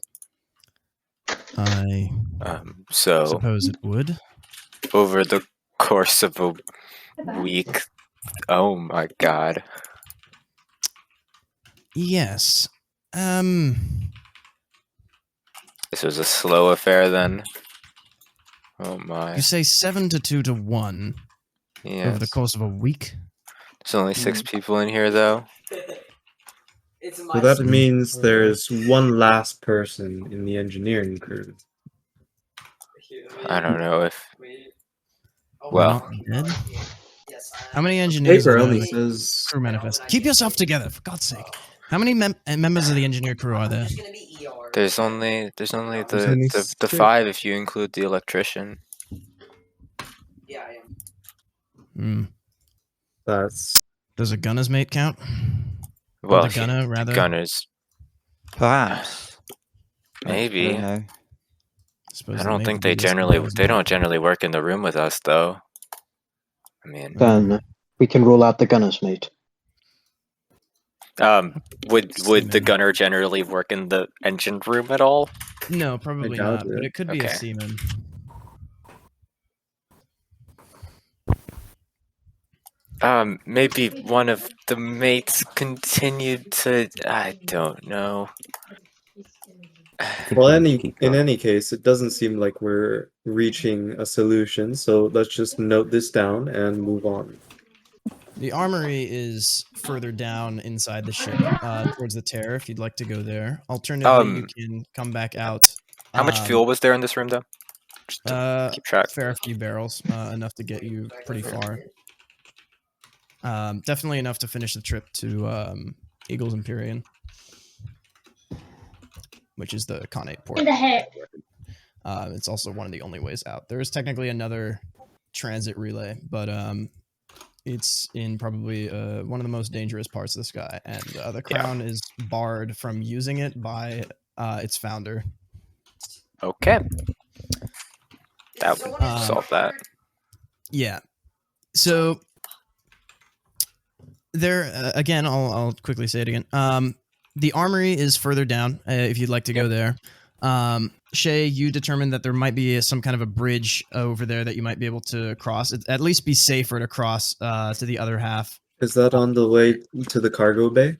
I So suppose it would. over the course of a week, oh my god. Yes. This was a slow affair then. Oh my. You say 7 to 2 to 1 over the Yes. course of a week? There's only 6 people in here though. So that means there's one last person in the engineering crew. I don't know if Not well, dead? How many engineers Paper are there only in the says crew manifest? Keep yourself together, for God's sake. How many members of the engineer crew are there? there's only There's the only the 6. 5 if you include the electrician. That's Does a gunner's mate count? Well, the gunner, rather. gunners. Perhaps. I Maybe. don't know. Suppose I that don't may think be they this generally guy's they mate. don't generally work in the room with us though. I mean, Then we can rule out the gunner's mate. would the Seaman. gunner generally work in the engine room at all? No, probably doubt not, but it. it could be a Okay. seaman. Maybe one of the mates continued to. I don't know. well. In any case, it doesn't seem like we're reaching a solution. So let's just note this down and move on. The armory is further down inside the ship, towards the tear, if you'd like to go there. Alternatively, you can come back out. How much fuel was there in this room though? Just to keep track. Fair few barrels, enough to get you pretty far. Definitely enough to finish the trip to Eagles Empyrean, which is the Khanate port. It's also one of the only ways out. There is technically another transit relay, but it's in probably one of the most dangerous parts of the sky, and the Crown is barred from using it by its founder. Okay. That would solve that. Yeah. So there again, I'll quickly say it again. The armory is further down. If you'd like to go there, Shay, you determined that there might be some kind of a bridge over there that you might be able to cross. It'd at least be safer to cross to the other half. Is that on the way to the cargo bay?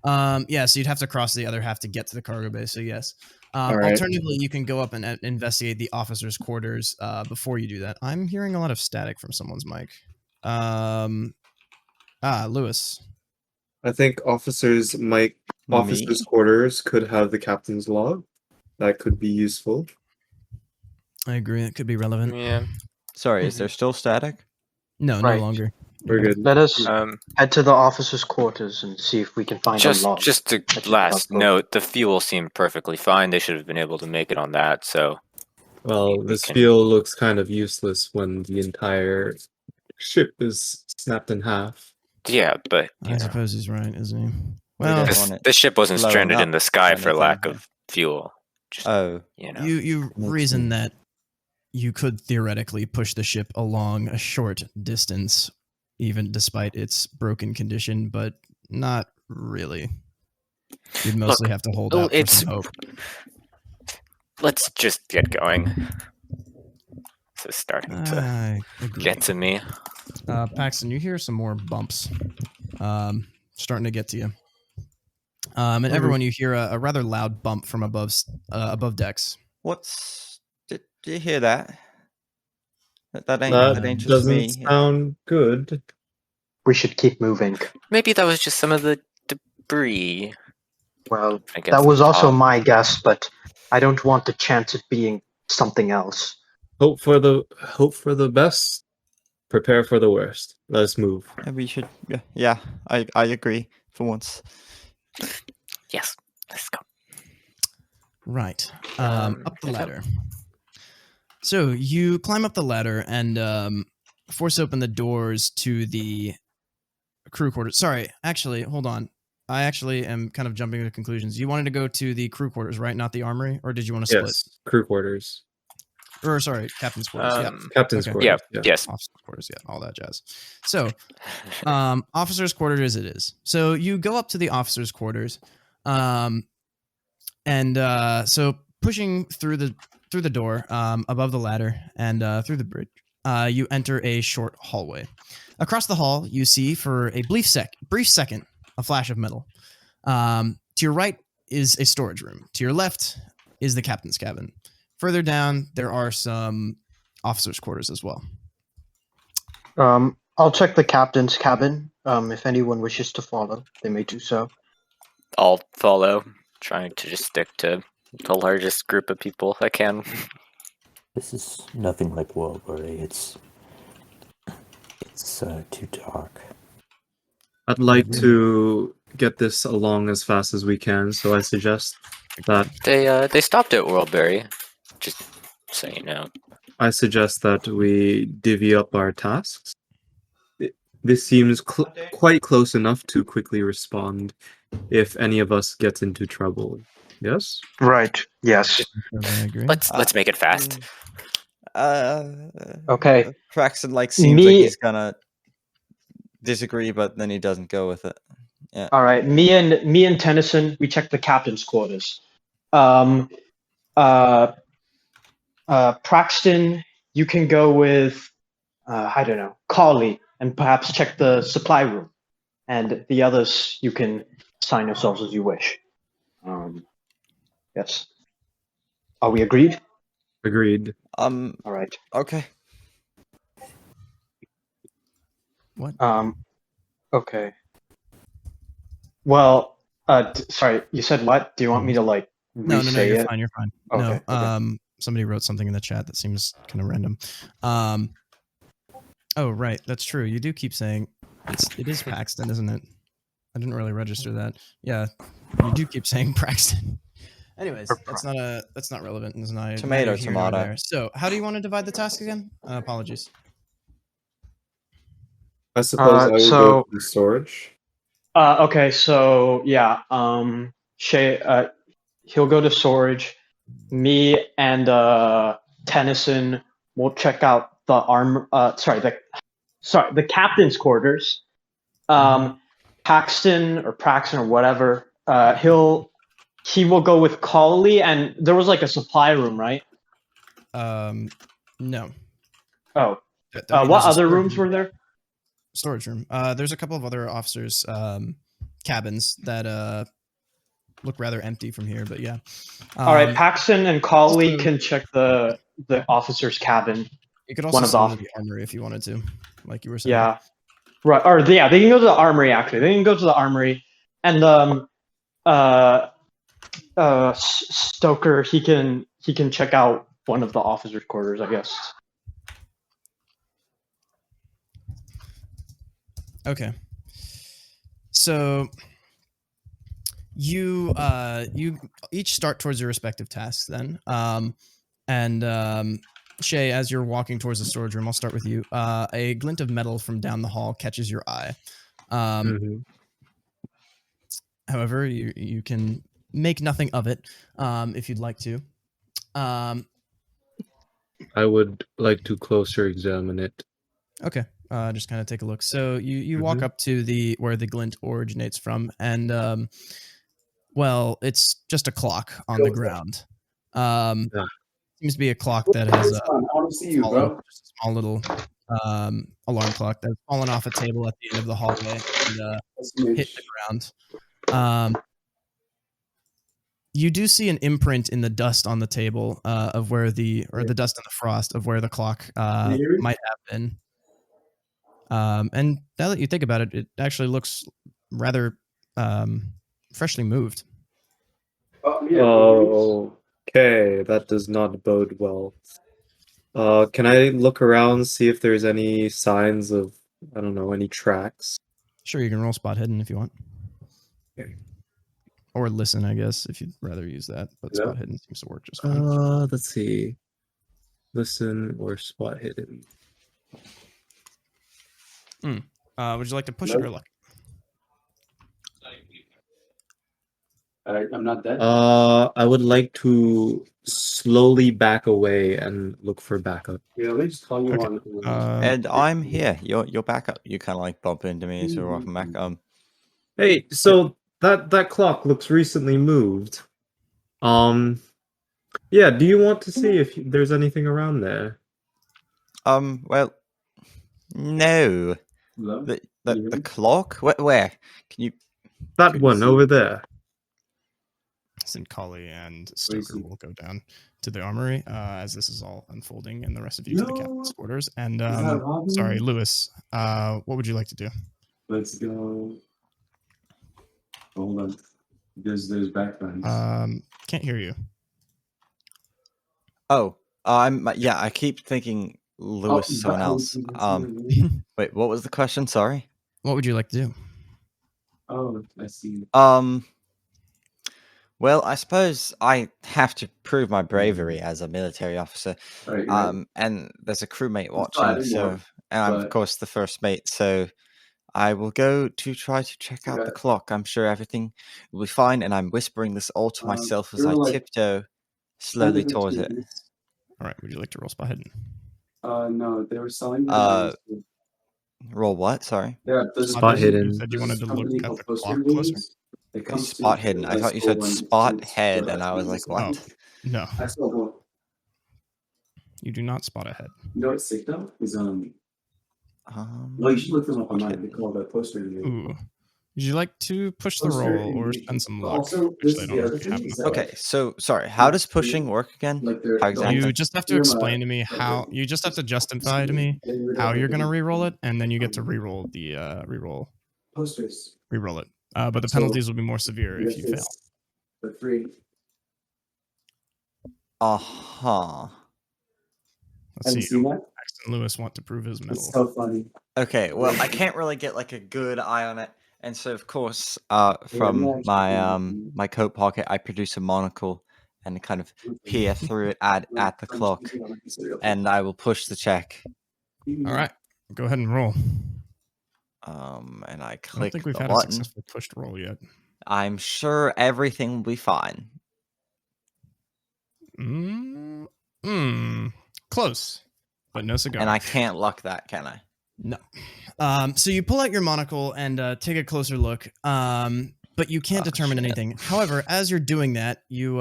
Yeah, so you'd have to cross the other half to get to the cargo bay. So yes. All right. Alternatively, you can go up and investigate the officers' quarters before you do that. I'm hearing a lot of static from someone's mic. Lewis. I think officers' quarters could have the captain's log. That could be useful. I agree. It could be relevant. Yeah. Sorry, is there still static? No, Right. no longer. We're good. Let us Um, head to the officers' quarters and see if we can find a log. just to That's last helpful. note, the fuel seemed perfectly fine. They should have been able to make it on that. So Well, we this can- fuel looks kind of useless when the entire ship is snapped in half. yeah, but I suppose he's right, isn't he? Well, Well, guess- this ship wasn't blowing stranded in up the sky or for anything, lack yeah. of fuel. Just Oh, you reason that you could theoretically push the ship along a short distance, even despite its broken condition, but not really. You'd mostly have to hold out for some hope. Let's just get going. This is starting to I agree. get to me. Paxton, you hear some more bumps starting to get to you. And everyone, you hear a rather loud bump from above decks. did you hear that? That ain't That just doesn't me. sound good. We should keep moving. Maybe that was just some of the debris. Well, against that was the also top. my guess, but I don't want the chance of being something else. Hope for the best. Prepare for the worst. Let's move. Yeah, we should. Yeah, I agree for once. Yes, let's go. Right. Up the ladder. So you climb up the ladder and force open the doors to the crew quarters. Sorry, actually, hold on. I actually am kind of jumping to conclusions. You wanted to go to the crew quarters, right? Not the armory? Or did you want to split? Yes, crew quarters. Or, sorry, captain's quarters. Yeah. Captain's Okay. quarters. Yeah, yes. Officers' quarters, yeah, all that jazz. So, officers' quarters as it is. So you go up to the officers' quarters, so pushing through the door above the ladder and through the bridge, you enter a short hallway. Across the hall, you see for a brief second a flash of metal. To your right is a storage room. To your left is the captain's cabin. Further down, there are some officers' quarters as well. I'll check the captain's cabin. If anyone wishes to follow, they may do so. I'll follow, trying to just stick to the largest group of people I can. This is nothing like Worldbury. It's too dark. I'd like to get this along as fast as we can, so I suggest that They stopped at Worldbury. Just so you know. I suggest that we divvy up our tasks. This seems quite close enough to quickly respond if any of us gets into trouble. Yes? Right. Yes. I agree. Let's make it fast. Okay. Praxton seems like he's gonna disagree, but then he doesn't go with it. Yeah. All right. Me and Tennyson, we checked the captain's quarters. Praxton, you can go with I don't know, Carly, and perhaps check the supply room. And the others, you can assign yourselves as you wish. Yes. Are we agreed? Agreed. All right. Okay. What? Okay. Well, sorry, you said what? Do you want me to No, re-say you're it? fine. You're fine. Okay, No, okay. somebody wrote something in the chat that seems kind of random. Oh, right, that's true. You do keep saying it is Paxton, isn't it? I didn't really register that. Yeah, you do keep saying Paxton. Anyways, that's not relevant. It's not Tomato, neither here nor tomato. there. So, how do you want to divide the task again? Apologies. I suppose I will go to the storage. Okay, so yeah, Shay, he'll go to storage. Me and Tennyson will check out the the captain's quarters. Paxton or whatever, he will go with Collie, and there was a supply room, right? No. Oh, I mean, what there's a other storage rooms room. were there? Storage room. There's a couple of other officers' cabins that look rather empty from here. But yeah. All right, Paxton and Colley also- can check the officer's cabin. You could also one of send the them to the armory if you wanted to, like you were saying. Yeah, right. Or yeah, they can go to the armory. Actually, they can go to the armory, and Stoker he can check out one of the officers' quarters, I guess. Okay. So you each start towards your respective tasks then. Shay, as you're walking towards the storage room, I'll start with you. A glint of metal from down the hall catches your eye. However, you can make nothing of it if you'd like to. I would like to closer examine it. Okay. Just kind of take a look. So you walk up to where the glint originates from, and well, it's just a clock on the ground. Seems to be a clock that has I want to see you, bro. just a small little alarm clock that's fallen off a table at the end of the hallway and hit the ground. You do see an imprint in the dust on the table of where the dust in the frost of where the clock might have been. And now that you think about it, it actually looks rather freshly moved. Okay, that does not bode well. Can I look around, see if there's any signs of, I don't know, any tracks? Sure, you can roll spot hidden if you want. Okay. Or listen, I guess, if you'd rather use that. But spot hidden seems to work just fine. Let's see. Listen or spot hidden. Would you like to push it or luck? I'm not dead. I would like to slowly back away and look for backup. Yeah, they just call you Okay. on. And I'm here. You're back up. You kind of like bump into me, so we're off and back. Hey, so that clock looks recently moved. Yeah, do you want to see if there's anything around there? Well, no. Hello? The clock? Where? Can you? That one over there. St. Colley and Stoker will go down to the armory as this is all unfolding, and the rest of you to the captain's quarters. And sorry, Lewis, what would you like to do? Let's go. Hold on. There's background. Can't hear you. Oh, yeah. I keep thinking Lewis is someone else. Wait, what was the question? Sorry. What would you like to do? Oh, I see. Well, I suppose I have to prove my bravery as a military officer. Right. And there's a crewmate It's watching, fine, so and I'm of but- course the first mate, so I will go to try to check out the Okay. clock. I'm sure everything will be fine, and I'm whispering this all to myself as there I were, like, tiptoe slowly towards it. All right, would you like to roll spot hidden? No, they were selling. Roll what? Sorry. Yeah, there's Spot hidden. You said you wanted to look company at called the Poster clock closer? Movies. They come to Spot hidden. I high thought you school said when spot students head, go and I was like, to high what? school. No, I saw one. you do not spot ahead. You know what's sick though? Is well, you should look them up online. They call that poster movie. Ooh. Would you like to push the Poster roll or image. spend some But luck? also, Which this they is don't the other really have thing in is the that, Okay, so sorry. How does pushing work again? like How exactly? You just have to explain to me how. You just have to justify to me how you're gonna re-roll it, and then you get to re-roll the posters. re-roll it. But the So, penalties will be more severe if you fail. For free. Uh-huh. Let's Have you see. seen that? Paxton Lewis want to prove his It's mettle. so funny. Okay, well, I can't really get like a good eye on it, and so of course, from no, my actually, my coat pocket, I produce a monocle and kind of peer through it at the clock, and I will push the check. All right, go ahead and roll. And I I don't click think we've the had a button. successful pushed roll yet. I'm sure everything will be fine. Close, but no cigar. And I can't luck that, can I? No. So you pull out your monocle and take a closer look, but you can't determine shit. anything. However, as you're doing that, you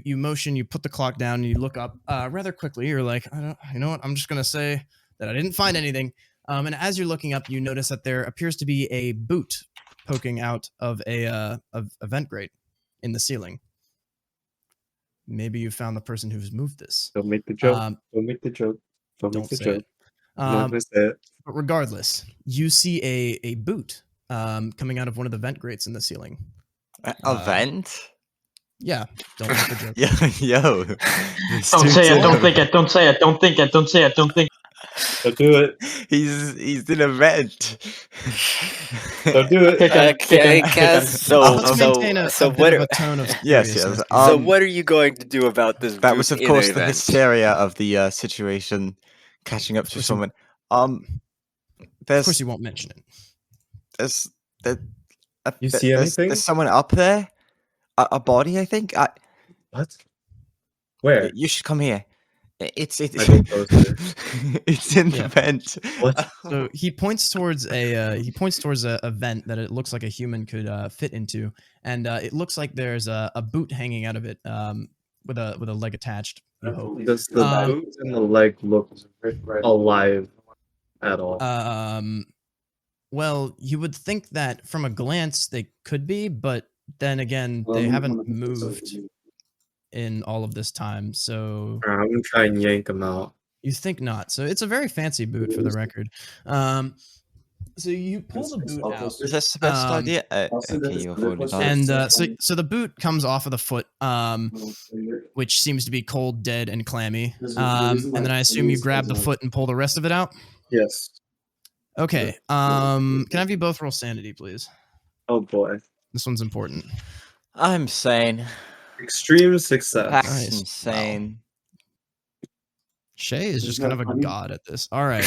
motion, you put the clock down, and you look up rather quickly. You're like, you know what? I'm just gonna say that I didn't find anything. And as you're looking up, you notice that there appears to be a boot poking out of a vent grate in the ceiling. Maybe you found the person who's moved this. Don't make the joke. Um, Don't make the joke. Don't make don't the say joke. it. Not gonna say it. But regardless, you see a boot coming out of one of the vent grates in the ceiling. A vent? Yeah, don't make the joke. Yo. Don't say it. Don't think it. Don't say it. Don't think it. Don't say it. Don't think. Don't do it. He's in a vent. Don't do it. Okay, Kaz. Let's maintain a So bit what? of a tone of Yes, seriousness. yes. So what are you going to do about this? That was, of boot in course, an the event? hysteria of the situation catching up to course someone. Of There's course, you won't mention it. You see anything? There's someone up there. A body, I think. What? Where? You should come here. It's I go closer. it's in the Yeah. vent. What? So he points towards a vent that it looks like a human could fit into, and it looks like there's a boot hanging out of it with a leg attached. You hope. Does the boot and the leg look alive at all? Well, you would think that from a glance they could be, but then again, they haven't moved in all of this time. So I'm gonna try and yank them out. you think not. So it's a very fancy boot, for the record. So you pull the boot out, Is that the best idea? Okay, you avoided that. and so the boot comes off of the foot, which seems to be cold, dead, and clammy. And then I assume you grab the foot and pull the rest of it out. Yes. Okay. Can I have you both roll sanity, please? Oh boy. This one's important. I'm sane. Extreme success. That's Nice. insane. Shay is just kind of a god at this. All right.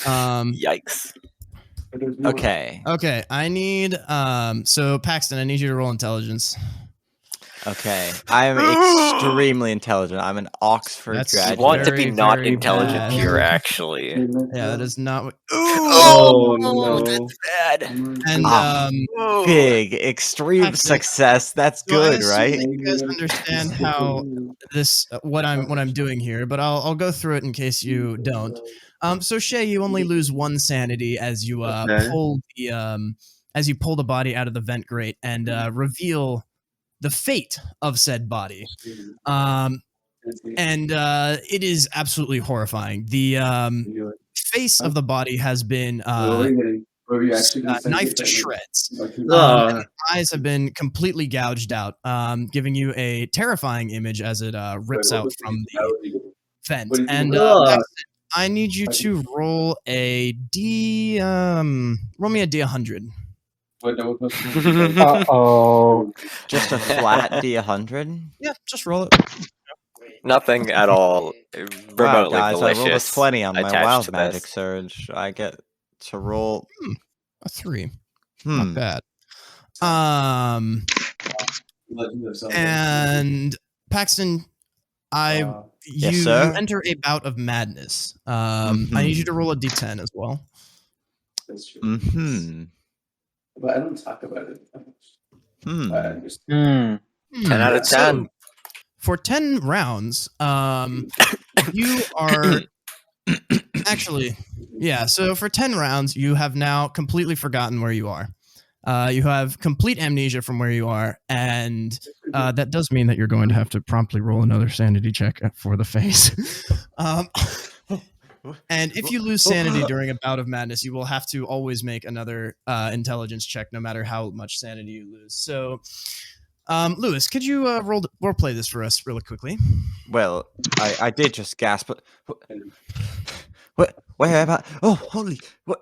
Yikes. Okay. Okay. I need so Paxton, I need you to roll intelligence. Okay. I am extremely intelligent. I'm an Oxford That's- You graduate. want to Very, be not very intelligent bad. here, actually. Yeah, that is not what. Oh no. Bad. And Big, extreme Paxton, success. That's so I good, assume right? that you guys understand how this what I'm doing here, but I'll go through it in case you don't. So Shay, you only lose one sanity as you Okay. pull the body out of the vent grate and reveal the fate of said body. And it is absolutely horrifying. The face of the body has been knifed to shreds. And the eyes have been completely gouged out, giving you a terrifying image as it rips out from the vent. And Paxton, I need you to roll a D. Roll me a D100. Oh. Just a flat D100. Yeah, just roll it. Nothing at all remotely Wow, guys, I rolled a malicious 20 on my attached wild to magic this. surge. I get to roll. A 3. Hmm. Not bad. And Paxton, Yes, you sir? enter a bout of madness. I need you to roll a D10 as well. Mm-hmm. But I don't talk about it. Hmm. I just 10 out of 10. So, for 10 rounds, you are actually, yeah. So for 10 rounds, you have now completely forgotten where you are. You have complete amnesia from where you are, and that does mean that you're going to have to promptly roll another sanity check for the face. And if you lose sanity during a bout of madness, you will have to always make another intelligence check, no matter how much sanity you lose. So, Lewis, could you role play this for us really quickly? Well, I did just gasp, but what? Where about? Oh, holy! What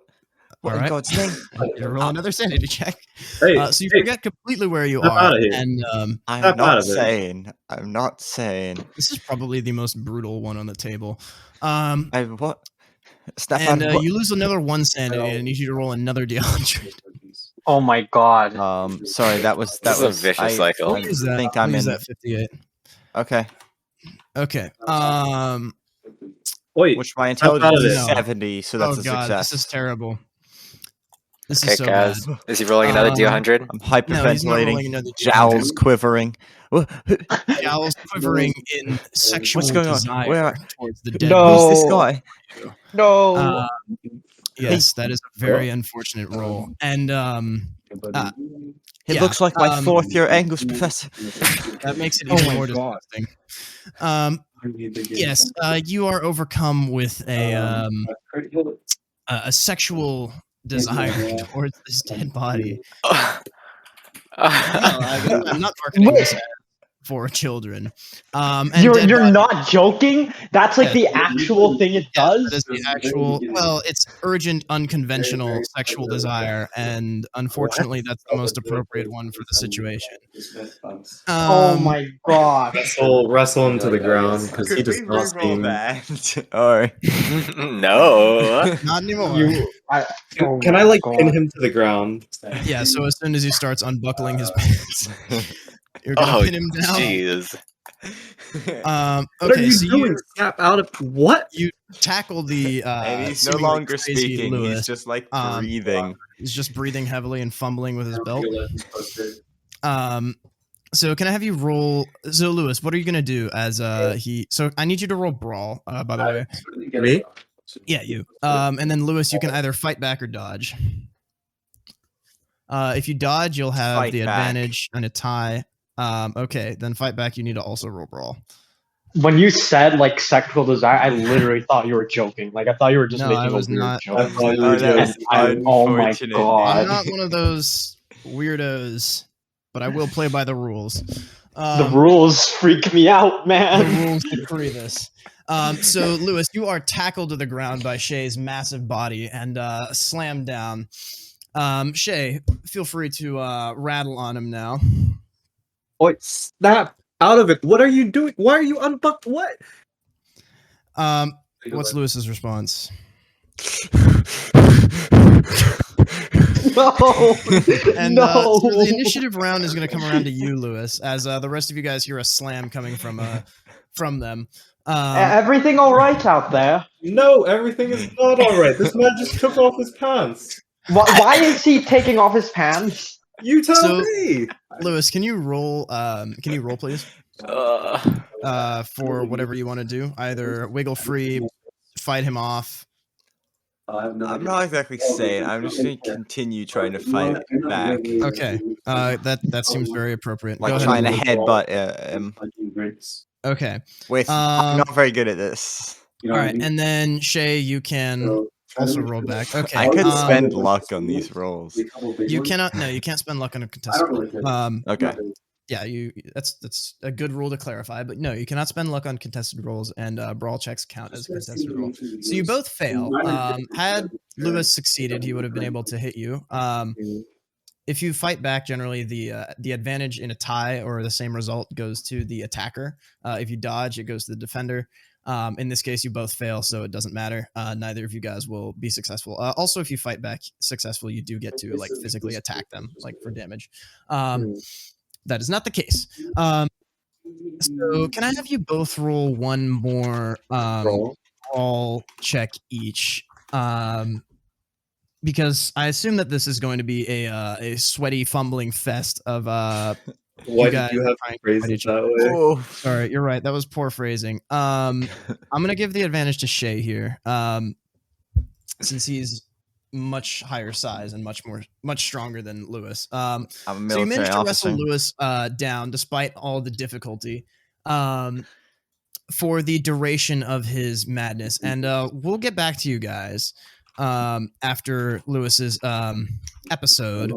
All in right. God's name? You roll another sanity check. Hey, So you hey, forget completely where you Snap are, outta here. and I'm Snap out not of it. sane. I'm not sane. this is probably the most brutal one on the table. I what? Snap And out of what? you lose another one sanity, and I need you to roll another D100. Oh my god. Sorry, that was This is a vicious cycle. I What is that? think I'm What is in. that 58. Okay, Okay. Wait, which my out intelligence of is it. No. 70, so that's Oh a god, success. this is terrible. This Okay, is so bad. Kaz. Is he rolling another D100? I'm No, he's not rolling hyperventilating, another D100. jowls quivering. Jowls quivering in sexual What's going on? desire Where- towards the dead. No. Who's this guy? No. Yes, that is a very unfortunate roll. And It Yeah, looks like my fourth-year English professor. that makes it Oh even my more God. disgusting. Yes, you are overcome with a sexual desire towards this dead body. Well, I guess I'm not marketing this ad for children. And dead You're body- not joking? That's like Yes. the actual thing it Yes, that does? is the actual. Well, it's urgent, unconventional sexual desire, and unfortunately, that's the most appropriate one for the situation. Oh my gosh. Wrestle him to the ground because he Could does we not re-roll seem. that? Or No. Not anymore. Oh Can my I like God. pin him to the ground? Yeah. So as soon as he starts unbuckling his pants, you're gonna Oh, pin him down. jeez. What are Okay. you So doing? Snap out of what? you tackle the. and he's no seemingly longer crazy speaking. Lewis. He's just like Um, breathing. He's just breathing heavily and fumbling with his belt. So can I have you roll? So Lewis, what are you gonna do as he? So I need you to roll brawl. By the way, Me? yeah, you. And then Lewis, you can either fight back or dodge. If you dodge, you'll have Fight the back. advantage and a tie. Okay, then fight back. You need to also roll brawl. When you said like sexual desire, I literally thought you were joking. Like I thought you were just No, making I a was weird not. joke. I thought you Oh, were that was joking. Oh my unfortunate. God. I'm not one of those weirdos, but I will play by the rules. The rules freak me out, The man. rules decree this. So, Lewis, you are tackled to the ground by Shay's massive body and slammed down. Shay, feel free to rattle on him now. Oh, snap out of it. What are you doing? Why are you unbucked? What? What's Lewis's response? No. And No. so the initiative round is going to come around to you, Lewis, as the rest of you guys hear a slam coming from them. Everything all right out there? No, everything is not all right. This man just took off his pants. Why is he taking off his pants? You tell So- me. Lewis, can you roll? Can you roll, please? For whatever you want to do, either wiggle free, fight him off. I'm not exactly saying. I'm just going to continue trying to fight back. Okay, that seems very appropriate. Go Like ahead trying and to roll. headbutt him. Okay, With I'm not very good at this. all right, and then Shay, you can also roll back. Okay, I could spend luck on these rolls. You cannot. No, you can't spend luck on a contested roll. Okay. Yeah, that's a good rule to clarify, but no, you cannot spend luck on contested rolls, and brawl checks count as a contested roll. So you both fail. Had Lewis succeeded, he would have been able to hit you. If you fight back, generally the advantage in a tie or the same result goes to the attacker. If you dodge, it goes to the defender. In this case, you both fail, so it doesn't matter. Neither of you guys will be successful. Also, if you fight back successfully, you do get to like physically attack them, like for damage. That is not the case. So can I have you both roll one more brawl check each? Because I assume that this is going to be a sweaty, fumbling fest of Why you did guys you have trying to phrase fight it each that other. way? Oh, Sorry, you're right. That was poor phrasing. I'm gonna give the advantage to Shay here, since he's much higher size and much stronger than Lewis. I'm a So you military managed to officer. wrestle Lewis down despite all the difficulty for the duration of his madness, and we'll get back to you guys after Lewis's episode.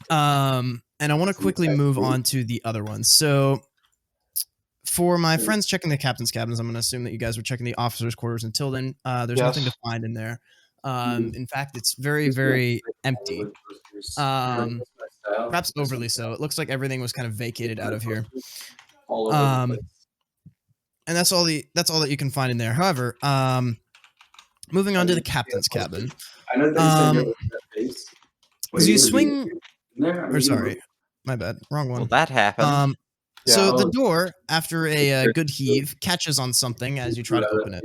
And I want to quickly move on to the other ones. So for my friends checking the captain's cabins, I'm going to assume that you guys were checking the officers' quarters until then. There's nothing to find in there. In fact, it's very, very empty. Perhaps overly so. It looks like everything was kind of vacated out of here. And that's all that you can find in there. However, moving on to the captain's cabin. So you swing. Or sorry, my bad, wrong one. Well, that happened. So the door, after a good heave, catches on something as you try to open it.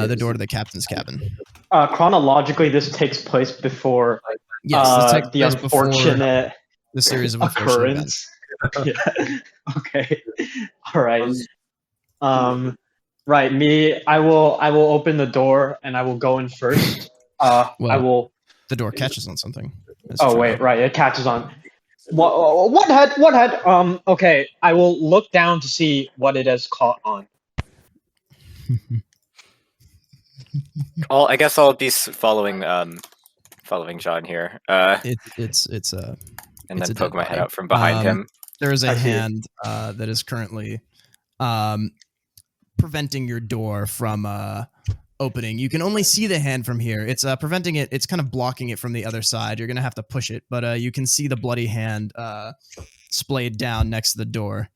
The door to the captain's cabin. Chronologically, this takes place before Yes, this takes the place before unfortunate the series of unfortunate events. occurrence. Yeah. Okay. All right. Right. Me. I will open the door and I will go in first. I will. The door catches on something. That's Oh true. wait, right. It catches on. What head? What head? Okay. I will look down to see what it has caught on. Well, I guess I'll be following John here. It's and it's then a poke dead my head body. out from behind him. There is a I see. hand that is currently preventing your door from opening. You can only see the hand from here. It's preventing it. It's kind of blocking it from the other side. You're gonna have to push it, but you can see the bloody hand splayed down next to the door.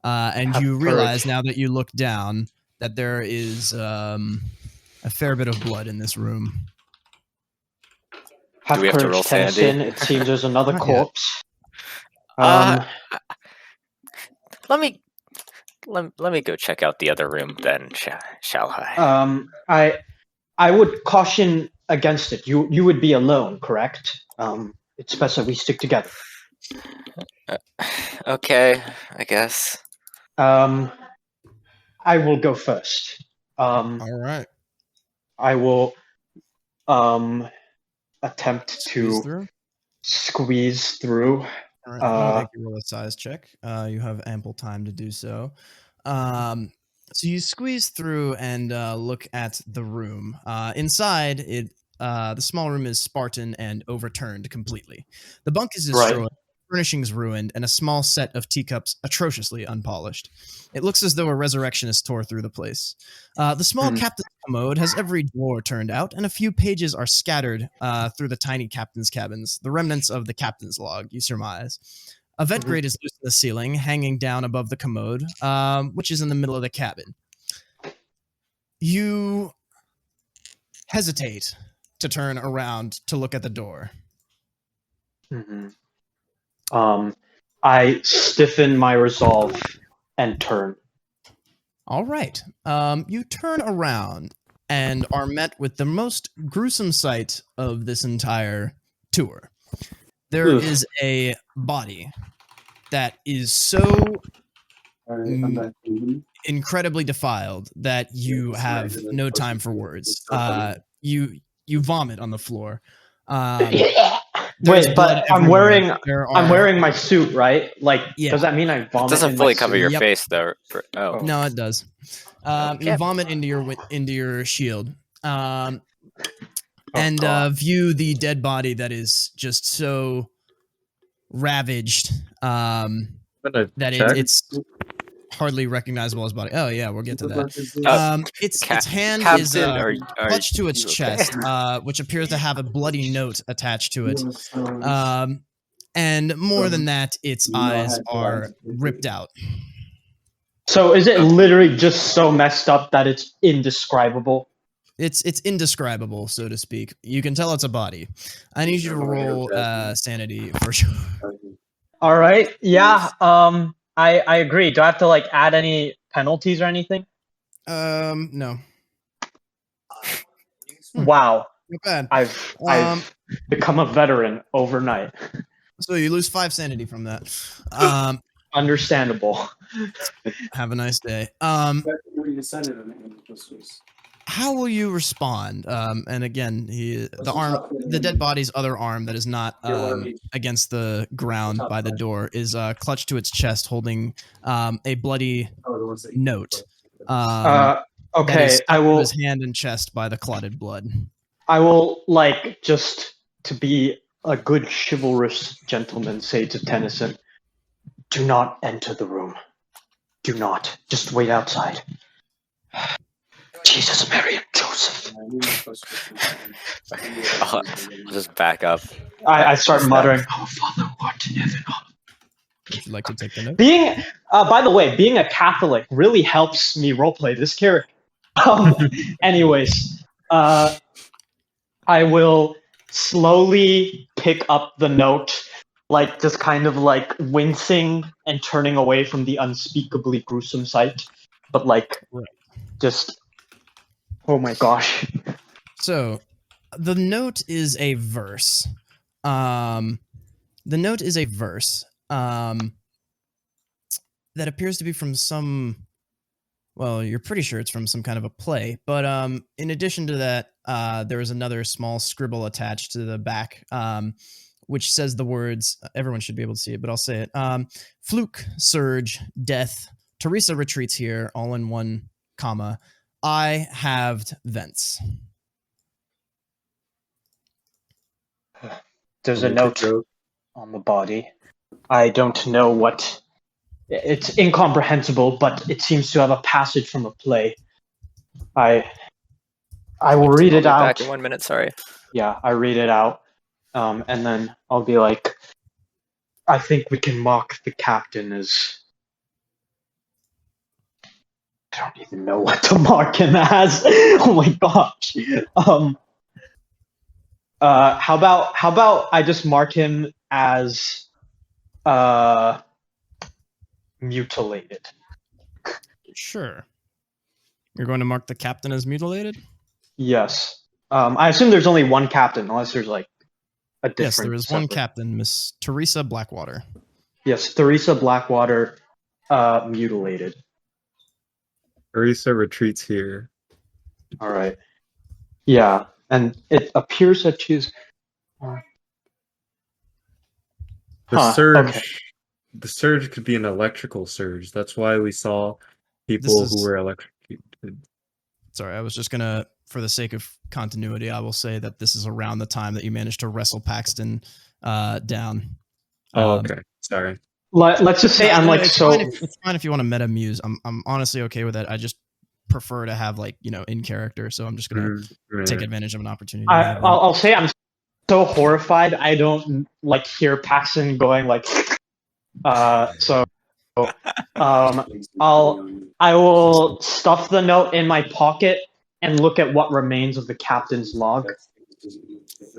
And Have you realize courage. now that you look down that there is a fair bit of blood in this room. Have Do we have to courage, roll sanity? Tennyson. It seems there's another Not yet. corpse. Let me go check out the other room then, shall I? I would caution against it. You would be alone, correct? It's best that we stick together. Okay, I guess. I will go first. All right. I will attempt Squeeze to through. squeeze through. All right, I'm gonna make you roll a size check. You have ample time to do so. So you squeeze through and look at the room. Inside, the small room is Spartan and overturned completely. The bunk is destroyed, furnishings ruined, and a small set of teacups atrociously unpolished. It looks as though a resurrectionist tore through the place. The small captain's commode has every drawer turned out, and a few pages are scattered through the tiny captain's cabins, the remnants of the captain's log, you surmise. A vent grate is loose in the ceiling, hanging down above the commode, which is in the middle of the cabin. You hesitate to turn around to look at the door. I stiffen my resolve and turn. All right. You turn around and are met with the most gruesome sight of this entire tour. There is a body that is so incredibly defiled that you have no time for words. You vomit on the floor. Wait, but I'm wearing my suit, right? Like, Yeah. does that mean I vomit? It doesn't in fully my cover suit? your Yep. face, though. Oh. No, it does. You vomit into your shield. And view the dead body that is just so ravaged that it's hardly recognizable as body. Oh yeah, we'll get to that. Its hand is clutched to its chest, which appears to have a bloody note attached to it. And more than that, its eyes are ripped out. So is it literally just so messed up that it's indescribable? It's indescribable, so to speak. You can tell it's a body. I need you to roll sanity for sure. All right. Yeah. I agree. Do I have to like add any penalties or anything? No. Wow. Not bad. I've become a veteran overnight. So you lose 5 sanity from that. Understandable. Have a nice day. How will you respond? And again, the dead body's other arm that is not against the ground by the door is clutched to its chest, holding a bloody note. Okay, I will. His hand and chest by the clotted blood. I will, like, just to be a good chivalrous gentleman, say to Tennyson, "Do not enter the room. Do not. Just wait outside." Jesus, Mary, and Joseph. I'll just back up. I start muttering, "Our Father who art in heaven." Would you like to take the note? By the way, being a Catholic really helps me roleplay this character. Anyways, I will slowly pick up the note, like just kind of like wincing and turning away from the unspeakably gruesome sight, but like just, oh my gosh. So, the note is a verse. The note is a verse that appears to be from some. Well, you're pretty sure it's from some kind of a play, but in addition to that, there is another small scribble attached to the back, which says the words, everyone should be able to see it, but I'll say it. Fluke, surge, death, Teresa retreats here, all in one comma. I halved vents. There's a note on the body. I don't know what. It's incomprehensible, but it seems to have a passage from a play. I will read it out. Back in 1 minute, sorry. Yeah, I read it out, and then I'll be like, I think we can mark the captain as. I don't even know what to mark him as. Oh my gosh. How about I just mark him as mutilated? Sure. You're going to mark the captain as mutilated? Yes. I assume there's only one captain, unless there's like a different. Yes, there is one captain, Miss Teresa Blackwater. Yes, Teresa Blackwater, mutilated. Teresa retreats here. All right. Yeah, and it appears that she's. The surge. Okay. The surge could be an electrical surge. That's why we saw people who were electrocuted. Sorry, I was just gonna, for the sake of continuity, I will say that this is around the time that you managed to wrestle Paxton down. Oh, okay. Sorry. Let's just say I'm like it's so. It's fine if you want to meta muse. I'm honestly okay with that. I just prefer to have like in character, so I'm just gonna take advantage of an opportunity. I'll say I'm so horrified. I don't like hear Paxton going like. I will stuff the note in my pocket and look at what remains of the captain's log.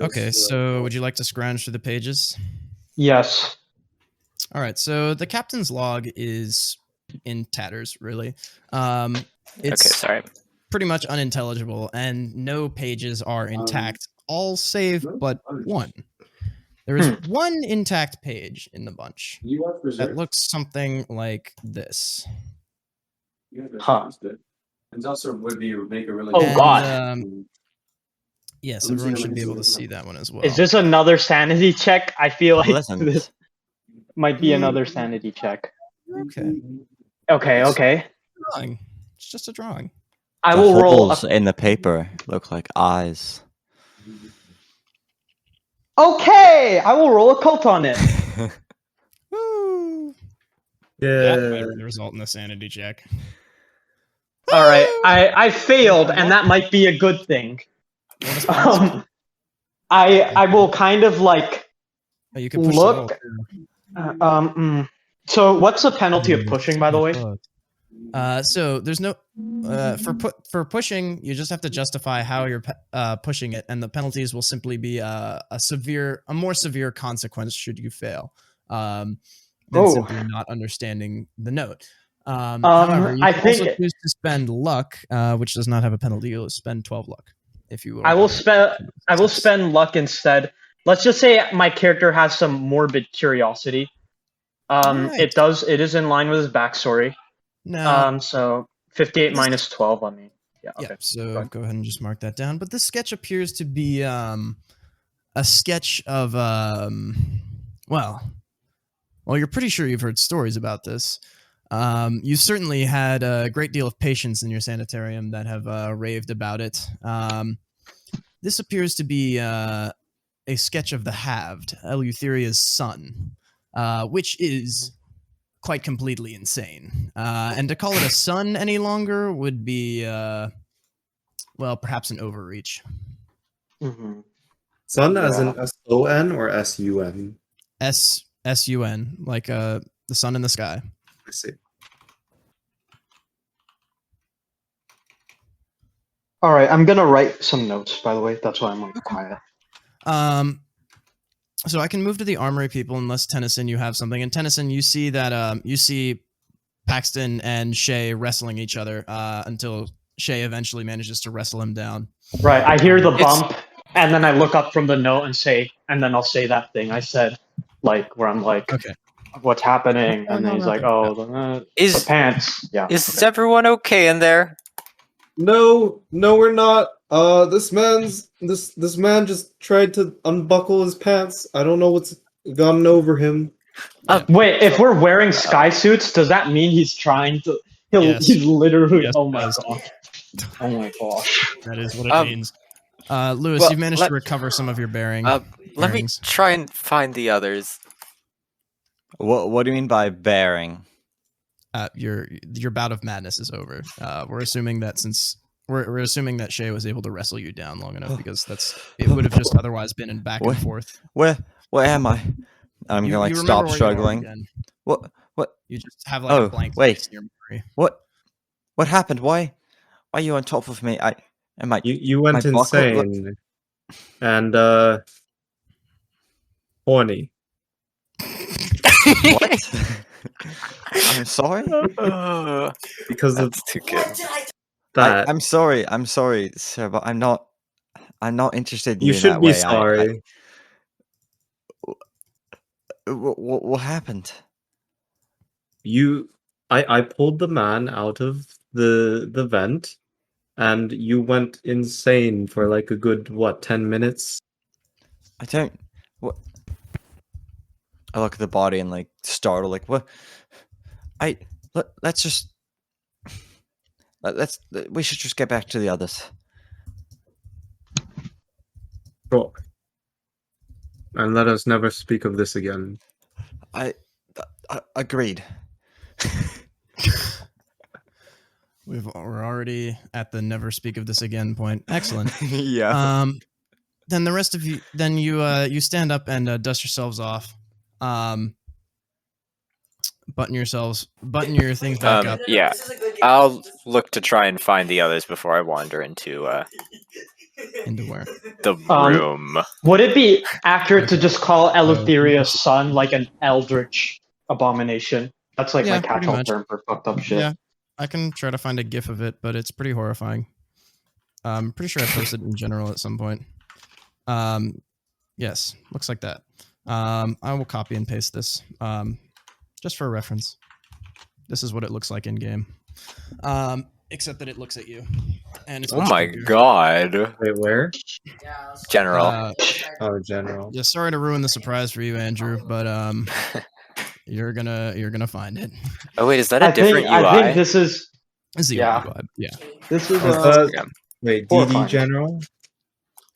Okay, so would you like to scrounge through the pages? Yes. All right, so the captain's log is in tatters, really. It's pretty much unintelligible, and no pages are intact, all save but one. There is one intact page in the bunch that looks something like this. Huh. And also would be make a really. Oh God. Yes, everyone should be able to see that one as well. Is this another sanity check? I feel like Pleasant. this might be another sanity check. Okay. Okay. Drawing. It's just a drawing. I The will roll. holes in the paper look like eyes. Okay, I will roll a cult on it. Woo! Yeah. That might result in a sanity check. All right, I failed, and that might be a good thing. I will kind of like You can push look. So what's the penalty of pushing, by the way? So there's no for pushing. You just have to justify how you're pushing it, and the penalties will simply be a more severe consequence should you fail than simply not understanding the note. However, you can also choose to spend luck, which does not have a penalty. You'll spend 12 luck if you. I will spend luck instead. Let's just say my character has some morbid curiosity. Right. It is in line with his backstory. No. So 58 minus 12 on me. Yeah. Okay. Yeah. So go ahead and just mark that down. But this sketch appears to be a sketch of well, you're pretty sure you've heard stories about this. You've certainly had a great deal of patients in your sanitarium that have raved about it. This appears to be a sketch of the Halved, Eleutheria's son, which is quite completely insane. And to call it a son any longer would be, perhaps an overreach. Mm-hmm. Sun as in S-O-N or S-U-N? S-U-N, like the sun in the sky. I see. All right, I'm gonna write some notes. By the way, that's why I'm like quiet. So I can move to the armory people unless Tennyson, you have something. And Tennyson, you see that you see Paxton and Shay wrestling each other until Shay eventually manages to wrestle him down. Right, I hear the bump, and then I look up from the note and then I'll say that thing I said, like where I'm like, okay, what's happening? And then he's like, the pants. Yeah. Is everyone okay in there? No, we're not. This man just tried to unbuckle his pants. I don't know what's gotten over him. Wait, if we're wearing sky suits, does that mean he's trying to? Yes. He's literally. Yes, oh it my does. god. Oh my gosh. That is what it means. Lewis, well, you've managed let- to recover some of your Let me bearings. try and find the others. What do you mean by bearing? Your bout of madness is over. We're assuming that since we're assuming that Shay was able to wrestle you down long enough because it would have just otherwise been in back and What? forth. Where am I? I'm You gonna like remember stop where you are struggling. again. What? You just have like a blank wait. space in your memory. What happened? Why are you on top of me? You went my buckle- insane. And horny. What? I'm sorry. Because of That's too good. that. I'm sorry, sir, but I'm not interested in You in should that be way. sorry. What happened? I pulled the man out of the vent, and you went insane for like a good 10 minutes? I don't. What? I look at the body and like startle. Like what? Let's just. We should just get back to the others. Sure. And let us never speak of this again. I agreed. We're already at the never speak of this again point. Excellent. Yeah. Then the rest of you, then you stand up and dust yourselves off. Button your things back up. Yeah, I'll look to try and find the others before I wander into Into where? the room. Would it be accurate to just call Eleutheria's son like an eldritch abomination? That's like Yeah, my pretty catch-all much. term for fucked up shit. Yeah, I can try to find a gif of it, but it's pretty horrifying. I'm pretty sure I posted it in general at some point. Yes, looks like that. I will copy and paste this, just for reference. This is what it looks like in game. Except that it looks at you, and it's. Oh much my creepier. god. Wait, where? General. Oh, general. Yeah, sorry to ruin the surprise for you, Andrew, but you're gonna find it. Oh wait, is that a different UI? I think this is. It's the Yeah. old vibe. Yeah. This is. Wait, DD horrifying. general?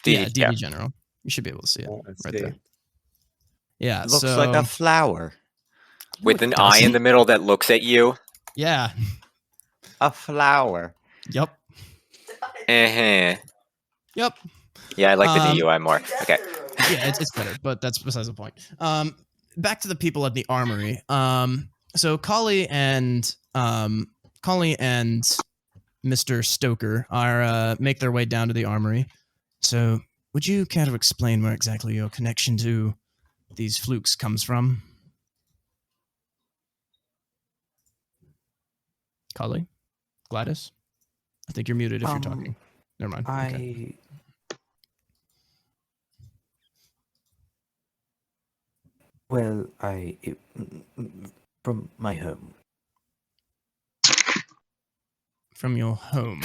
Yeah, DD General. You should be able to see it right there. Yeah, Looks so like a flower. With an eye in the middle that looks at you. yeah. A flower. Yep. Uh-huh. Yep. Yeah, I like the new UI more. Okay. Yeah, it's better, but that's besides the point. Back to the people at the armory. So Collie and Mr. Stoker are make their way down to the armory. So would you kind of explain where exactly your connection to these flukes comes from? Collie? Gladys? I think you're muted if you're talking. Never mind. Okay. From my home. From your home.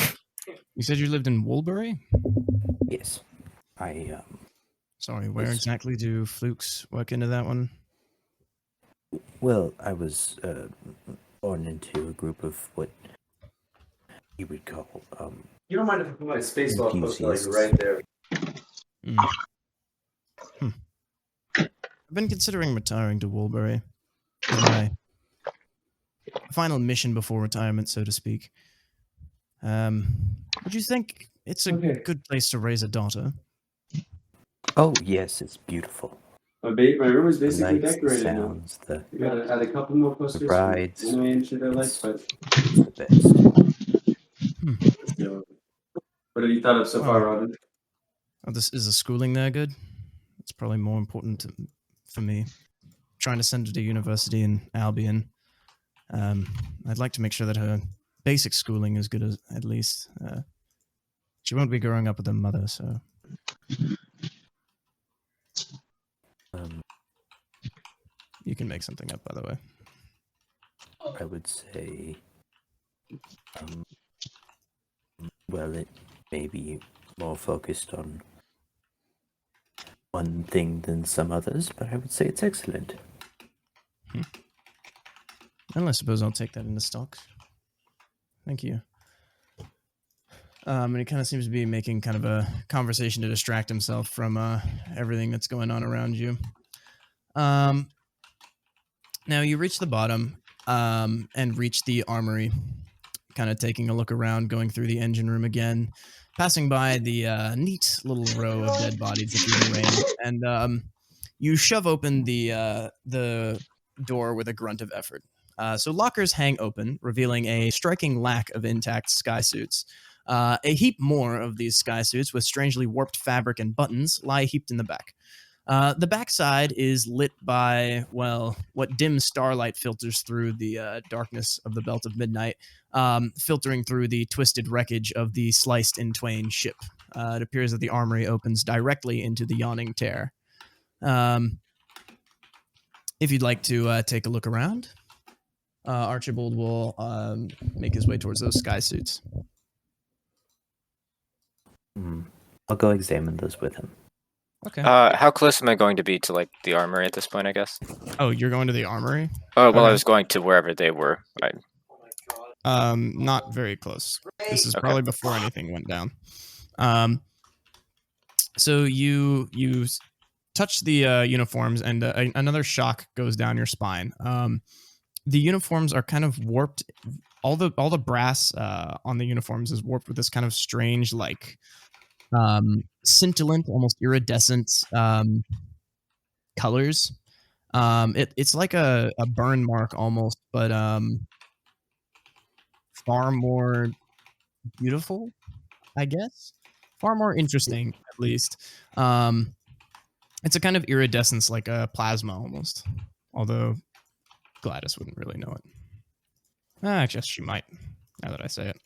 You said you lived in Woolbury? Yes. Sorry, where exactly do flukes work into that one? Well, I was born into a group of what you would call You don't mind if I put my space bar poster like enthusiasts. right there? I've been considering retiring to Woolbury. My final mission before retirement, so to speak. Would you think it's a good place to raise a daughter? Oh yes, it's beautiful. My room is The basically lights, the decorated now. sounds, We gotta add a couple more posters. the brides. Anime and shit I like, but It's the best. you know, what have you thought of so far, Robin? Oh, is the schooling there good? It's probably more important for me. Trying to send her to university in Albion. I'd like to make sure that her basic schooling is good as at least. She won't be growing up with her mother, so. You can make something up, by the way. I would say, well, it maybe more focused on one thing than some others, but I would say it's excellent. Well, I suppose I'll take that into stock. Thank you. And he kind of seems to be making kind of a conversation to distract himself from everything that's going on around you. Now you reach the bottom and reach the armory, kind of taking a look around, going through the engine room again, passing by the neat little row of dead bodies that you've arranged, and you shove open the door with a grunt of effort. So lockers hang open, revealing a striking lack of intact sky suits. A heap more of these sky suits with strangely warped fabric and buttons lie heaped in the back. The backside is lit by, well, what dim starlight filters through the darkness of the belt of midnight, filtering through the twisted wreckage of the sliced in twain ship. It appears that the armory opens directly into the yawning tear. If you'd like to take a look around, Archibald will make his way towards those sky suits. I'll go examine those with him. Okay. How close am I going to be to like the armory at this point? I guess. Oh, you're going to the armory? Oh well, I Okay. was going to wherever they were. Right. Not very close. This is Okay. probably before anything went down. So you touch the uniforms, and another shock goes down your spine. The uniforms are kind of warped. All the brass on the uniforms is warped with this kind of strange, like scintillant, almost iridescent colors. It's like a burn mark almost, but far more beautiful, I guess. Far more interesting, at least. It's a kind of iridescence, like a plasma almost. Although Gladys wouldn't really know it. I guess she might, now that I say it.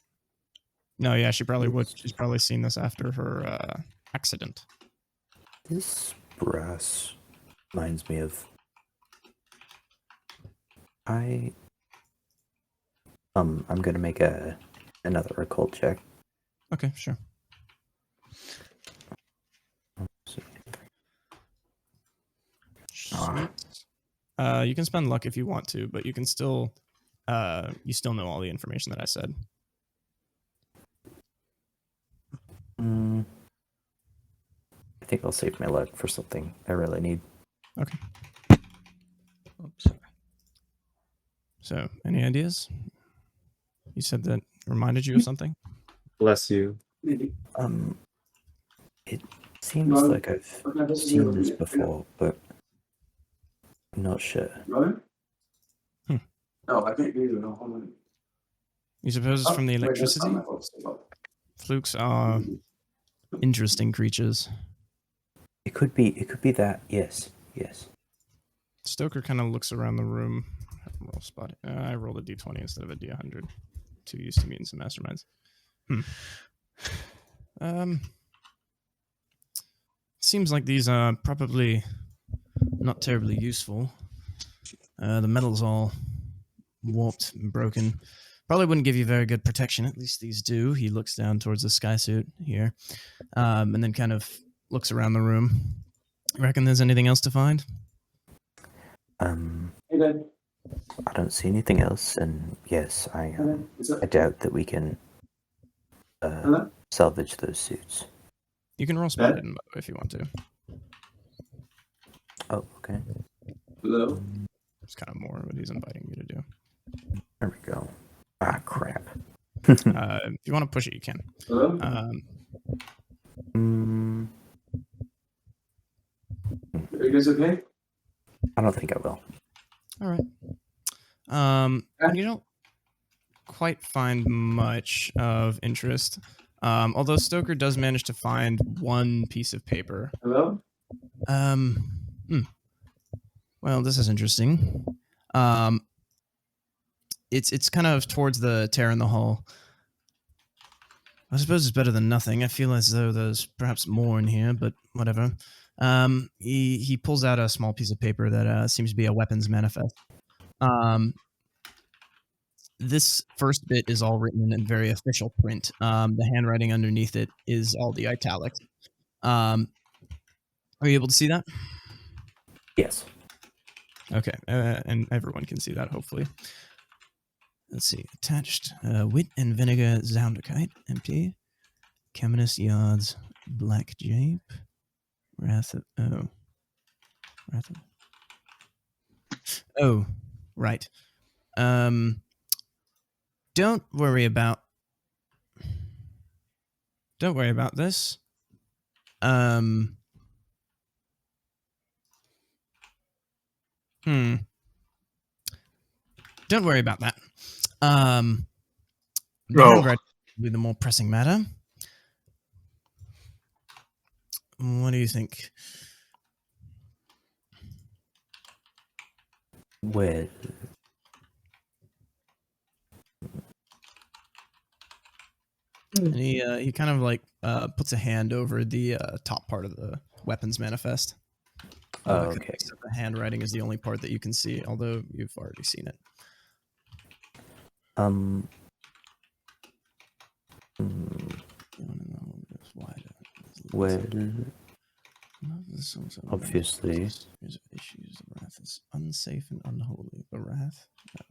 No, yeah, she probably would. She's probably seen this after her accident. This brass reminds me of... I'm gonna make another occult check. Okay, sure. Sweet. You can spend luck if you want to, but you can still you still know all the information that I said. I think I'll save my luck for something I really need. Okay. Oops. So, any ideas? You said that reminded you of something? Bless you. It seems like I've seen this before, but I'm not sure. Brother? No, I can't hear you. No, hold on. You suppose it's from the electricity? Flukes are interesting creatures. It could be that. Yes. Stoker kind of looks around the room. Roll spot. I rolled a d20 instead of a d100. Too used to mutants and masterminds. Seems like these are probably not terribly useful. The metal's all warped and broken. Probably wouldn't give you very good protection. At least these do. He looks down towards the sky suit here, and then kind of looks around the room. Reckon there's anything else to find? Hey, Dad. I don't see anything else, and yes, I doubt that we can salvage those suits. You can roll spot hidden if you want to. Oh, okay. Hello? It's kind of more what he's inviting you to do. There we go. Ah, crap. If you want to push it, you can. Hello? Are you guys okay? I don't think I will. All right. And you don't quite find much of interest. Although Stoker does manage to find one piece of paper. Hello? Well, this is interesting. It's kind of towards the tear in the hull. I suppose it's better than nothing. I feel as though there's perhaps more in here, but whatever. He pulls out a small piece of paper that seems to be a weapons manifest. this first bit is all written in very official print. The handwriting underneath it is all the italics. Are you able to see that? Yes. Okay, and everyone can see that, hopefully. Let's see. Attached, wit and vinegar zounderkite, empty. Caminus yards, black jape. Wrath of... Oh, right. Don't worry about this. Don't worry about that. The handwriting will be the more pressing matter. What do you think? Well, And he kind of like puts a hand over the top part of the weapons manifest. 'Cause okay. the handwriting is the only part that you can see, although you've already seen it. Well, obviously. Issues. The wrath is unsafe and unholy. The wrath? No.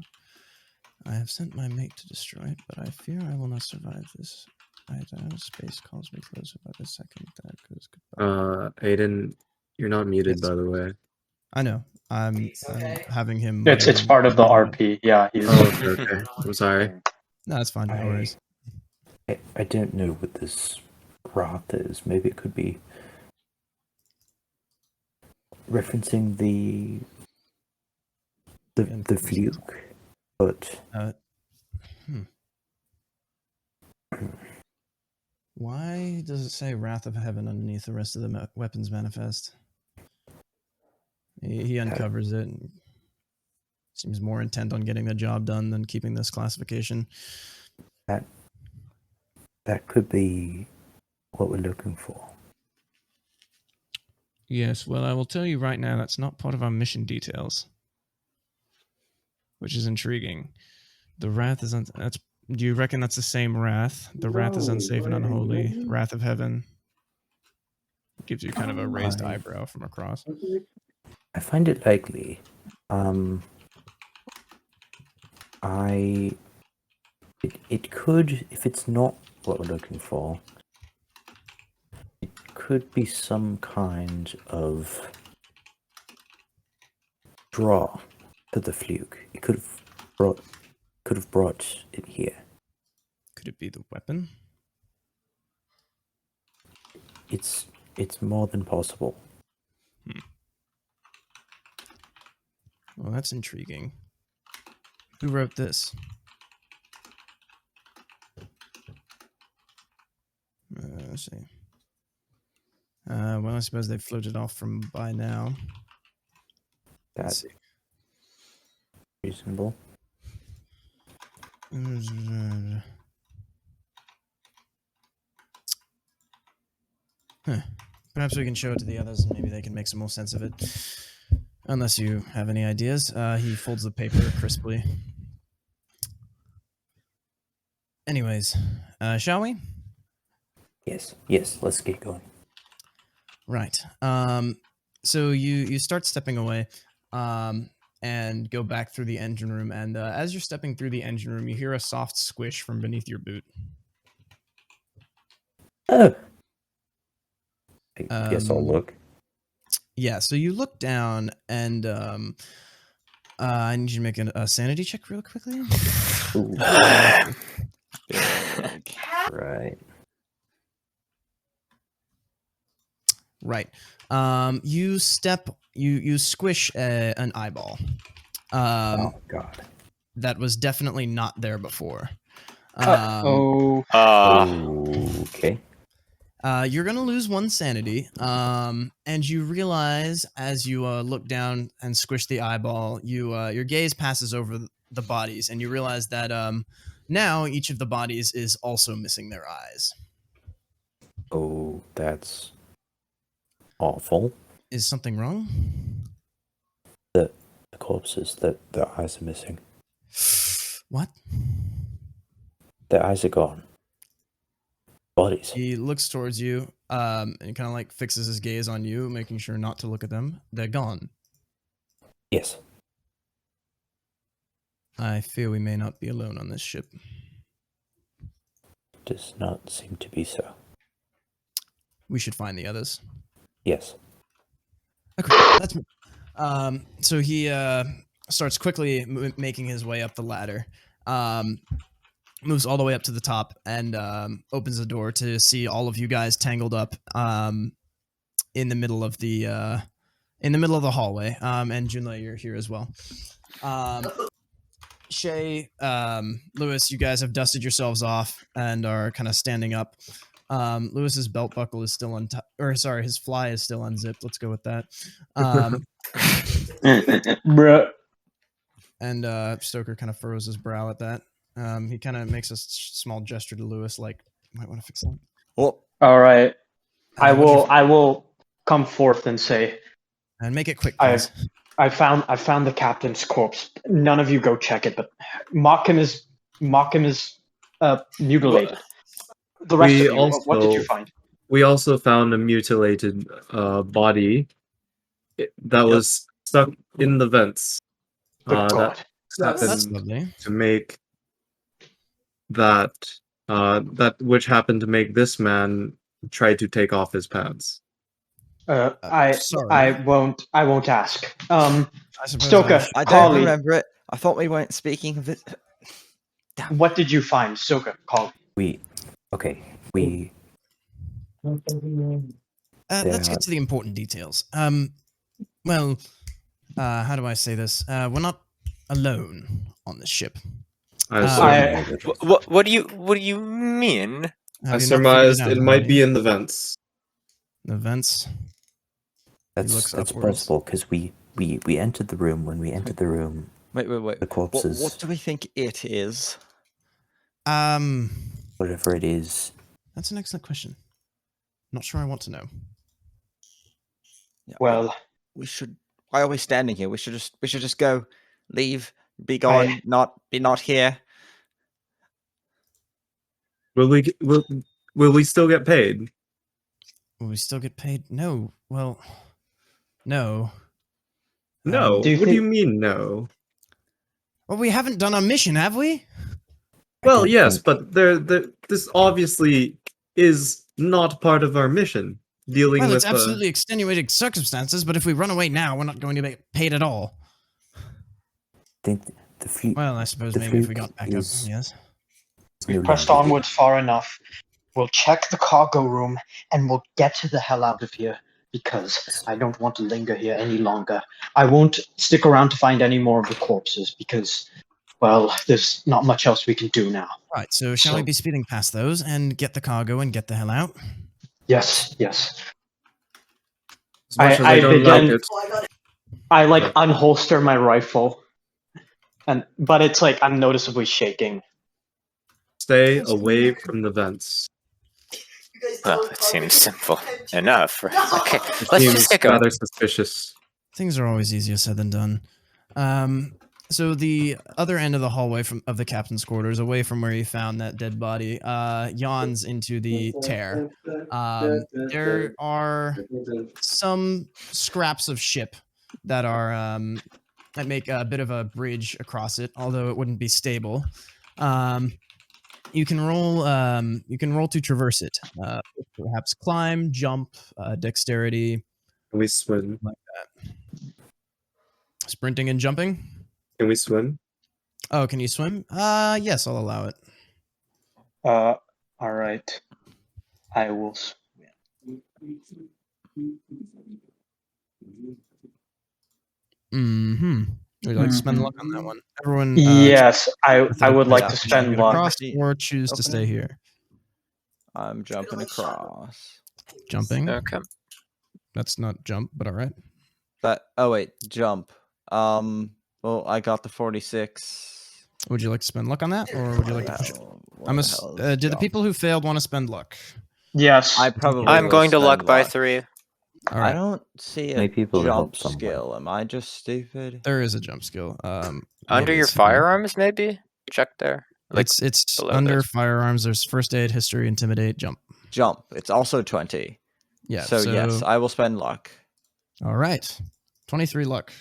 I have sent my mate to destroy it, but I fear I will not survive this. Space calls me closer by the second. That goes goodbye. Aiden, you're not muted, Yes. by the way. I know. I'm having him. It's part of the RP. Yeah, he's. Oh, okay. I'm sorry. No, it's fine. No worries. I don't know what this wrath is. Maybe it could be referencing the fluke, but Why does it say Wrath of Heaven underneath the rest of the weapons manifest? He uncovers it and seems more intent on getting the job done than keeping this classification. that could be what we're looking for. Yes, well, I will tell you right now that's not part of our mission details, which is intriguing. The Wrath is... do you reckon that's the same Wrath? The Wrath is unsafe and unholy. Wrath of Heaven. Gives you kind of a raised eyebrow from across. I find it likely. It could, if it's not what we're looking for, it could be some kind of draw to the fluke. It could have brought it here. Could it be the weapon? It's more than possible. Well, that's intriguing. Who wrote this? Let's see. Well, I suppose they've floated off from by now. That's reasonable. Perhaps we can show it to the others and maybe they can make some more sense of it. Unless you have any ideas. He folds the paper crisply. Anyways, shall we? Yes, let's get going. Right. So you start stepping away and go back through the engine room. And as you're stepping through the engine room, you hear a soft squish from beneath your boot. Oh. I guess I'll look. Yeah, so you look down and I need you to make a sanity check real quickly. Ooh. Right. Right. You squish an eyeball. Oh God. That was definitely not there before. Okay. You're gonna lose one sanity, and you realize as you look down and squish the eyeball, your gaze passes over the bodies, and you realize that now each of the bodies is also missing their eyes. Oh, that's awful. Is something wrong? The corpses, that the eyes are missing. What? Their eyes are gone. Bodies. He looks towards you, and kind of like fixes his gaze on you, making sure not to look at them. They're gone. Yes. I fear we may not be alone on this ship. Does not seem to be so. We should find the others. Yes. Okay, that's me. So he starts quickly making his way up the ladder. Moves all the way up to the top and opens the door to see all of you guys tangled up in the middle of the hallway. And Junlei, you're here as well. Shay, Lewis, you guys have dusted yourselves off and are kind of standing up. Lewis's belt buckle is still his fly is still unzipped. Let's go with that. Bruh. And Stoker kind of furrows his brow at that. He kind of makes a small gesture to Lewis, like, you might want to fix that. Well, All right. I what'd you will come forth and say, And make it quick, please. I found the captain's corpse. None of you go check it, but Markham is mutilated. The rest of you, what did you find? We also found a mutilated body that was stuck in the vents. Good God. That's Happened lovely. to make that which happened to make this man try to take off his pants. Sorry. I won't ask. I suppose Stoker, I don't Carly, remember it. I thought we weren't speaking of it. what did you find? Stoker, Carly. Let's get to the important details. Well, how do I say this? We're not alone on this ship. What do you mean? I Have you not figured surmised out it might already? be in the vents. The vents. looks That's upwards. possible because we entered the room. When we entered the room, Wait. the corpses, What do we think it is? whatever it is, That's an excellent question. Not sure I want to know. Yeah, Well, we should. Why are we standing here? We should just go, leave, be gone, not here. Will we still get paid? Will we still get paid? No. Well, no. No. do you What do you think- mean no? Well, we haven't done our mission, have we? Well, don't yes, think- but this obviously is not part of our mission. Dealing Well, with it's absolutely extenuating circumstances, but if we run away now, we're not going to get paid at all. I think the few. Well, I suppose The maybe if we fluke got back up, is- yes. we've pressed onwards far enough. We'll check the cargo room and we'll get to the hell out of here because I don't want to linger here any longer. I won't stick around to find any more of the corpses because, well, there's not much else we can do now. Right, so shall we be speeding past those and get the cargo and get the hell out? Yes. As much as I I don't begin- like it. I unholster my rifle, but it's like I'm noticeably shaking. Stay away from the vents. Well, it seems simple enough. Right? Okay, It let's seems just get going. rather suspicious. Things are always easier said than done. So the other end of the hallway of the captain's quarters, away from where you found that dead body, yawns into the tear. There are some scraps of ship that are that make a bit of a bridge across it, although it wouldn't be stable. You can roll to traverse it. Perhaps climb, jump, dexterity, Can we swim? like that. Sprinting and jumping. Can we swim? Oh, can you swim? Yes, I'll allow it. All right. I will swim. Mm-hmm. Would you like to spend luck on that one? Everyone. Yes, I would like Yeah. to spend get luck. across or choose to stay here. I'm jumping across. Jumping. Okay. That's not jump, but all right. But wait, jump. Well, I got the 46. Would you like to spend luck on that, or would you like to push it? What the hell is Do the jump? people who failed want to spend luck? Yes. I probably. I'm will going to spend luck by 3. All I right. don't see a Maybe people will help jump someone. skill. Am I just stupid? There is a jump skill. Under maybe your it's hidden. firearms, maybe? check there? Like it's below under this? firearms. There's first aid, history, intimidate, jump. Jump. It's also 20. Yeah. So yes, I will spend luck. All right. 23 luck.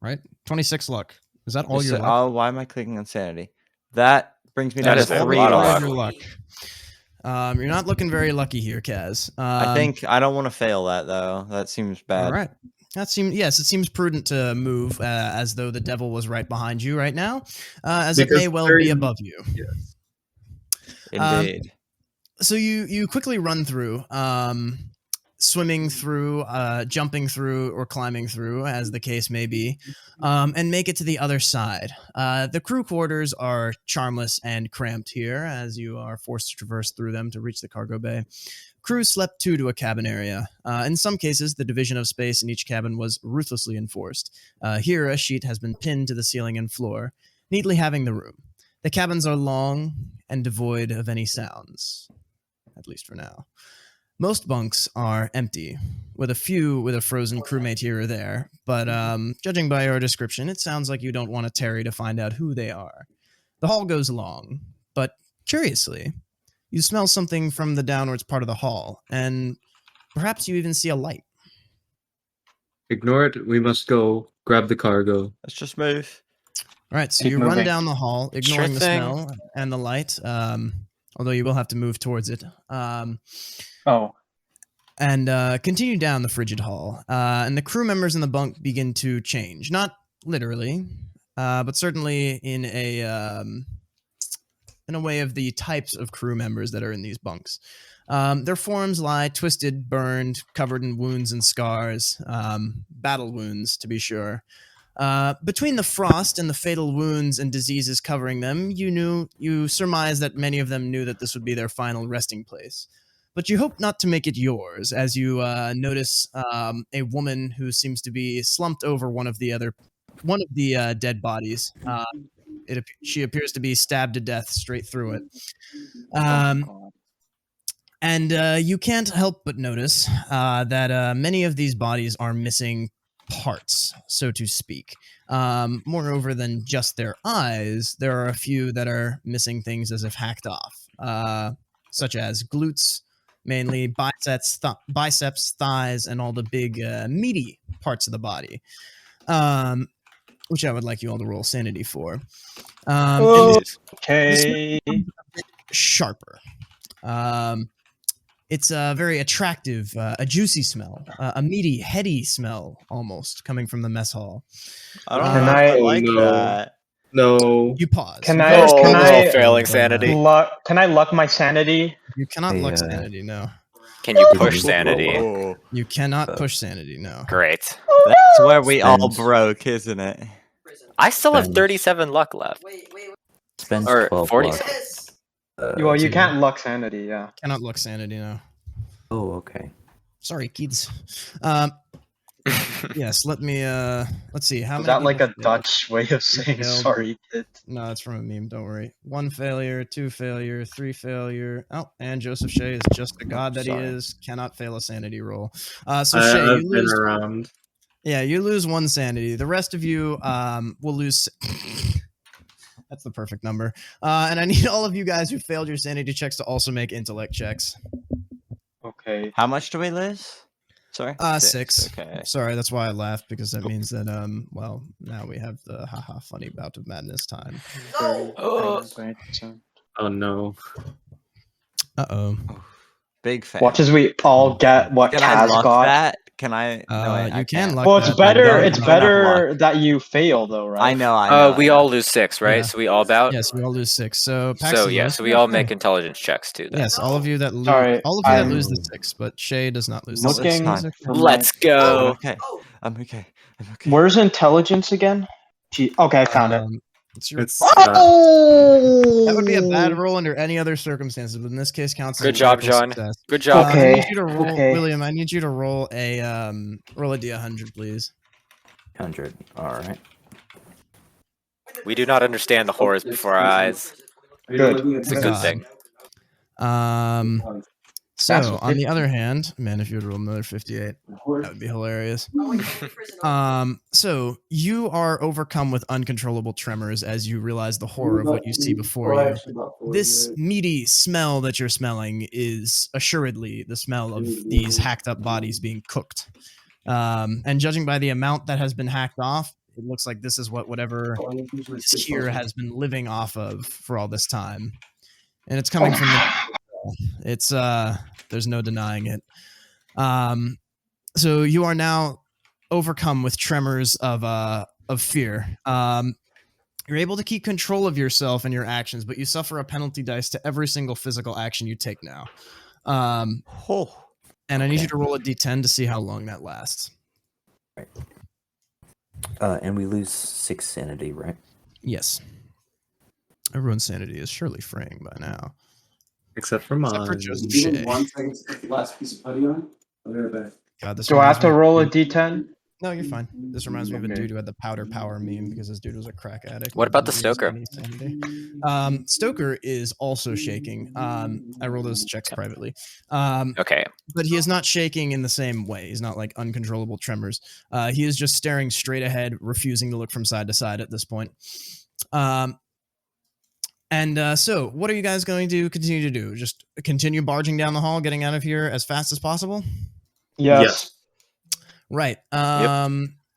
Right? 26 luck. Is that all Is your it- luck? Oh, why am I clicking insanity? That brings me That down is to a 3 lot of luck. Your luck. You're not looking very lucky here, Kaz. I think I don't want to fail that though. That seems bad. All right. It seems prudent to move as though the devil was right behind you right now, as it Because may well there be is- above you. Indeed. So you quickly run through, swimming through, jumping through, or climbing through, as the case may be, and make it to the other side. The crew quarters are charmless and cramped here, as you are forced to traverse through them to reach the cargo bay. Crew slept two to a cabin area. In some cases, the division of space in each cabin was ruthlessly enforced. Here, a sheet has been pinned to the ceiling and floor, neatly having the room. The cabins are long and devoid of any sounds, at least for now. Most bunks are empty, with a frozen crewmate here or there, but judging by your description, it sounds like you don't want to tarry to find out who they are. The hall goes long, but curiously, you smell something from the downwards part of the hall, and perhaps you even see a light. Ignore it. We must go grab the cargo. Let's just move. All right, so Keep you run moving. down the hall, ignoring the thing. smell and the light, although you will have to move towards it. Oh, And continue down the frigid hall. And the crew members in the bunk begin to change. Not literally, but certainly in a way of the types of crew members that are in these bunks. Their forms lie twisted, burned, covered in wounds and scars, battle wounds to be sure. Between the frost and the fatal wounds and diseases covering them, you surmise that many of them knew that this would be their final resting place. But you hope not to make it yours, as you notice a woman who seems to be slumped over one of the dead bodies. She appears to be stabbed to death straight through it. And you can't help but notice that many of these bodies are missing parts, so to speak. Moreover than just their eyes, there are a few that are missing things as if hacked off, such as glutes, mainly biceps, thighs, and all the big meaty parts of the body, which I would like you all to roll sanity for. And okay. sharper. It's a very attractive, a juicy smell, a meaty, heady smell almost coming from the mess hall. I don't Can know if I- I like no. that. No. You pause. Can You I- guys can pause, I- but, failing sanity. Can I luck my sanity? You cannot Hey, luck sanity, no. Can you push sanity? Oh, You cannot push sanity, no. Great. that's where we all Spend- broke, isn't it? I still have Spend- 37 luck left. Spends Or 12 47. luck. Well, you to- can't luck sanity, yeah. Cannot luck sanity, no. Oh, okay. Sorry, kids. Yes, let me, let's see. How Is many that like people a failed? Dutch way of saying failed. sorry, kid? No, it's from a meme. Don't worry. 1 failure, 2 failure, 3 failure. Oh, and Joseph Shea is just the god that Sorry. he is. Cannot fail a sanity roll. So I've Shea, you been lose. around. Yeah, you lose 1 sanity. The rest of you will lose. That's the perfect number. And I need all of you guys who failed your sanity checks to also make intellect checks. Okay. How much do we lose? Sorry? 6. Okay. Sorry, that's why I laughed, because that means that well, now we have the haha funny bout of madness time. Oh. Oh no. Uh-oh. Big fan. Watch as we all get what Can I Kaz luck got. that? Can I? I You can can't. luck Well, it's that, but better. don't- It's don't- better that you fail, though, right? I know. I know. We I know. all lose 6, right? Yeah. So we all bout? Yes, we all lose 6. So, So Paxton, yeah, lose so we that? all make intelligence checks too then. Yes, all of you that lose. Sorry, all of you that I'm lose the 6, but Shay does not lose the 6. Looking time. for Let's I'm go. okay. I'm okay. I'm okay. Where's intelligence again? Okay, I found it. It's your, It's that would be a bad roll under any other circumstances, but in this case counts. as Good a job, critical John. success. Good job. Okay. I need you to roll, okay. William. I need you to roll a D100, please. 100. All right. We do not understand the horrors before our eyes. Good. It's a good God. thing. That's So, a on the 50. other hand, man, if you would roll another 58, that would be hilarious. So you are overcome with uncontrollable tremors as you realize the horror of what you see before you. This meaty smell that you're smelling is assuredly the smell of these hacked up bodies being cooked. And judging by the amount that has been hacked off, it looks like this is what whatever is here has been living off of for all this time. And it's coming from the it's there's no denying it. So you are now overcome with tremors of fear. You're able to keep control of yourself and your actions, but you suffer a penalty dice to every single physical action you take now. And I need you to roll a d10 to see how long that lasts. Right. And we lose 6 sanity, right? Yes. Everyone's sanity is surely fraying by now. Except for mine. Except for Joseph Give me Shea. 1 second to put the last piece of putty on. I'll be right back. God, this Do I have reminds to me- roll a d10? No, you're fine. This reminds me of a Okay. dude who had the powder power meme because this dude was a crack addict. What about the Didn't use Stoker? any sanity. Stoker is also shaking. I roll those checks privately. Okay. But he is not shaking in the same way. He's not like uncontrollable tremors. He is just staring straight ahead, refusing to look from side to side at this point. So, what are you guys going to continue to do? Just continue barging down the hall, getting out of here as fast as possible? Yes. Right.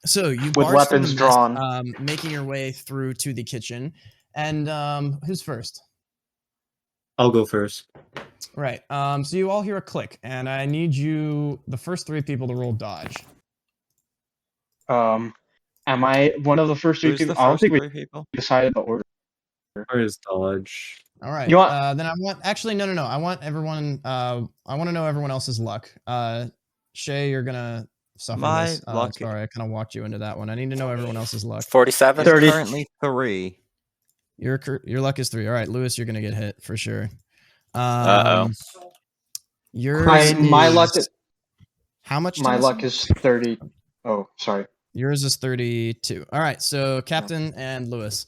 So you With barge through the weapons mist, drawn. making your way through to the kitchen. And who's first? I'll go first. Right. So you all hear a click, and I need you, the first 3 people, to roll dodge. Am I one of the first 3 Who's the people? I don't first think we 3 people? decided the order. Where's dodge? All right. You want- Then I want. Actually, no. I want everyone. I want to know everyone else's luck. Shay, you're gonna suffer My this. luck- Sorry, I kind of walked you into that one. I need to know everyone else's luck. 47. 30. Currently 3. Your luck is 3. All right, Lewis, you're gonna get hit for sure. Uh-oh. Yours My luck is- How much? My Dennis? luck is 30. Oh, sorry. Yours is 32. All right, so Captain and Lewis,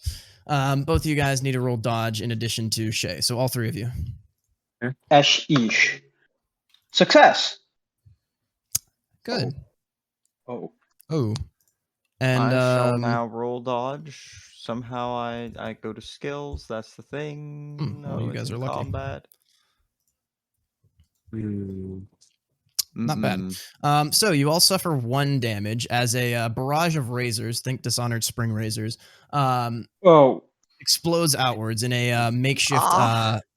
both of you guys need to roll dodge in addition to Shay. So all 3 of you. Esh-ish. Success. Good. Oh. Oh. And I shall now roll dodge. Somehow I go to skills. That's the thing. well, you it's guys in are lucky. combat. Not bad. So you all suffer 1 damage as a barrage of razors, think Dishonored Spring Razors, Oh. explodes outwards in a makeshift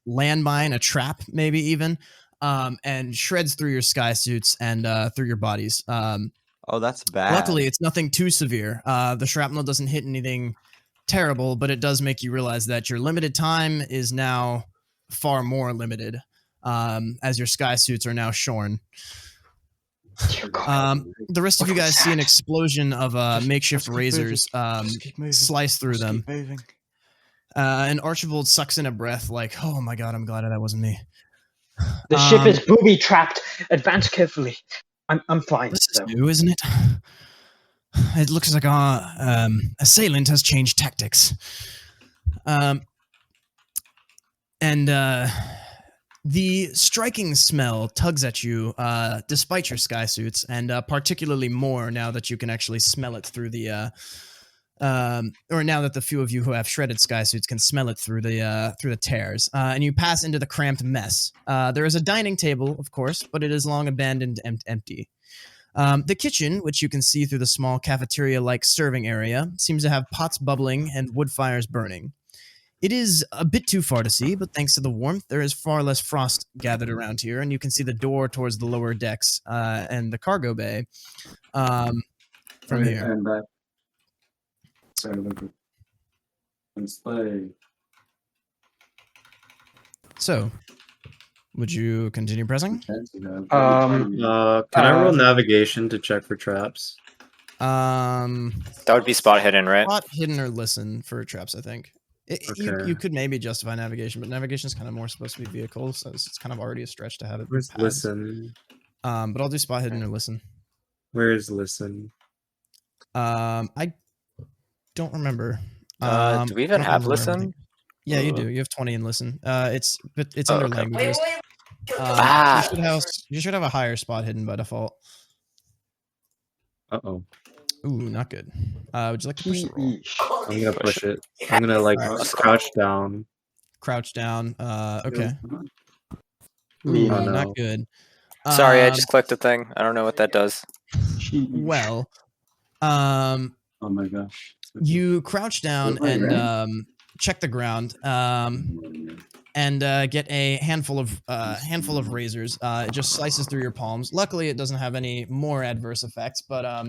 landmine, a trap, maybe even, and shreds through your sky suits and through your bodies. Oh, that's bad. Luckily, it's nothing too severe. The shrapnel doesn't hit anything terrible, but it does make you realize that your limited time is now far more limited, as your sky suits are now shorn. Dear God. The rest of you guys see an explosion of makeshift just keep razors Just keep moving. slice through Just them. keep moving. And Archibald sucks in a breath like, oh my god, I'm glad that wasn't me. The ship is booby trapped. Advance carefully. I'm fine. This is though. new, isn't it? It looks like our assailant has changed tactics. The striking smell tugs at you, despite your sky suits, and particularly more now that you can actually smell it through the, or now that the few of you who have shredded sky suits can smell it through the tears. And you pass into the cramped mess. There is a dining table, of course, but it is long abandoned and empty. The kitchen, which you can see through the small cafeteria-like serving area, seems to have pots bubbling and wood fires burning. It is a bit too far to see, but thanks to the warmth, there is far less frost gathered around here, and you can see the door towards the lower decks and the cargo bay from here. I'm back. Sorry, let's play. So, would you continue pressing? Can I roll navigation to check for traps? That would be spot hidden, right? Spot hidden or listen for traps, I think. Okay. You could maybe justify navigation, but navigation is kind of more supposed to be vehicles, so it's kind of already a stretch to have it. Where's paths. listen? But I'll do spot hidden or listen. Where is listen? I don't remember. Do we even I don't have remember listen? everything. Yeah, you do. You have 20 in listen. It's under okay. languages. You should have a higher spot hidden by default. Uh-oh. Ooh, not good. Would you like to push the roll? I'm gonna push it. I'm gonna like Alright. crouch down. Crouch down. Okay. Me. Ooh, Oh, no. not good. Sorry, I just clicked the thing. I don't know what that does. Well, Oh my gosh. you crouch down Right, and right? check the ground, and get a handful of razors. It just slices through your palms. Luckily, it doesn't have any more adverse effects, but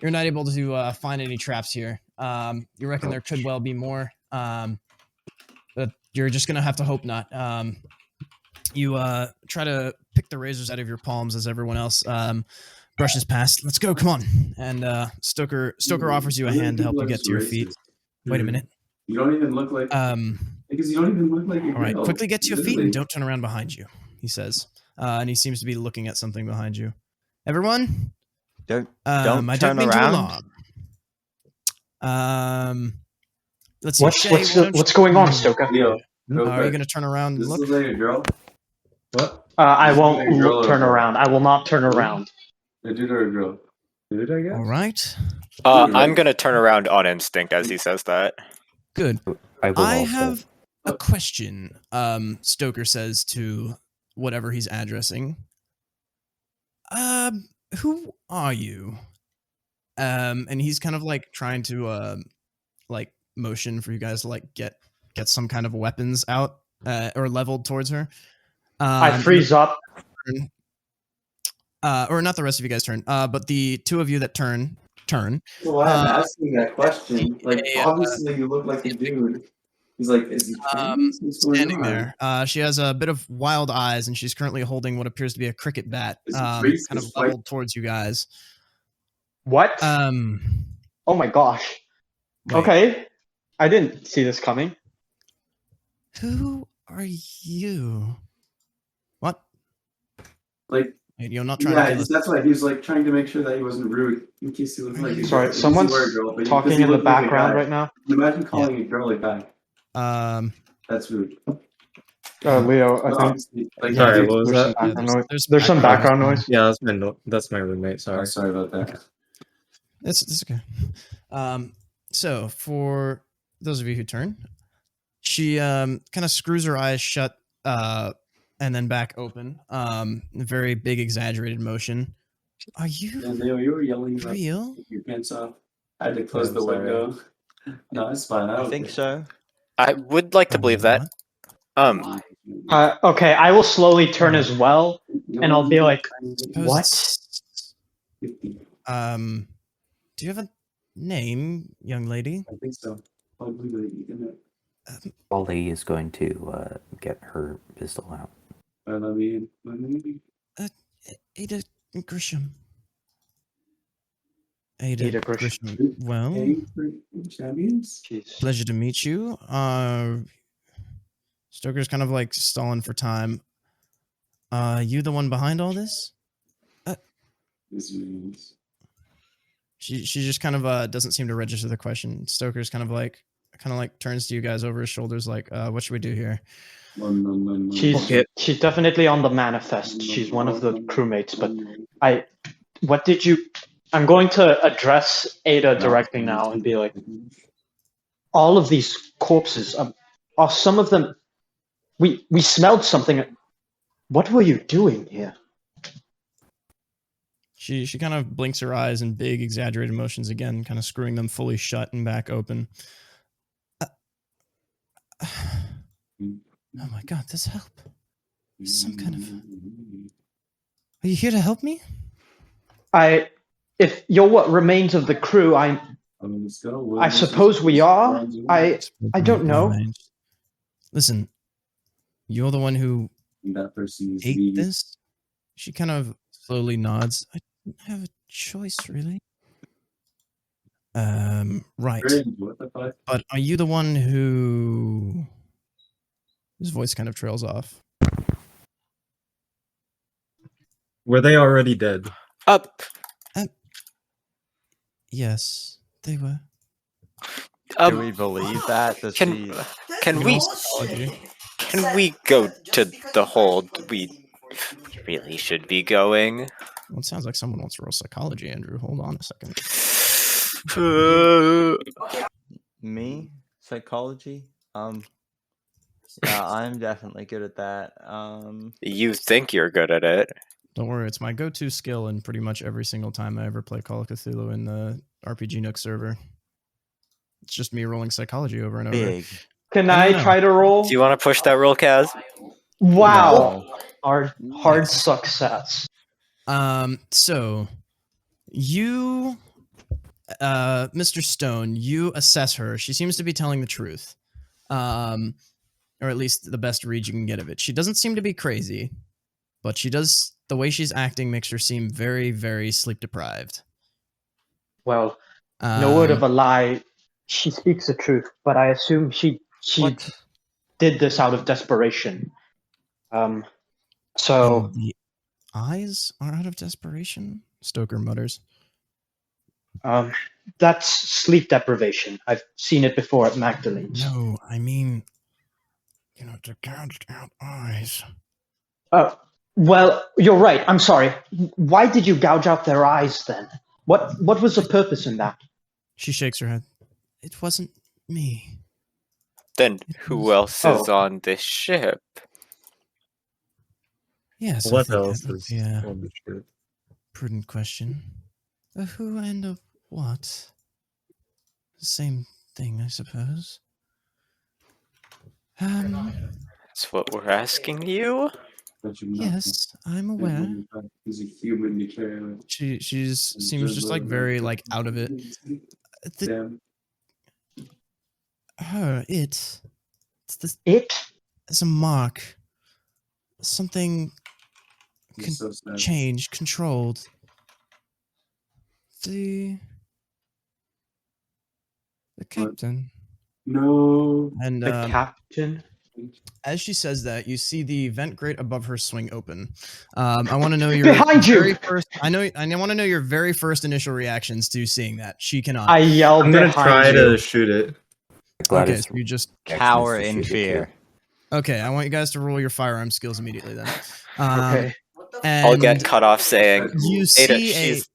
you're not able to find any traps here. You reckon there could well be more, but you're just gonna have to hope not. You try to pick the razors out of your palms as everyone else brushes past. Let's go, come on. And Stoker offers you a hand to help you get to your feet. Wait a minute. You don't even look like because you don't even look like a All right, girl. quickly get to your feet Literally. and don't turn around behind you, he says. And he seems to be looking at something behind you. Everyone? Don't I turn don't mean around. to alarm. Let's see. Shay, What's why don't what's going on, Stoker? Leo, real are you quick. going to turn around and This look? looks like a girl. What? I This won't is like a girl or a turn boy? around. I will not turn around. A dude or a girl? Dude, I guess. All right. I'm gonna turn around on instinct as he says that. Good. I will I also. have a question, Stoker says to whatever he's addressing. Who are you? And he's kind of like trying to like motion for you guys to like get some kind of weapons out or leveled towards her. I freeze up. Or not the rest of you guys turn, but the two of you that turn. Well, I'm asking that question. Like, obviously, you look like a dude. He's like, is he famous? What's going Standing on? there. She has a bit of wild eyes, and she's currently holding what appears to be a cricket bat, Is he kind racist? of leveled towards you guys. What? Wait, Oh my gosh. Okay. I didn't see this coming. Who are you? What? Like, Wait, you're not trying yeah, to kill us. that's why he was like trying to make sure that he wasn't rude in case he looked like a Sorry, girl. someone's Because he were a girl, but talking because he in the looked like a background guy. right now. Imagine calling a girl a guy. That's rude. Leo, I No, think honestly, like, Sorry, dude, what was there's that? some background noise. There's There's some background noise. Yeah, that's my roommate. Sorry. oh, sorry about that. It's okay. So for those of you who turn, she kind of screws her eyes shut and then back open. Very big exaggerated motion. Are you And Leo, you were yelling about real? your pants off. I had to close I'm the sorry. window. No, it's fine. I think so. I would like to believe that. Okay, I will slowly turn as well, and I'll be like, what? Do you have a name, young lady? I think so. Probably, isn't it? Wally is going to get her pistol out. Ada Grisham. Ada Grisham. Well, Jeez. pleasure to meet you. Stoker's kind of like stalling for time. You the one behind all this? She just kind of doesn't seem to register the question. Stoker's kind of like turns to you guys over his shoulders like, what should we do here? She's definitely on the manifest. She's one of the crewmates, but I'm going to address Ada directly now and be like, all of these corpses, are some of them, we smelled something. What were you doing here? She kind of blinks her eyes in big exaggerated motions again, kind of screwing them fully shut and back open. Oh my god, this help. Some kind of... Are you here to help me? If you're what remains of the crew, I suppose we are. I don't know. Listen, you're the one who ate this? She kind of slowly nods. I don't have a choice, really. Right. But are you the one who... His voice kind of trails off. Were they already dead? Yes, they were. Do we believe that? Can we go to the hold? really should be going. Well, it sounds like someone wants to roll psychology, Andrew. Hold on a second. Me? Psychology? Yeah, I'm definitely good at that. You think you're good at it. Don't worry, it's my go-to skill in pretty much every single time I ever play Call of Cthulhu in the RPG Nook server. It's just me rolling psychology over and over. Big. Can I I don't know. try to roll? Do you want to push that roll, Kaz? Wow. Hard Nice. success. So you, Mr. Stone, you assess her. She seems to be telling the truth, or at least the best read you can get of it. She doesn't seem to be crazy, but she does. The way she's acting makes her seem very, very sleep deprived. Well, no word of a lie. She speaks the truth, but I assume she What? did this out of desperation. So And the eyes are out of desperation. Stoker mutters. that's sleep deprivation. I've seen it before at Magdalene's. No, I mean, the gouged out eyes. Well, you're right. I'm sorry. Why did you gouge out their eyes then? What was the purpose in that? She shakes her head. It wasn't me. Then who else is Oh. on this ship? Yes. What I think else that would is be a on the ship? prudent question. A who and a what? The same thing, I suppose. That's what we're asking you. Yes, I'm aware. She seems just like very like out of it. It's a mark. Something changed, controlled. The captain. No. And The captain? as she says that, you see the vent grate above her swing open. I want to know your Behind you! very first. I want to know your very first initial reactions to seeing that. She cannot. I yelled I'm gonna behind try you. to shoot it. Okay, so you just Cower in fear. okay. I want you guys to roll your firearm skills immediately then. Okay. And I'll get cut off saying, you Ada, see she's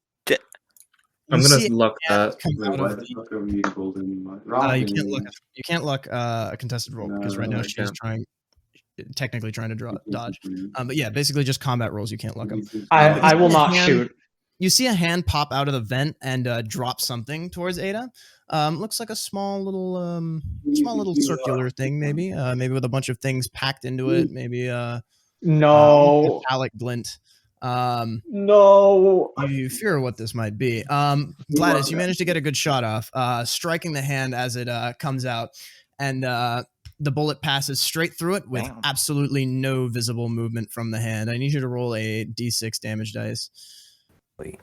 I'm you gonna see a luck hand that. come Wait, out why of the the- fuck are we golden? you can't luck a contested roll because right No, now I she's can't. technically trying to dodge. But yeah, basically just combat rolls. You can't luck them. I will not hand- shoot. You see a hand pop out of the vent and drop something towards Ada. Looks like a small little circular thing, maybe with a bunch of things packed into it. Maybe No. metallic glint. No. You fear what this might be. Gladys, you managed to get a good shot off, striking the hand as it comes out, and the bullet passes straight through it with Damn. absolutely no visible movement from the hand. I need you to roll a d6 damage dice. Wait.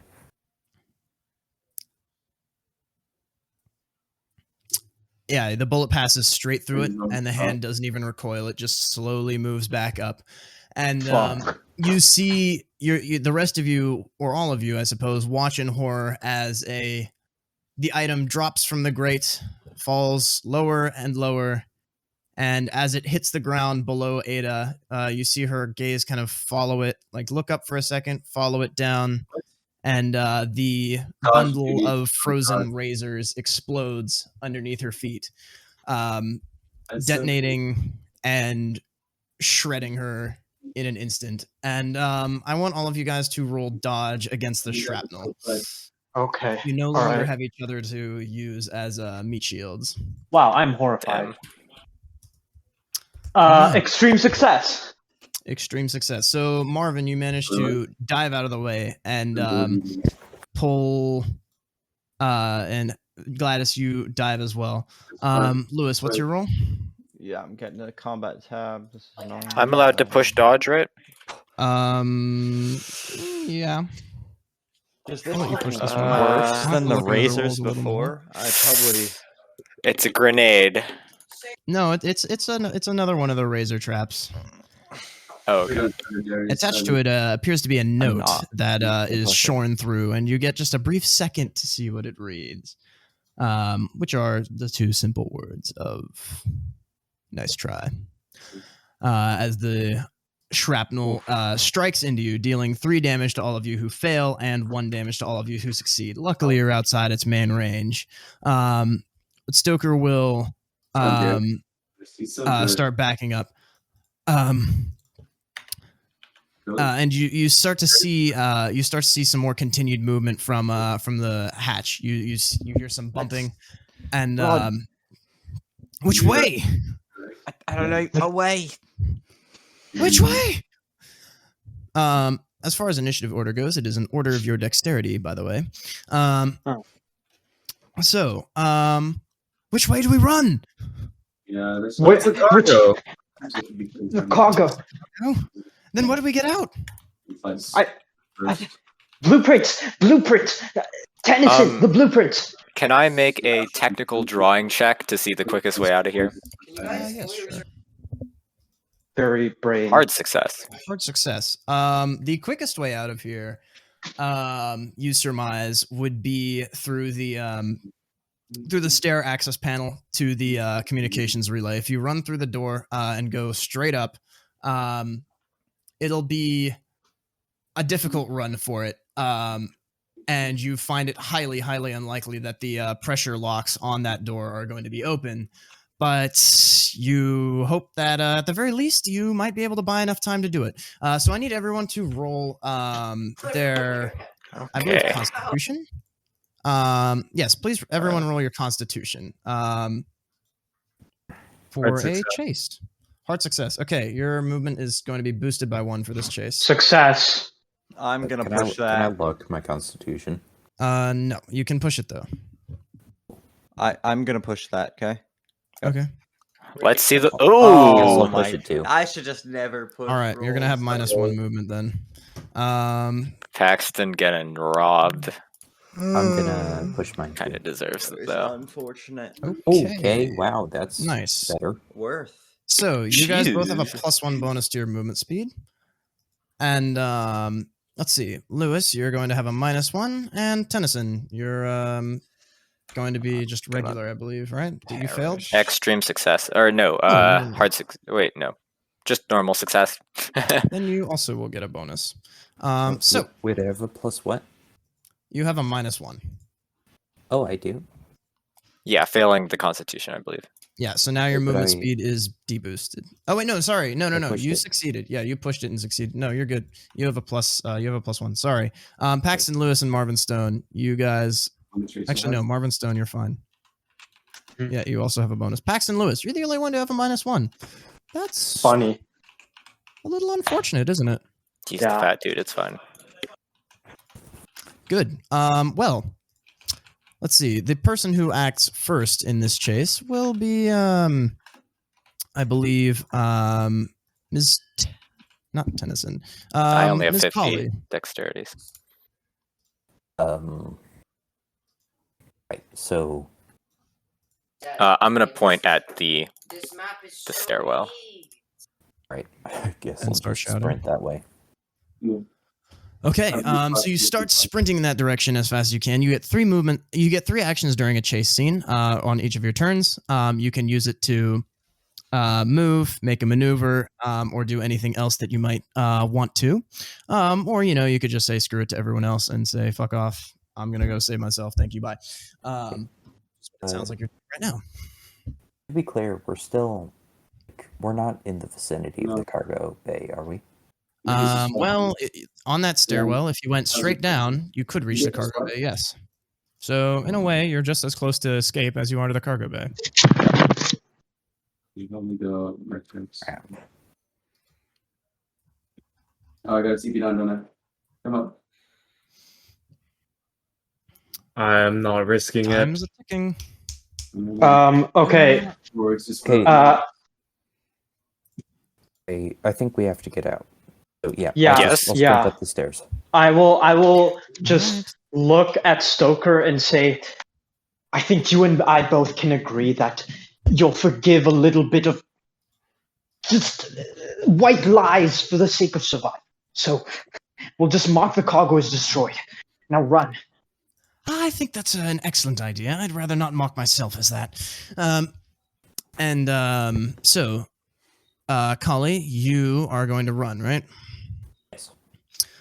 Yeah, the bullet passes straight through it, and the hand doesn't even recoil. It just slowly moves back up. And you see the rest of you, or all of you, I suppose, watch in horror as the item drops from the grate, falls lower and lower, and as it hits the ground below Ada, you see her gaze kind of follow it, like look up for a second, follow it down, and the bundle of frozen razors explodes underneath her feet, detonating and shredding her in an instant. And I want all of you guys to roll dodge against the shrapnel. Okay. You no All longer right. have each other to use as meat shields. Wow, I'm horrified. Alright. Extreme success. Extreme success. So Marvin, you managed to dive out of the way and pull and Gladys, you dive as well. Lewis, what's your roll? Yeah, I'm getting a combat tab. This is annoying. I'm allowed to push dodge, right? Yeah. Is this I'll let you push this one. worse I'll have than to the look at the razors rolls a little more. before? I probably. It's a grenade. No, it's another one of the razor traps. Oh, okay. Attached to it appears to be a note not that is pushing. shorn through, and you get just a brief second to see what it reads, which are the two simple words of "nice try." As the shrapnel strikes into you, dealing 3 damage to all of you who fail and 1 damage to all of you who succeed. Luckily, you're outside its main range. But Stoker will start backing up. And you start to see some more continued movement from the hatch. You hear some bumping, and which way? I don't know. Away. Which way? As far as initiative order goes, it is an order of your dexterity, by the way. So, which way do we run? Yeah, there's Which- The cargo. Oh, then what do we get out? Blueprints. Tennyson, the blueprints. Can I make a technical drawing check to see the quickest way out of here? Yes, sure. Very brave. Hard success. Hard success. The quickest way out of here, you surmise, would be through the stair access panel to the communications relay. If you run through the door and go straight up, it'll be a difficult run for it. And you find it highly, highly unlikely that the pressure locks on that door are going to be open. But you hope that at the very least you might be able to buy enough time to do it. So I need everyone to roll their, I believe, Okay. Constitution. Yes, please, everyone roll your Constitution for Hard a success. chase. Hard success. Okay, your movement is going to be boosted by 1 for this chase. Success. I'm gonna Can push Can I that. look my constitution? No, you can push it though. I'm gonna push that. Okay. Okay. Let's see the. Yes, Oh, I'll push it too. I should just never push. All right, you're gonna have rolls. -1 movement then. Paxton getting robbed. I'm gonna push mine Kind too. of deserves it It's though. unfortunate. Okay, wow, that's Nice. better. Worth. So you guys both have a Jeez. +1 bonus to your movement speed. And let's see, Lewis, you're going to have a -1, and Tennyson, you're going to be just regular, I believe, right? You failed. Extreme success, or no? no. Hard success. Wait, no, just normal success. Then you also will get a bonus. So Whatever plus what? you have a -1. Oh, I do. Yeah, failing the Constitution, I believe. Yeah, so now your But movement I- speed is deboosted. Oh wait, no, sorry, no, pushed you it. succeeded. Yeah, you pushed it and succeeded. No, you're good. You have a plus. You have a +1. Sorry, Paxton Lewis and Marvin Stone. You guys, actually no, Marvin Stone, you're fine. Hmm. Yeah, you also have a bonus. Paxton Lewis, you're the only one to have a -1. That's Funny. a little unfortunate, isn't it? He's Yeah. the fat dude. It's fine. Good. Well, let's see. The person who acts first in this chase will be, I believe, Ms. Not Tennyson. I only have Ms. 50 Colley. dexterities. Right. So I'm gonna point at the stairwell. right. I guess And I'll start just shouting. sprint that way. Okay, so you start sprinting in that direction as fast as you can. You get 3 actions during a chase scene on each of your turns. You can use it to move, make a maneuver, or do anything else that you might want to. Or, you could just say screw it to everyone else and say, fuck off. I'm going to go save myself. Thank you. Bye. It sounds like you're right now. To be clear, we're not in the vicinity of the cargo bay, are we? Well, on that stairwell, if you went straight down, you could reach the cargo bay, yes. So, in a way, you're just as close to escape as you are to the cargo bay. You told me to reference. Yeah. Oh, I got a CP down, don't I? Come on. I'm not risking it. Time's a ticking. Okay. Or it's just Okay. I think we have to get out. So yeah. Yeah, I'll Yes. sprint yeah. up the stairs. I will just look at Stoker and say, I think you and I both can agree that you'll forgive a little bit of just white lies for the sake of survival. So we'll just mark the cargo as destroyed. Now run. I think that's an excellent idea. I'd rather not mock myself as that. So, Kali, you are going to run, right? Yes.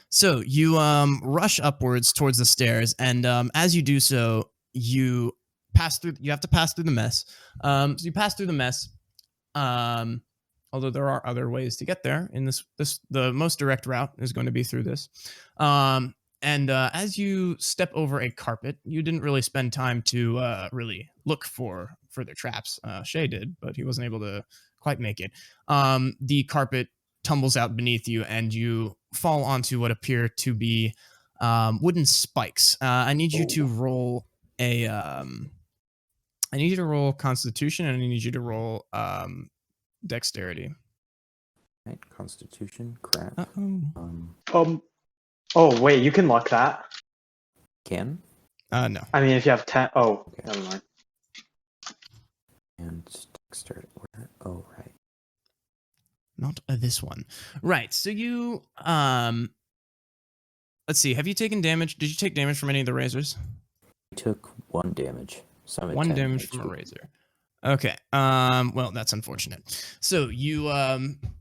So you rush upwards towards the stairs, and as you do so, you pass through. You have to pass through the mess. So you pass through the mess. Although there are other ways to get there. In this, the most direct route is going to be through this. And as you step over a carpet, you didn't really spend time to really look for further traps. Shay did, but he wasn't able to quite make it. The carpet tumbles out beneath you, and you fall onto what appear to be wooden spikes. I need you to roll a. I need you to roll Constitution, and I need you to roll Dexterity. Right, Constitution. Crap. Uh-oh. Oh wait, you can lock that. Can? No. I mean, if you have 10. Oh, Okay. never mind. And Dexterity. Oh, right. Not this one. Right. So you let's see. Have you taken damage? Did you take damage from any of the razors? I took 1 damage. So I'm at 1 10 damage from a HP. razor. Okay. Well, that's unfortunate. So you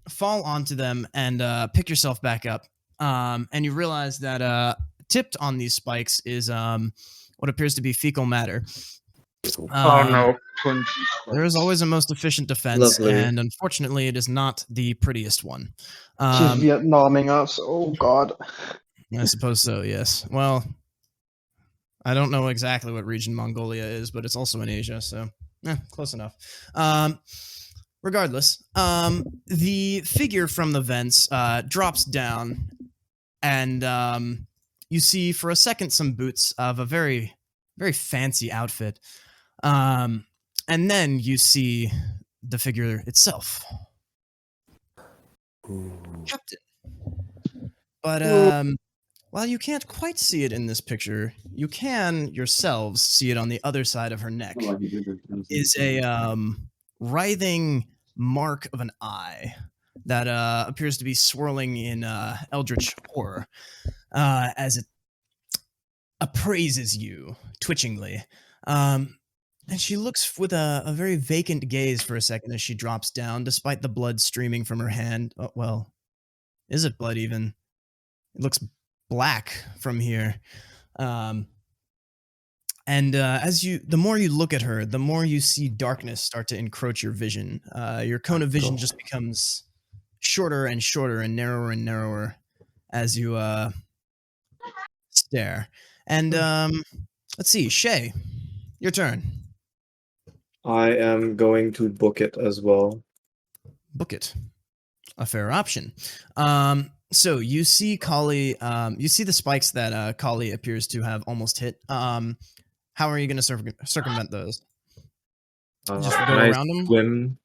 fall onto them and pick yourself back up. And you realize that tipped on these spikes is what appears to be fecal matter. Oh no. There is always a most efficient defense, Lovely. and unfortunately, it is not the prettiest one. She's Vietnaming us. Oh god. I suppose so, yes. Well, I don't know exactly what region Mongolia is, but it's also in Asia, so close enough. Regardless, the figure from the vents drops down, and you see for a second some boots of a very, very fancy outfit. And then you see the figure itself. Ooh. Captain. But while you can't quite see it in this picture, you can yourselves see it on the other side of her neck. Is a writhing mark of an eye that appears to be swirling in eldritch horror as it appraises you twitchingly. And she looks with a very vacant gaze for a second as she drops down, despite the blood streaming from her hand. Oh, well, is it blood even? It looks black from here. And the more you look at her, the more you see darkness start to encroach your vision. Your cone of vision just becomes shorter and shorter and narrower as you stare. And let's see, Shay, your turn. I am going to book it as well. Book it. A fair option. So you see Kali, you see the spikes that Kali appears to have almost hit. How are you going to circumvent those? Just go Can I around them? swim?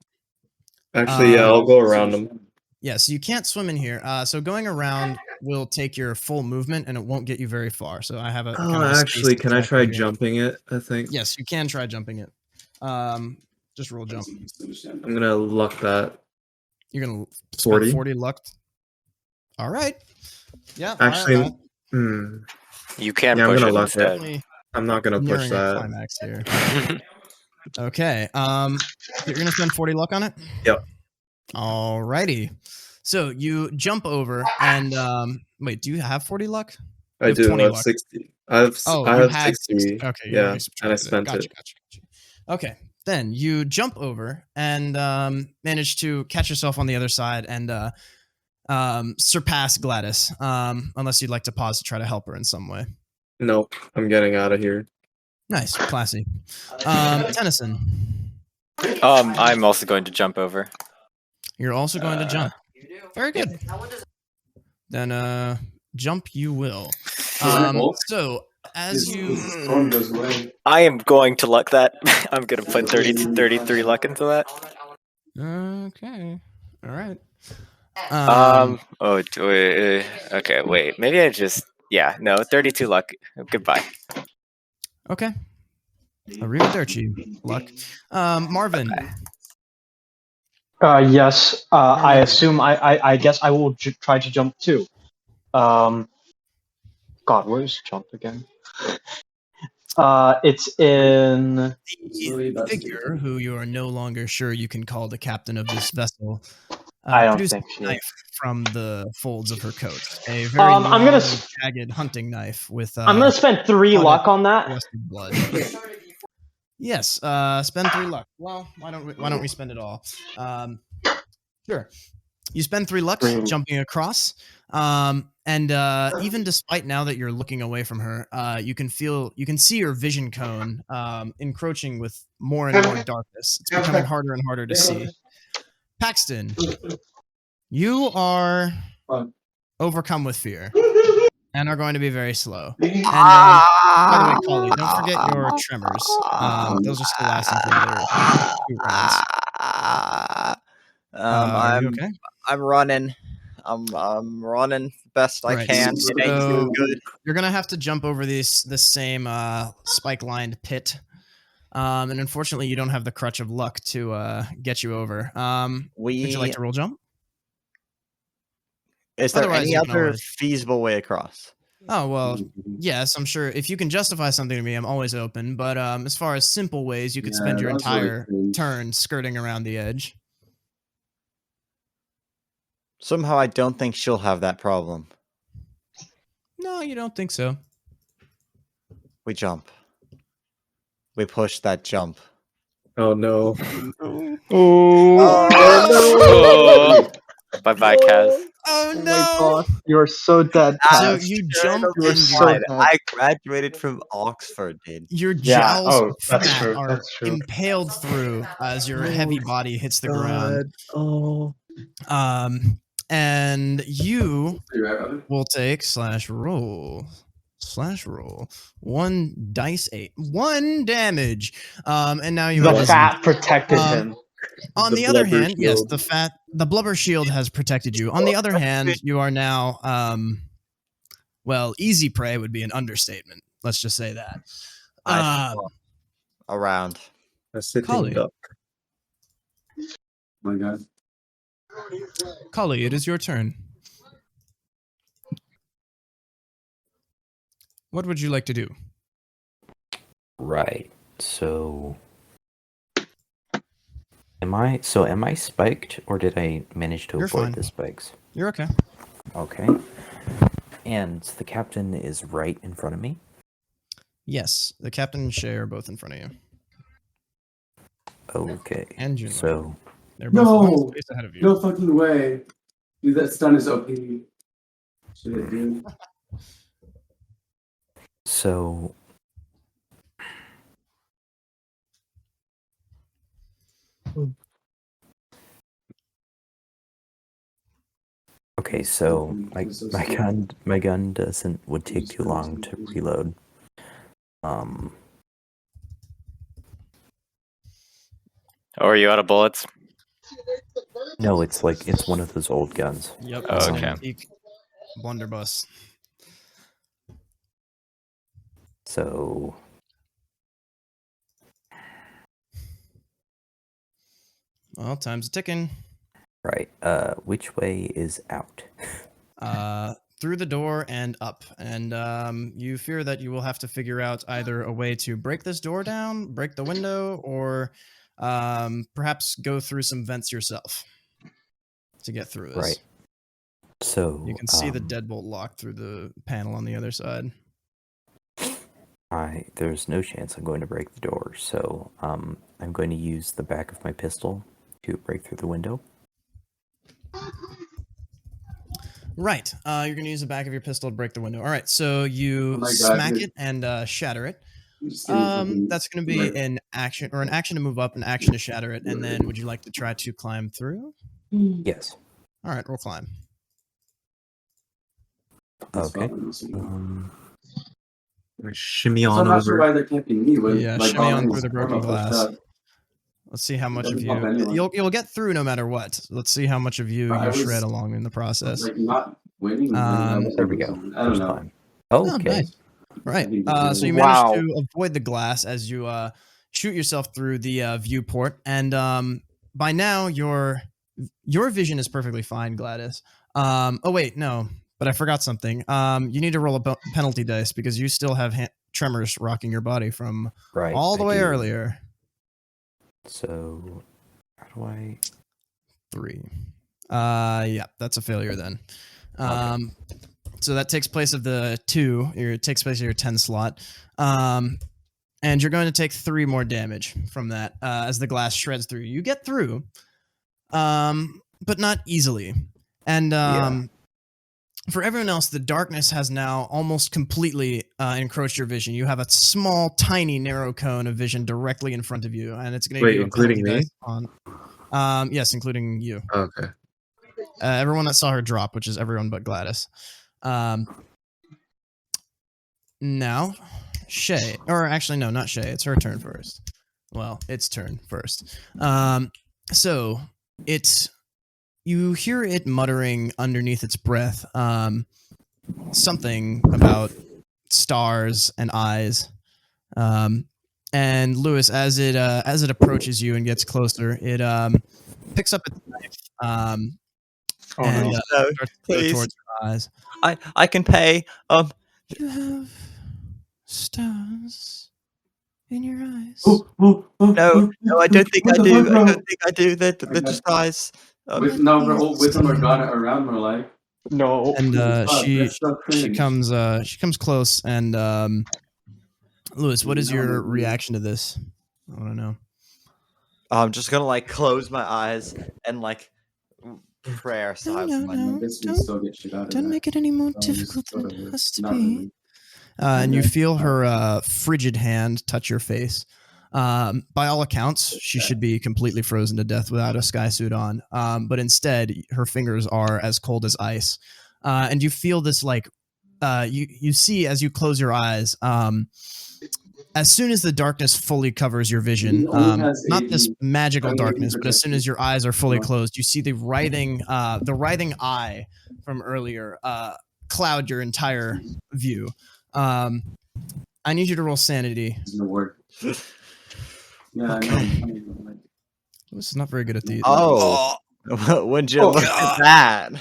Actually, yeah, I'll go around them. Yeah, so you can't swim in here. So going around will take your full movement, and it won't get you very far. So I have a. kind of a Actually, spaced can I attack try right here. jumping it? I think. Yes, you can try jumping it. Just roll jump. I'm gonna luck that. You're gonna 40? 40 luck. All right. Yeah. Actually, You can Yeah, I'm push gonna it luck it. instead. I'm not gonna push nearing a that. climax here. Okay. You're gonna spend 40 luck on it. Yep. All righty. So you jump over and wait. Do you have 40 luck? I have do. 20 I have luck. 60. I have You have had 60. Okay. You Yeah, already and I subtracted it. spent Gotcha. it. Okay. Then you jump over and manage to catch yourself on the other side and surpass Gladys. Unless you'd like to pause to try to help her in some way. Nope. I'm getting out of here. Nice, classy. Tennyson, I'm also going to jump over. you're also going to jump. Very good. Then jump you will. So as you I am going to luck that. I'm going to put 33 luck into that. okay, all right. Okay, wait. Maybe I just... Yeah, no, 32 luck. Goodbye. Okay. Arrivederci. Luck. Marvin. Yes. I assume. I guess I will try to jump too. God, where's jump again? It's in The figure who you are no longer sure you can call the captain of this vessel I don't produces think a she is. knife from the folds of her coat. A very I'm long, gonna jagged hunting knife with. I'm gonna spend 3 on it, luck on that. rusted blood. Yes, spend 3 luck. Well, why don't we spend it all? Sure. You spend 3 luck Three. jumping across, and even despite now that you're looking away from her, you can see your vision cone encroaching with more and more darkness. It's becoming harder and harder to see. Paxton, you are overcome with fear and are going to be very slow. And by the way, Collie, don't forget your tremors. Those are still lasting for another 2 rounds. Are you okay? I'm running. I'm running best I Right, can. so It ain't too good. you're gonna have to jump over this same spike-lined pit, and unfortunately, you don't have the crutch of luck to get you over. Would you like to roll jump? Is there Otherwise, any you can other always- feasible way across? Oh well, yes, I'm sure. If you can justify something to me, I'm always open. But as far as simple ways, you could spend your that's really entire cringe. turn skirting around the edge. Somehow I don't think she'll have that problem. No, you don't think so. We jump. We push that jump. Oh no. Bye bye, Kaz. Oh my no! God. You're so dead, So Kaz. you jump You're and so your dead. I graduated from Oxford, dude. Yeah, jowls oh, that's fat true, are that's true. impaled through as your heavy body hits the ground. Oh. And you You right, brother? will take /roll 1 dice 8, 1 damage. And now you are The dizzy. fat protected Um, him. On The the other blubber hand, yes, shield. the blubber shield has protected you. On the other hand, you are now, well, easy prey would be an understatement. Let's just say that. I around. A sitting Collie. duck. Oh my God. Collie, it is your turn. What would you like to do? Right. So am I spiked, or did I manage to You're avoid fine. the spikes? You're okay. Okay. And the captain is right in front of me. Yes, the captain and Shay are both in front of you. Okay. And Junwei. So They're both one No! space ahead of you. No fucking way. Dude, that stun is OP. Shit, dude. so okay, so my gun would take too long to reload. Oh, are you out of bullets? No, it's one of those old guns. Yep, Oh, it's an okay. antique blunderbuss. So Well, time's a ticking. right. Which way is out? Through the door and up. And you fear that you will have to figure out either a way to break this door down, break the window, or perhaps go through some vents yourself to get through this. Right. So You can see the deadbolt lock through the panel on the other side. There's no chance I'm going to break the door, so I'm going to use the back of my pistol to break through the window. Right. You're going to use the back of your pistol to break the window. All right. So you Oh my God, smack dude. it and shatter it. You just gave me fucking- That's going to be an action to move up, an action to shatter it, and then would you like to try to climb through? Yes. All right, we'll climb. Okay. Shimmy So on I'm not sure over. why they're camping me when Yeah, like, shimmy on Robin's through the broken almost glass. up. Let's see how much of Doesn't pop you anyone. you'll get through no matter what. Let's see how much of you I you was- shred along in the process. Like not winning. There we go. I don't First know. climb. Oh, Okay. nice. Right. I think So you Wow. managed to avoid the glass as you shoot yourself through the viewport, and by now your vision is perfectly fine, Gladys. Oh wait, no, but I forgot something. You need to roll a penalty dice because you still have tremors rocking your body from Right. all the I way do. earlier. So how do I? 3. Yeah, that's a failure then. So that takes place of the 2. It takes place of your 10 slot. And you're going to take 3 more damage from that as the glass shreds through. You get through, but not easily. And for everyone else, the darkness has now almost completely encroached your vision. You have a small, tiny, narrow cone of vision directly in front of you, and it's going to give you a including penalty me? dice on. Yes, including you. Okay. Everyone that saw her drop, which is everyone but Gladys. Now, Shay, or actually, no, not Shay. It's her turn first. Well, its turn first. So it's. You hear it muttering underneath its breath something about stars and eyes. And Lewis, as it approaches you and gets closer, it picks up its knife and no, starts to go please. towards your eyes. I can pay. You have stars in your eyes. No, I don't think I do. I don't think I do. They're just eyes. With them or got it around more like. No. And she She comes close and Lewis, what is your reaction to this? I want to know. I'm just gonna like close my eyes and like prayer silence. Don't make it any more difficult than it has to be. And you feel her frigid hand touch your face. By all accounts, she should be completely frozen to death without a sky suit on. But instead, her fingers are as cold as ice. And you feel this like you see as you close your eyes. As soon as the darkness fully covers your vision, not this magical darkness, but as soon as your eyes are fully closed, you see the writhing eye from earlier cloud your entire view. I need you to roll sanity. Yeah, Okay. I know. This is not very good at these. Oh, would you look at that?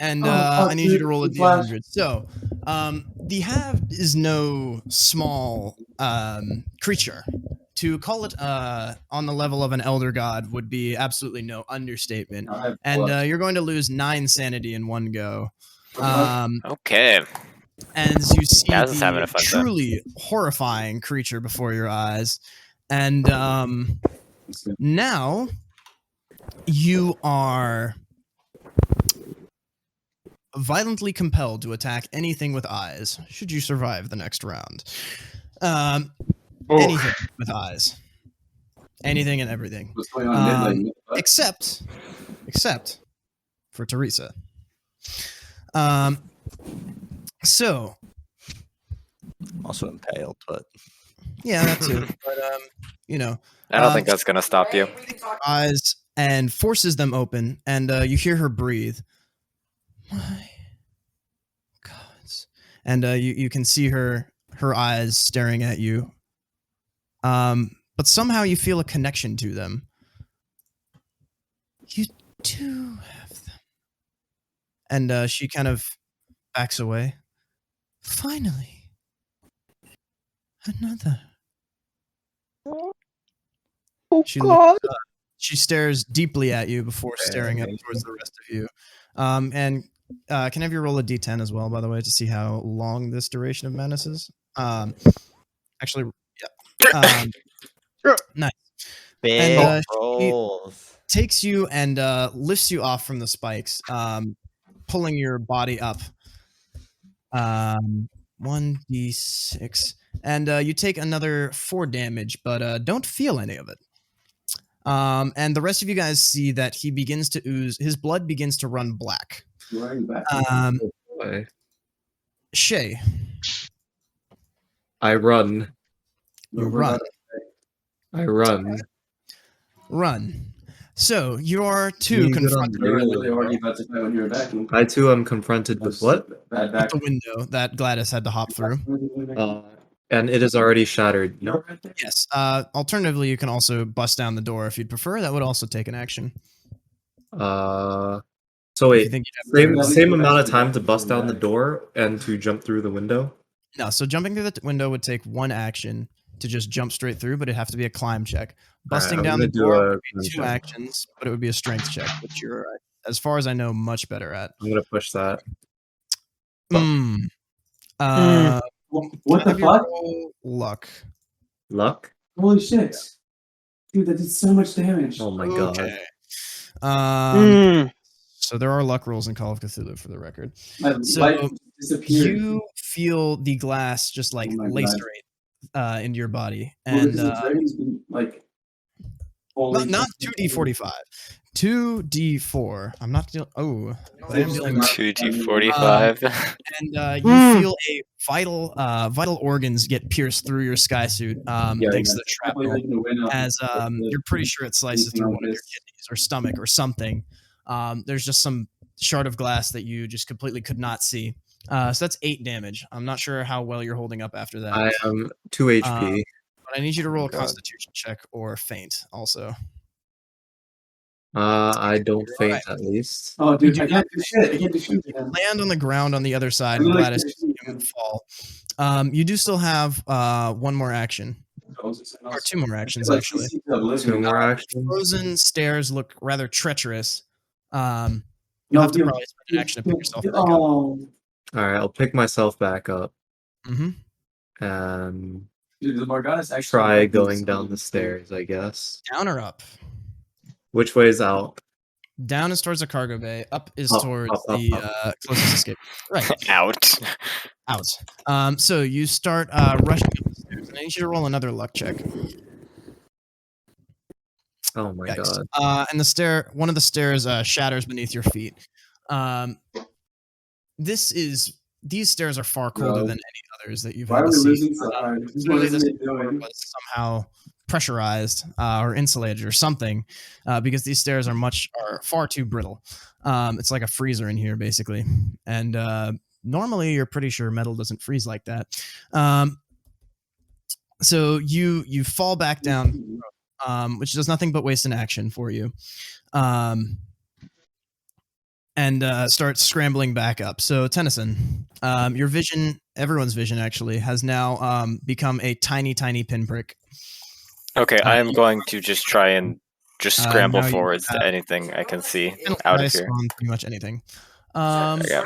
And I need you to roll a d100. So, the Have is no small creature. To call it on the level of an elder god would be absolutely no understatement. And you're going to lose 9 sanity in one go. Okay. As you see Gaz is having the a fun time. truly horrifying creature before your eyes. And now you are violently compelled to attack anything with eyes, should you survive the next round. Anything with eyes. Anything and everything. What's going on? Except for Teresa. So Also impaled, but yeah, that too. But you know, I don't think that's gonna stop you. eyes and forces them open, and you hear her breathe. My gods, and you can see her eyes staring at you. But somehow you feel a connection to them. You do have them, and she kind of backs away. Finally, another. Oh, She God. looks, she stares deeply at you before staring up towards the rest of you. And can I have you roll a d10 as well, by the way, to see how long this duration of madness is? Actually, yeah. Nice. big And, rolls. Takes you and lifts you off from the spikes, pulling your body up. 1d6. And you take another 4 damage, but don't feel any of it. And the rest of you guys see that he begins to ooze. His blood begins to run black. Shay, I run. you run. I run. Run. So you're two You confronted get on with Really already about to fight when you're back. I too am confronted with what? the window that Gladys had to hop through. And it is already shattered. No. Yes. Alternatively, you can also bust down the door if you'd prefer. That would also take an action. So If you wait, think you'd have same amount of time to bust down the door and to jump through the window. No, so jumping through the window would take 1 action. to just jump straight through, but it'd have to be a climb check. Busting I'm down the gonna do door a would be climb 2 check. actions, but it would be a strength check, which you're, as far as I know, much better at. I'm gonna push that. Hmm. What Have the your fuck? roll luck. Luck? Holy shit. Dude, that did so much damage. Oh my god. Okay. Mm. So there are luck rolls in Call of Cthulhu, for the record. My So life disappeared. you feel the glass just like Oh my lacerate into your body, Well, and because the dragon's been like. Holy not shit. 2d45, 2d4. I'm not dealing. Oh, I am dealing. 2d45. And you feel a vital organs get pierced through your sky suit, thanks to the shrapnel. As you're pretty sure it slices through one of your kidneys or stomach or something. There's just some shard of glass that you just completely could not see. So that's 8 damage. I'm not sure how well you're holding up after that. I am 2 HP. But I need you to roll a God. Constitution check or faint also. I don't You're faint alright. at least. Oh, dude, You I do can't do shit. I can't do shit. You land on the ground on the other side, I'm and like Gladys this. you fall. You do still have 1 more action, or 2 more actions actually. 2 more actions. Frozen stairs look rather treacherous. You'll No, have to dude, probably spend an action to pick yourself back up. Oh, Alright, I'll pick myself back up Mm-hmm. and dude, the Morgana's actually try going down the stairs, I guess. Down or up? Which way is out? Down is towards the cargo bay. Up is Up, towards up, up, the closest escape. Right. Out. Out. So you start rushing up the stairs, and I need you to roll another luck check. Oh my Yikes. god. And one of the stairs shatters beneath your feet. These stairs are far colder No. than any others that you've why had are to we see. losing so hard? Clearly this doing? was somehow pressurized or insulated or something, because these stairs are far too brittle. It's like a freezer in here, basically. And normally, you're pretty sure metal doesn't freeze like that. So you fall back down, which does nothing but waste an action for you. And start scrambling back up. So Tennyson, your vision, everyone's vision actually, has now become a tiny, tiny pinprick. Okay, I am going to just try and just scramble now you forwards to have- anything I can see Penalty out of dice here. on pretty much anything. Yeah.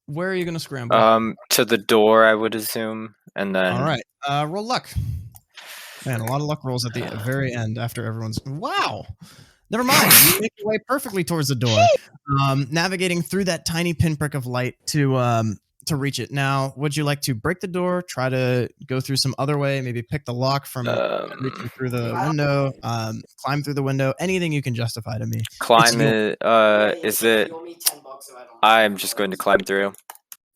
Where are you going to scramble? To the door, I would assume, and then. All right. Roll luck. Man, a lot of luck rolls at the very end after everyone's. Wow. Never mind. You make your way perfectly towards the door, navigating through that tiny pinprick of light to reach it. Now, would you like to break the door? Try to go through some other way? Maybe pick the lock from reaching through the window. Climb through the window. Anything you can justify to me. Climb it. Is it? I'm just going to climb through.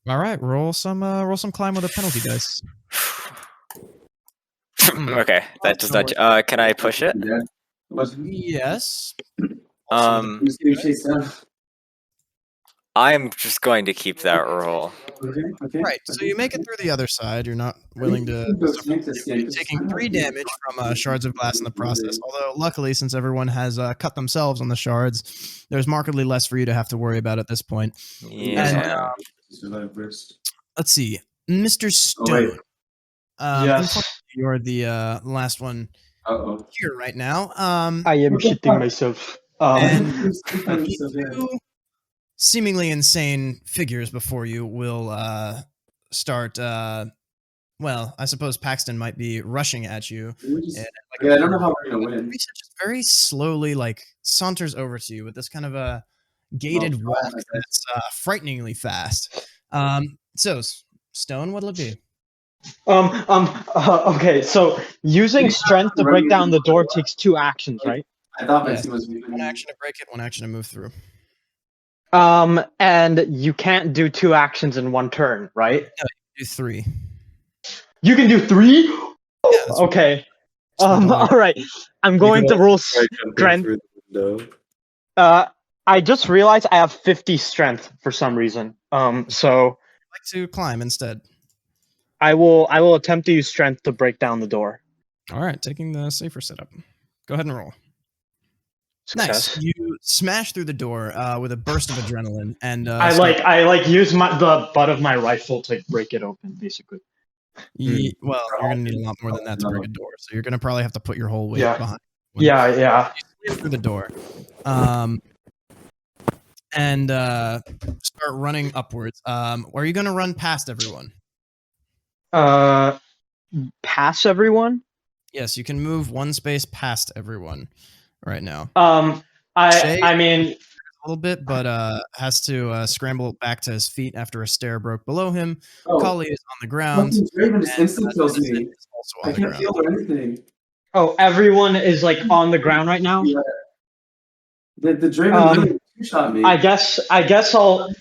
All right. Roll some climb with a penalty dice. Okay, that does not. Can I push it? Yes. Who's getting chased down? I'm just going to keep that roll. Okay. Right. So you make it through the other side. You're not willing to. You're taking 3 damage from shards of glass in the process. Although, luckily, since everyone has cut themselves on the shards, there's markedly less for you to have to worry about at this point. Yeah. Let's see, Mr. Stone. wait. Yes. Unfortunately, you're the last one Uh-oh. here right now. I am shitting myself. And two seemingly insane figures before you will start. Well, I suppose Paxton might be rushing at you. Yeah, I don't know how we're gonna win. Research just very slowly, like saunters over to you with this kind of a gated walk that's frighteningly fast. So, Stone, what'll it be? Okay, so using strength to break down the door takes 2 actions, right? I thought Yeah. Maxine was One action to break it, one action to move through. And you can't do 2 actions in 1 turn, right? Do 3. You can do 3? Yeah, that's Okay. Something like- All right. I'm going to roll strength. I just realized I have 50 strength for some reason. So like to climb instead. I will attempt to use strength to break down the door. All right, taking the safer setup. Go ahead and roll. Success. Nice. You smash through the door with a burst of adrenaline, and I use the butt of my rifle to break it open, basically. Well, you're gonna need a lot more than that to break a door. So you're gonna probably have to put your whole weight Yeah. behind. Yeah. You slam through the door, and start running upwards. Are you gonna run past everyone? Pass everyone. Yes, you can move one space past everyone right now. Shay- I mean, A little bit, but has to scramble back to his feet after a stair broke below him. Oh, Kali is on the ground. fucking Draven just and, instant kills Tennyson me. is also I on the can't ground. heal or anything. oh, everyone is like on the ground right now. Yeah. The Draven literally two-shot me. I guess I'll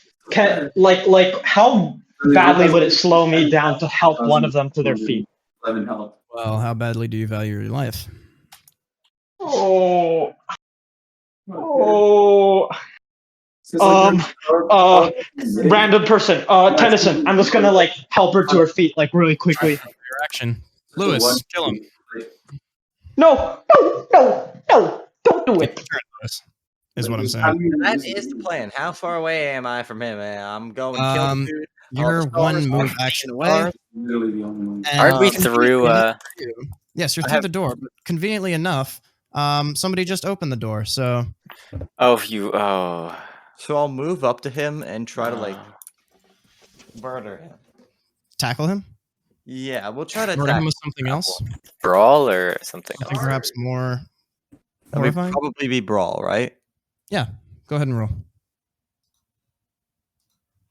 like how badly would it slow me down to help one of them to their feet? 11 health. Well, how badly do you value your life? Oh. It's like Random person. Tennyson. I'm just gonna like help her to her feet like really quickly. Your action. Lewis, kill him. No, don't do it. Lewis, is what I'm saying. That is the plan. How far away am I from him? I'm going to kill the dude. You're one move action away. Literally the only one. Aren't we through? Yes, you're through the door, but conveniently enough, somebody just opened the door, so. So I'll move up to him and try to like murder him. Tackle him? Yeah, we'll try to Murder attack him with something else? Brawl or something Something else? perhaps more That would horrifying? probably be brawl, right? Yeah, go ahead and roll.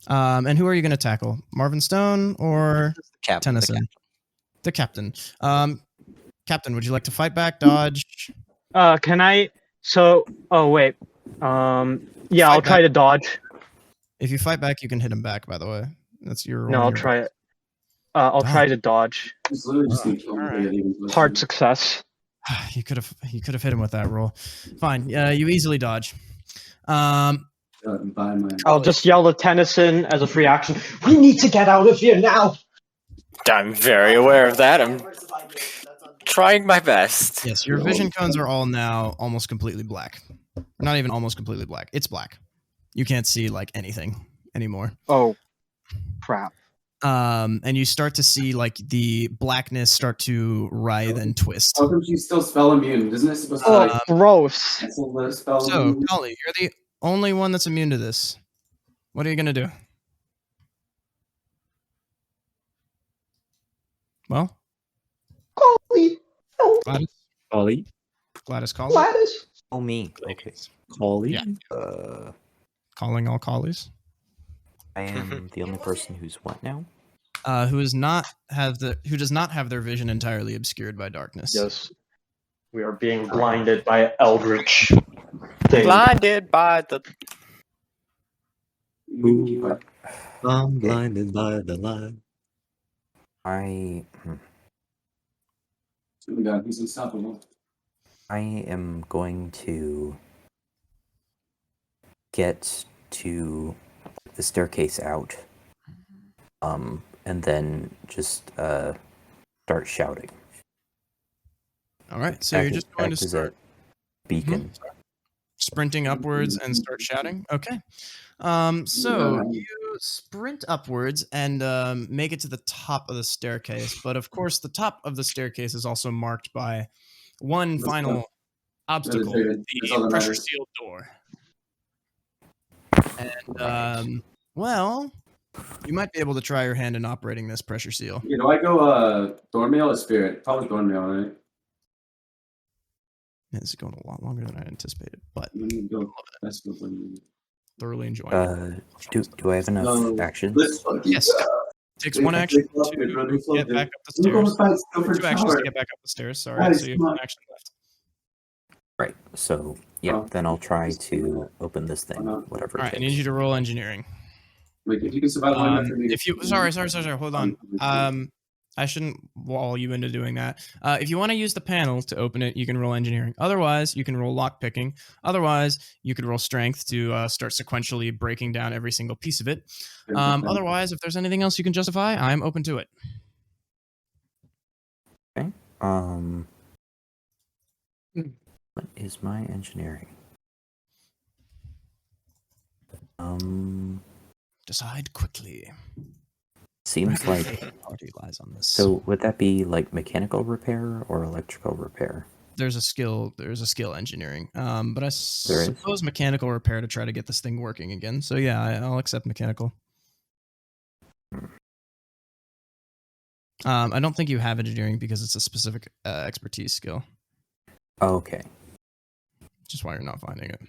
And who are you going to tackle? Marvin Stone or Tennyson? The captain. Captain, would you like to fight back, dodge? Can I? So, oh wait. Yeah, I'll try to dodge. If you fight back, you can hit him back. By the way, that's your. No, I'll try it. I'll try to dodge. It's literally just gonna kill me. Hard success. You could have hit him with that roll. Fine. You easily dodge. I'll just yell at Tennyson as a free action. We need to get out of here now. I'm very aware of that. I'm trying my best. Yes, your vision cones are all now almost completely black. Not even almost completely black. It's black. You can't see like anything anymore. Oh, crap. And you start to see like the blackness start to writhe and twist. How come she's still spell immune? Isn't it supposed to Oh, gross. So, Kali, you're the only one that's immune to this. What are you gonna do? Well, Kali. Gladys. Ollie. Gladys calling. Gladys. Oh, me. Okay. Ollie. Yeah. Uh, Calling all collies. I am the only person who's what now? Who does not have their vision entirely obscured by darkness. Yes. We are being blinded by eldritch thing. Blinded by the. I'm blinded by the light. He's unstoppable. I am going to get to the staircase out, and then just start shouting. All right, so you're just going to start beacon. Sprinting upwards and start shouting. Okay. So you sprint upwards and make it to the top of the staircase, but of course the top of the staircase is also marked by one final obstacle, the pressure sealed door. And well, you might be able to try your hand in operating this pressure seal. You know, I go Thornmail or Spirit? Probably Thornmail, right? Yeah, this is going a lot longer than I anticipated, but thoroughly enjoying it. Do I have enough actions? Yes. Takes one action to get back up the stairs. 2 actions to get back up the stairs. Sorry, so you have 1 action left. Right. So yeah, then I'll try to open this thing. Whatever. All right, I need you to roll engineering. Wait, if you can survive one after me. Sorry, hold on. I shouldn't wall you into doing that. If you want to use the panel to open it, you can roll engineering. Otherwise, you can roll lock picking. Otherwise, you could roll strength to start sequentially breaking down every single piece of it. Otherwise, if there's anything else you can justify, I'm open to it. Okay. What is my engineering? Decide quickly. Seems like. Priority lies on this. So would that be like mechanical repair or electrical repair? There's a skill engineering, but I is? suppose mechanical repair to try to get this thing working again. So yeah, I'll accept mechanical. I don't think you have engineering because it's a specific expertise skill. Okay. Which is why you're not finding it.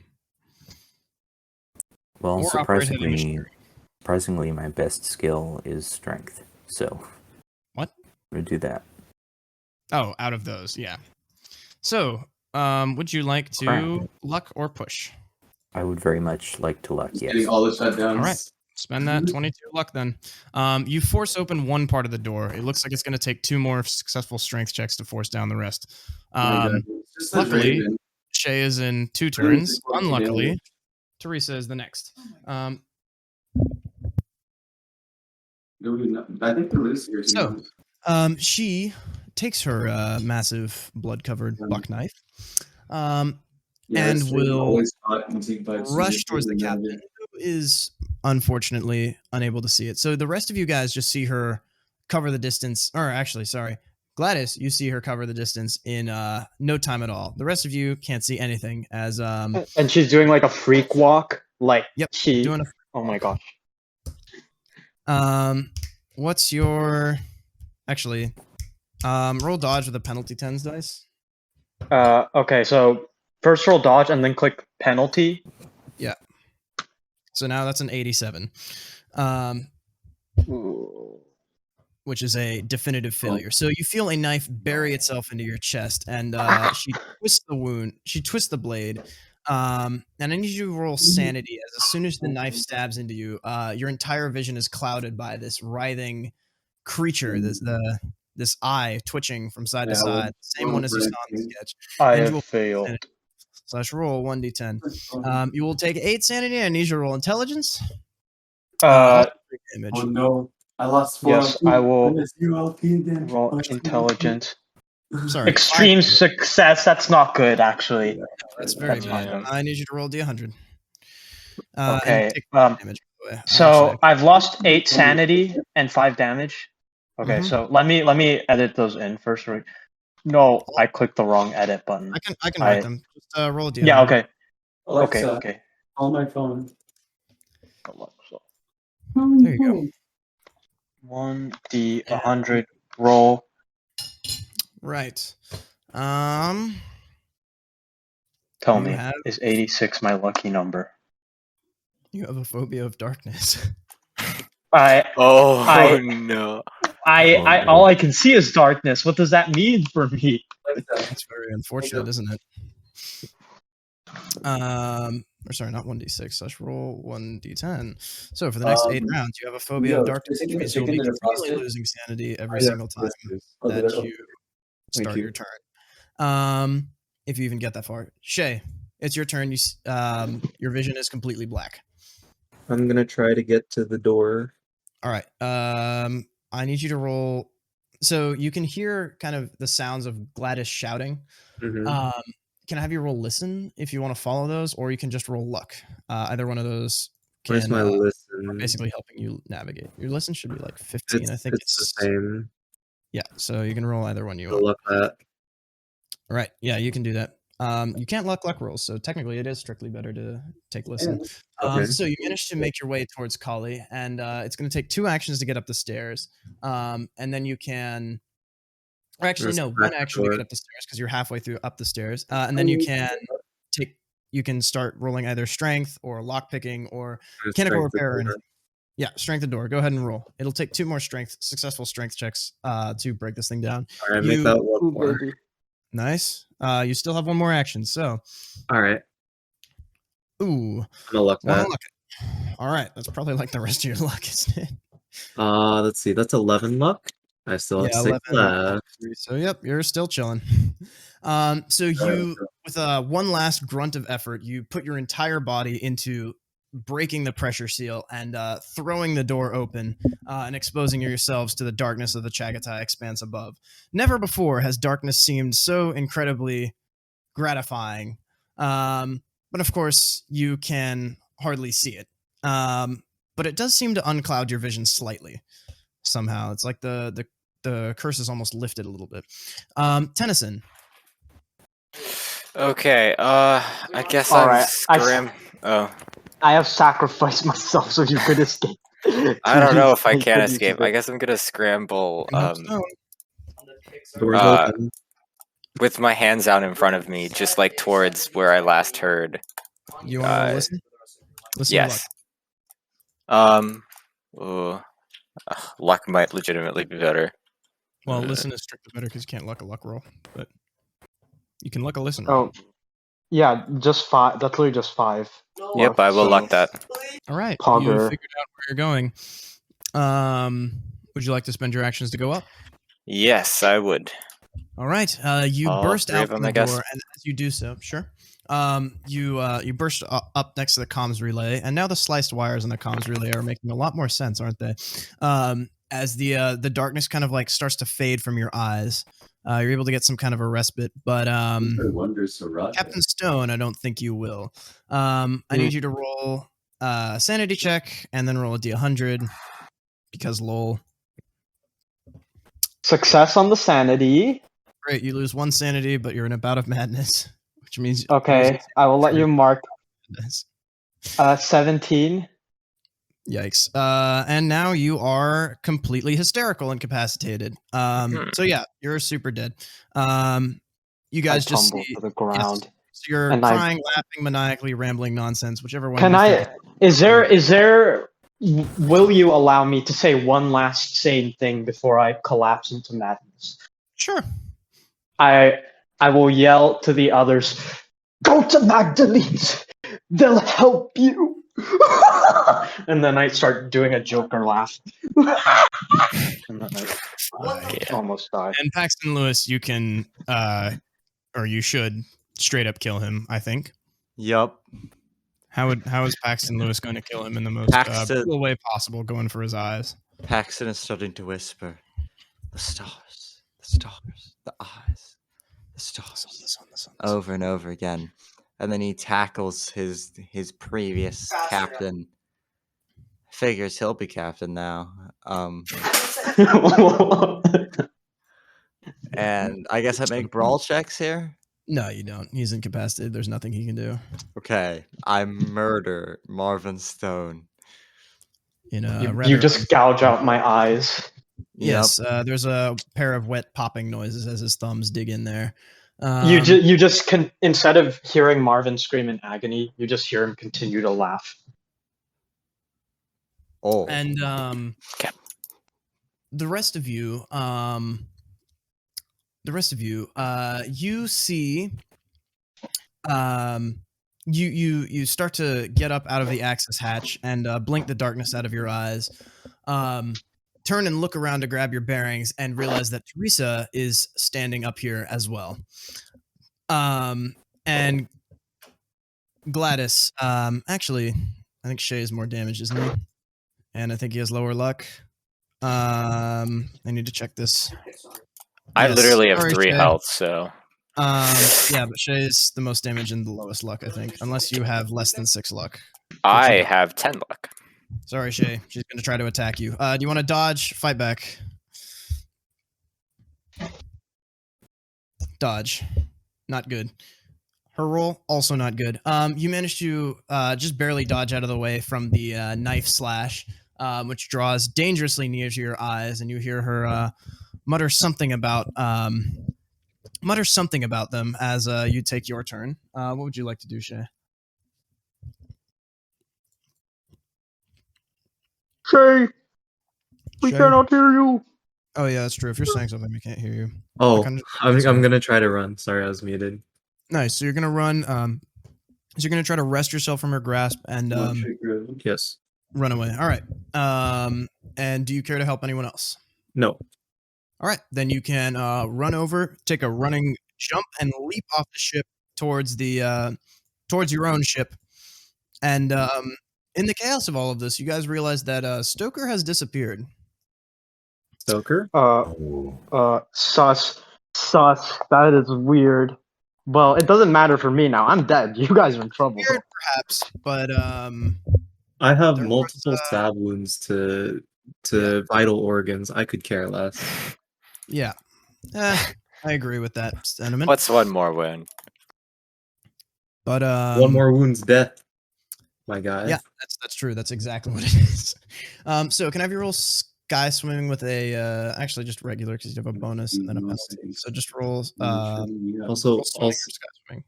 Well, Or operate heavy surprisingly, machinery. my best skill is strength. So. What? I'm gonna do that. Oh, out of those, yeah. So, would you like to luck or push? I would very much like to luck. Yes. Getting all the shutdowns. All right. Spend that 22 luck then. You force open one part of the door. It looks like it's going to take 2 more successful strength checks to force down the rest. Luckily, Shay is in 2 turns. Unluckily, Teresa is the next. I think the Liz here. So, she takes her massive blood-covered buck knife and will rush towards the captain, who is unfortunately unable to see it. So the rest of you guys just see her cover the distance, or actually, sorry, Gladys, you see her cover the distance in no time at all. The rest of you can't see anything as and she's doing like a freak walk, like doing oh my gosh. What's your actually roll dodge with a penalty 10s dice? Okay, so first roll dodge and then click penalty. Yeah. So now that's an 87. Which is a definitive failure. So you feel a knife bury itself into your chest, and she twists the wound. She twists the blade. And I need you to roll sanity. As soon as the knife stabs into you, your entire vision is clouded by this writhing creature. This eye twitching from side to side. Same one as you saw in the sketch. I have failed. / roll 1d10. You will take 8 sanity. I need you to roll intelligence. Damage. Oh no. I lost 4. Yes, I will roll intelligence. Sorry. Extreme success. That's not good, actually. That's very bad. I need you to roll D100. Okay. Damage, so I've lost 8 sanity and 5 damage. Okay, so let me edit those in first. No, I clicked the wrong edit button. I can write them. Just roll a D100. Yeah. Okay. Alexa, Okay. Call my phone. Alexa. There you go. 1d100 roll. Right. Tell me, is 86 my lucky number? You have a phobia of darkness. No. All I can see is darkness. What does that mean for me? That's very unfortunate, isn't it? Or sorry, not 1d6. / roll 1d10. So for the next 8 rounds, you have a phobia of darkness, which means you'll be completely losing sanity every single time that you start your turn. If you even get that far. Shay, it's your turn. Your vision is completely black. I'm gonna try to get to the door. All right. I need you to roll. So you can hear kind of the sounds of Gladys shouting. Mm-hmm. Can I have you roll listen if you want to follow those, or you can just roll luck. Either one of those Where's my listen? are basically helping you navigate. Your listen should be like 15. I think it's the same. Yeah, so you can roll either one you I'll want. luck that. All right. Yeah, you can do that. You can't luck rolls, so technically it is strictly better to take listen. So you manage to make your way towards Kali, and it's going to take 2 actions to get up the stairs. And then you can... Or actually, no, 1 action to get up the stairs because you're halfway through up the stairs. And then you can start rolling either strength or lockpicking or mechanical repair or anything. Yeah, strength the door. Go ahead and roll. It'll take 2 more successful strength checks to break this thing down. All right, make that 1 more. Nice. You still have 1 more action, so. All right. Ooh. I'm gonna luck that. All right, that's probably like the rest of your luck, isn't it? Let's see. That's 11 luck. I still have 6 left. So yep, you're still chilling. So you, with one last grunt of effort, you put your entire body into breaking the pressure seal and throwing the door open and exposing yourselves to the darkness of the Chagatai expanse above. Never before has darkness seemed so incredibly gratifying. But of course, you can hardly see it. But it does seem to uncloud your vision slightly. somehow. It's like the curse is almost lifted a little bit. Tennyson. Okay, I guess All I'm right, Oh, I have sacrificed myself so you could escape. I don't know if I Make can good use escape. of I it. guess I'm gonna scramble Doors Uh, open. with my hands out in front of me, just like towards where I last heard. You want to listen? Listen Yes. Ooh, luck might legitimately be better. Well, listen is strictly better because you can't luck a luck roll, but you can luck a listener. Oh, yeah, just 5. That's literally just 5. Yep, I will luck that. All right, you Pogger. figured out where you're going. Would you like to spend your actions to go up? Yes, I would. All right, you All burst 3 out of from them, the I door, guess. and as you do so, sure. You burst up next to the comms relay, and now the sliced wires on the comms relay are making a lot more sense, aren't they? As the darkness kind of like starts to fade from your eyes, you're able to get some kind of a respite. But Captain Stone, I don't think you will. I need you to roll a sanity check and then roll a d100 because lol. Success on the sanity. Great, you lose 1 sanity, but you're in a bout of madness, which means Okay, I will let you mark madness. 17. Yikes. And now you are completely hysterical, incapacitated. So yeah, you're super dead. You guys I just tumble see to the ground. yes, so you're And I- crying, laughing, maniacally, rambling nonsense, whichever one. Can you I? think Is there? Will you allow me to say one last sane thing before I collapse into madness? Sure. I will yell to the others, "Go to Magdalene's! They'll help you!" And then I start doing a Joker laugh. And then I almost die. And Paxton Lewis, you can, or you should straight up kill him, I think. Yup. How is Paxton Lewis going to kill him in the most brutal way possible, going for his eyes? Paxton is starting to whisper, "The stars, the stars, the eyes, the stars," The sun. over and over again. And then he tackles his previous captain. Figures he'll be captain now. And I guess I make brawl checks here. No, you don't. He's incapacitated. There's nothing he can do. Okay, I murder Marvin Stone. In a You rather just gouge out my eyes. Yes, there's a pair of wet popping noises as his thumbs dig in there. You just can, instead of hearing Marvin scream in agony, you just hear him continue to laugh. Oh, and the rest of you, you see, you start to get up out of the access hatch and blink the darkness out of your eyes. Turn and look around to grab your bearings and realize that Teresa is standing up here as well. And Gladys, actually, I think Shay is more damaged, isn't he? And I think he has lower luck. I need to check this. I Yes, literally have sorry, 3 Shay. health, so. Yeah, but Shay's the most damage and the lowest luck, I think, unless you have less than 6 luck. I have 10 luck. Sorry, Shay. She's going to try to attack you. Do you want to dodge? Fight back. Dodge. Not good. Her roll, also not good. You managed to just barely dodge out of the way from the knife slash, which draws dangerously near to your eyes, and you hear her mutter something about them as you take your turn. What would you like to do, Shay? Shay, we Shay? cannot hear you. Oh yeah, that's true. If you're saying something, we can't hear you. Oh, kind of- I'm gonna try to run. Sorry, I was muted. Nice. So you're gonna run. So you're gonna try to wrest yourself from her grasp and Yes. run away. All right. And do you care to help anyone else? No. All right. Then you can run over, take a running jump, and leap off the ship towards the towards your own ship. And in the chaos of all of this, you guys realize that Stoker has disappeared. Stoker? Sus. That is weird. Well, it doesn't matter for me now. I'm dead. You guys are in trouble. Weird, perhaps, but I have there multiple was, stab wounds to to vital organs, I could care less. Yeah. I agree with that sentiment. What's one more wound? But One more wound's death, my guy. Yeah, that's true. That's exactly what it is. So can I have you roll sky swimming with a actually just regular because you have a bonus and then a penalty. So just roll Also, swimming or sky swimming.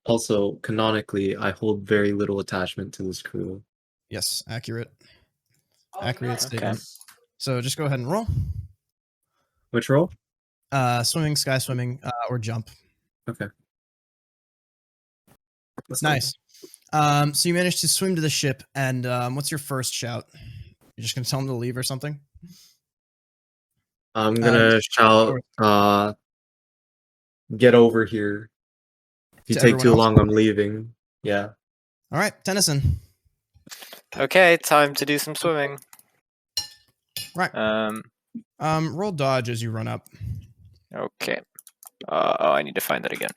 Also, canonically, I hold very little attachment to this crew. Yes, accurate. Accurate statement. Okay. So just go ahead and roll. Which roll? Swimming, sky swimming, or jump. Okay. Nice. So you managed to swim to the ship, and what's your first shout? You're just gonna tell them to leave or something? I'm gonna shout, get over here. If you To take everyone too else? long, I'm leaving. Yeah. All right, Tennyson. Okay, time to do some swimming. Right. Roll dodge as you run up. Okay. I need to find that again.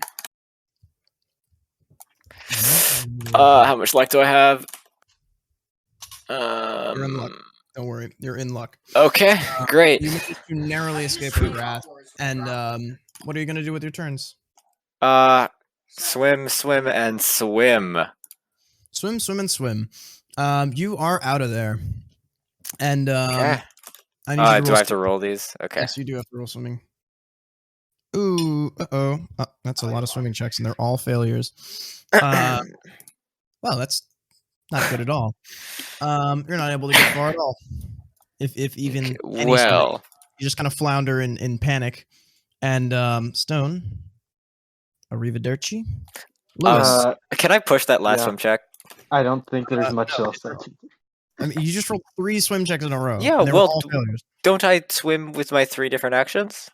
How much luck do I have? You're in luck. Don't worry, you're in luck. Okay, great. You managed to narrowly escape the wrath. And what are you gonna do with your turns? Swim, swim, and swim. Swim, swim, and swim. You are out of there. And Okay. I need you to Do roll I have to roll these? Okay. Yes, you do have to roll swimming. Ooh, uh-oh. That's a lot of swimming checks, and they're all failures. Well, that's not good at all. You're not able to get far at all. If even any Well, swimming. You just kind of flounder in panic. And Stone, arrivederci. Lewis, can I push that last Yeah. swim check? I don't think there's much no, else that to do. I mean, you just rolled 3 swim checks in a row. Yeah, and they were well, all failures. Don't I swim with my 3 different actions?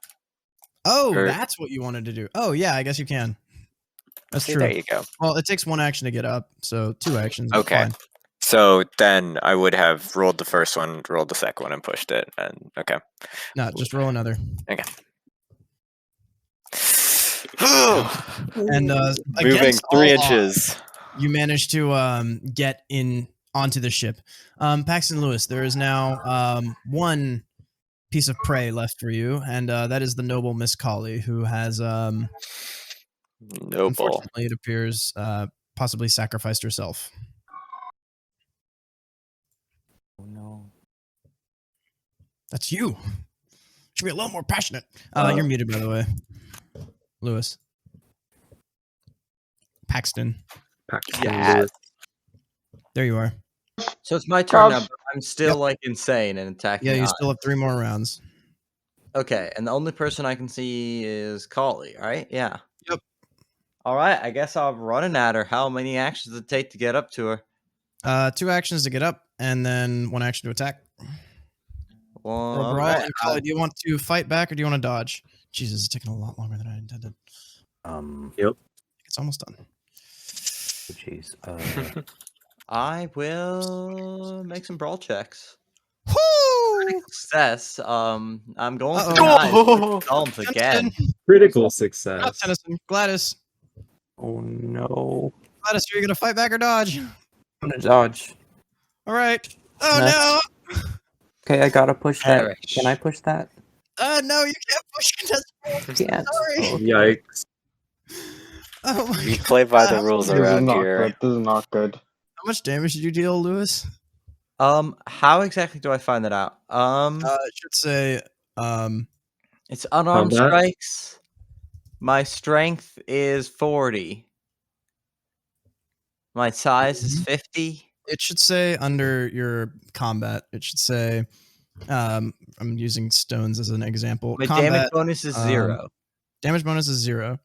Oh, or- that's what you wanted to do. Oh, yeah, I guess you can. That's See, true. there you go. Well, it takes 1 action to get up, so 2 actions. is Okay. fine. So then I would have rolled the first one, rolled the second one, and pushed it. And okay. No, just roll another. Okay. And Moving against 3 all odds, inches. you managed to get in onto the ship. Paxton Lewis, there is now 1 piece of prey left for you, and that is the noble Miss Colley, who has Noble. unfortunately, it appears, possibly sacrificed herself. Oh no. That's you. Should be a little more passionate. You're muted, by the way. Lewis. Paxton. Lewis. There you are. So it's my turn now, Gosh. but I'm still Yep. like insane and attacking. Yeah, you Nine. still have 3 more rounds. Okay, and the only person I can see is Colley, right? Yeah. Yep. All right, I guess I'll run running at her. How many actions does it take to get up to her? 2 actions to get up, and then 1 action to attack. Well, Or all brawl. right, And Colley, do you want to fight back or do you want to dodge? Jesus, it's taking a lot longer than I intended. Yep. It's almost done. Jeez. I will make some brawl checks. Woo! Success. I'm going for Uh-oh. Psalms again. Critical Not success. Tennyson. Gladys. Oh no. Gladys, are you going to fight back or dodge? I'm gonna dodge. All right. Oh, Next. Okay, I gotta push that. Perish. Can I push that? no. No, you can't push contested. Can't. Sorry. Oh, Yikes. Oh, my We God. play by the rules This is around not here. good. This is not good. How much damage did you deal, Lewis? How exactly do I find that out? It should say, It's unarmed Combat? strikes. My strength is 40. My size is 50. it should say under your combat, it should say, I'm using stones as an example. My Combat, damage bonus is 0. damage bonus is 0.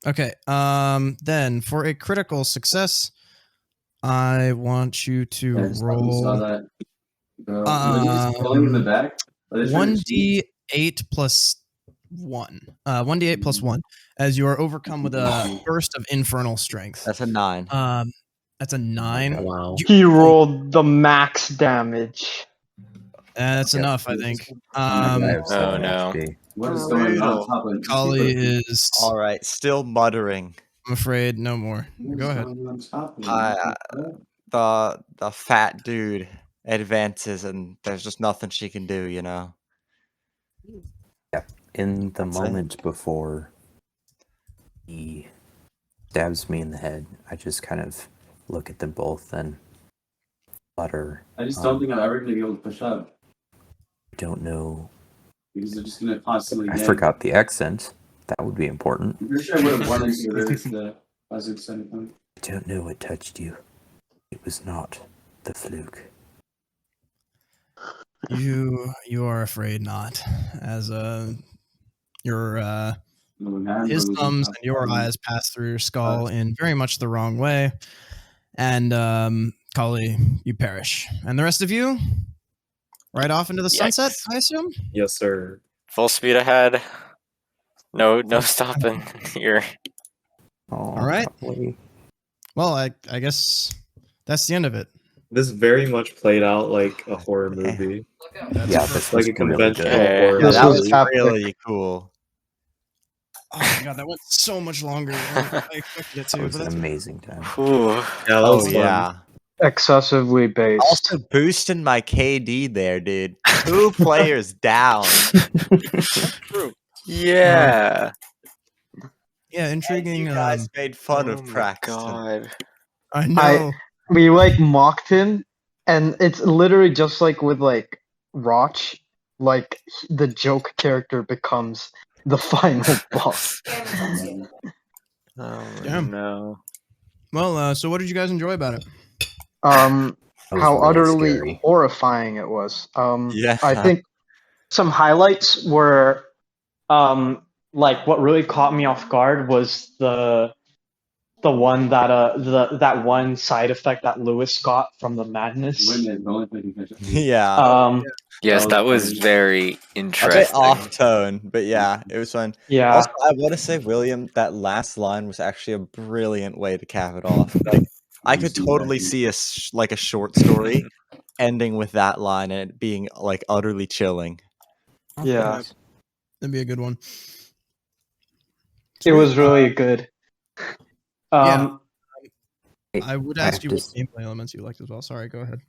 Okay. Then for a critical success, I want you to I saw roll that. Was he just falling in the back? Are they trying to cheat? 1d8 plus 1. 1d8 plus 1 as you are overcome with a burst of infernal strength. That's a 9. That's a 9. Wow. He rolled the max damage. That's enough, I think. I have Oh, 7 no. HP. What is going on top of Kali is, All right, still muttering. I'm afraid, no more. What is Go ahead. going on top of him? The fat dude advances, and there's just nothing she can do, you know. In the That's it. moment before he stabs me in the head, I just kind of look at them both and mutter. I just don't think I'm ever gonna be able to push up I don't know. because they're just gonna constantly. I gank. forgot the accent. That would be important. I'm pretty sure I would have won into the classic setting. I don't know what touched you. It was not the fluke. You are afraid not, as your his thumbs and your eyes pass through your skull in very much the wrong way, and Kali, you perish, and the rest of you, right off into the sunset, I assume. Yes, sir. Full speed ahead. No stopping here. All right. Well, I guess that's the end of it. This very much played out like a horror movie. Yeah, this Like was a really conventional good. horror This that was movie. was epic. really cool. Oh my god, that went so much longer than I expected it That to. was But an that's amazing time. Ooh. Yeah, that Oh was fun. yeah. Excessively based. Also boosting my KD there, dude. 2 players down. Yeah. yeah, intriguing. You guys made fun of my Praxton. God. I know. We like mocked him, and it's literally just like with like Roch, like the joke character becomes the final boss. Oh Damn. no. Well, so what did you guys enjoy about it? That was How really utterly scary. horrifying it was. Yeah. I think some highlights were, like what really caught me off guard was the one that that one side effect that Lewis got from the madness. Women, the only thing you can catch up to. Yeah. Yes, That that was was funny. very A bit interesting. off tone, but yeah, it was fun. Yeah. Also, I want to say, William, that last line was actually a brilliant way to cap it off. Like, I could totally see a short story ending with that line and it being like utterly chilling. Yeah. That'd be a good one. It was Sweet. really good. Yeah. Hey, I would I ask have you to what s- gameplay elements you liked as well. Sorry, go ahead.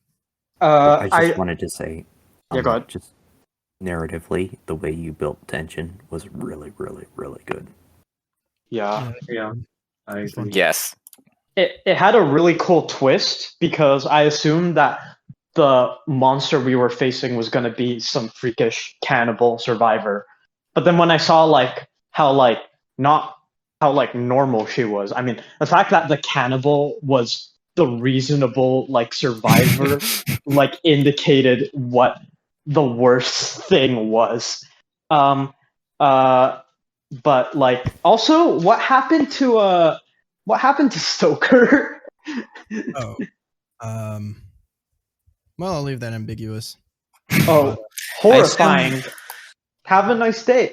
I just I wanted to say, Yeah, go ahead. just narratively, the way you built tension was really, really, really good. yeah. Yeah, I agree. Yes. It had a really cool twist because I assumed that the monster we were facing was going to be some freakish cannibal survivor. But then when I saw like how normal she was, I mean, the fact that the cannibal was the reasonable like survivor like indicated what the worst thing was. But like also what happened to Stoker? Oh. Well, I'll leave that ambiguous. Oh, horrifying. Have a nice day.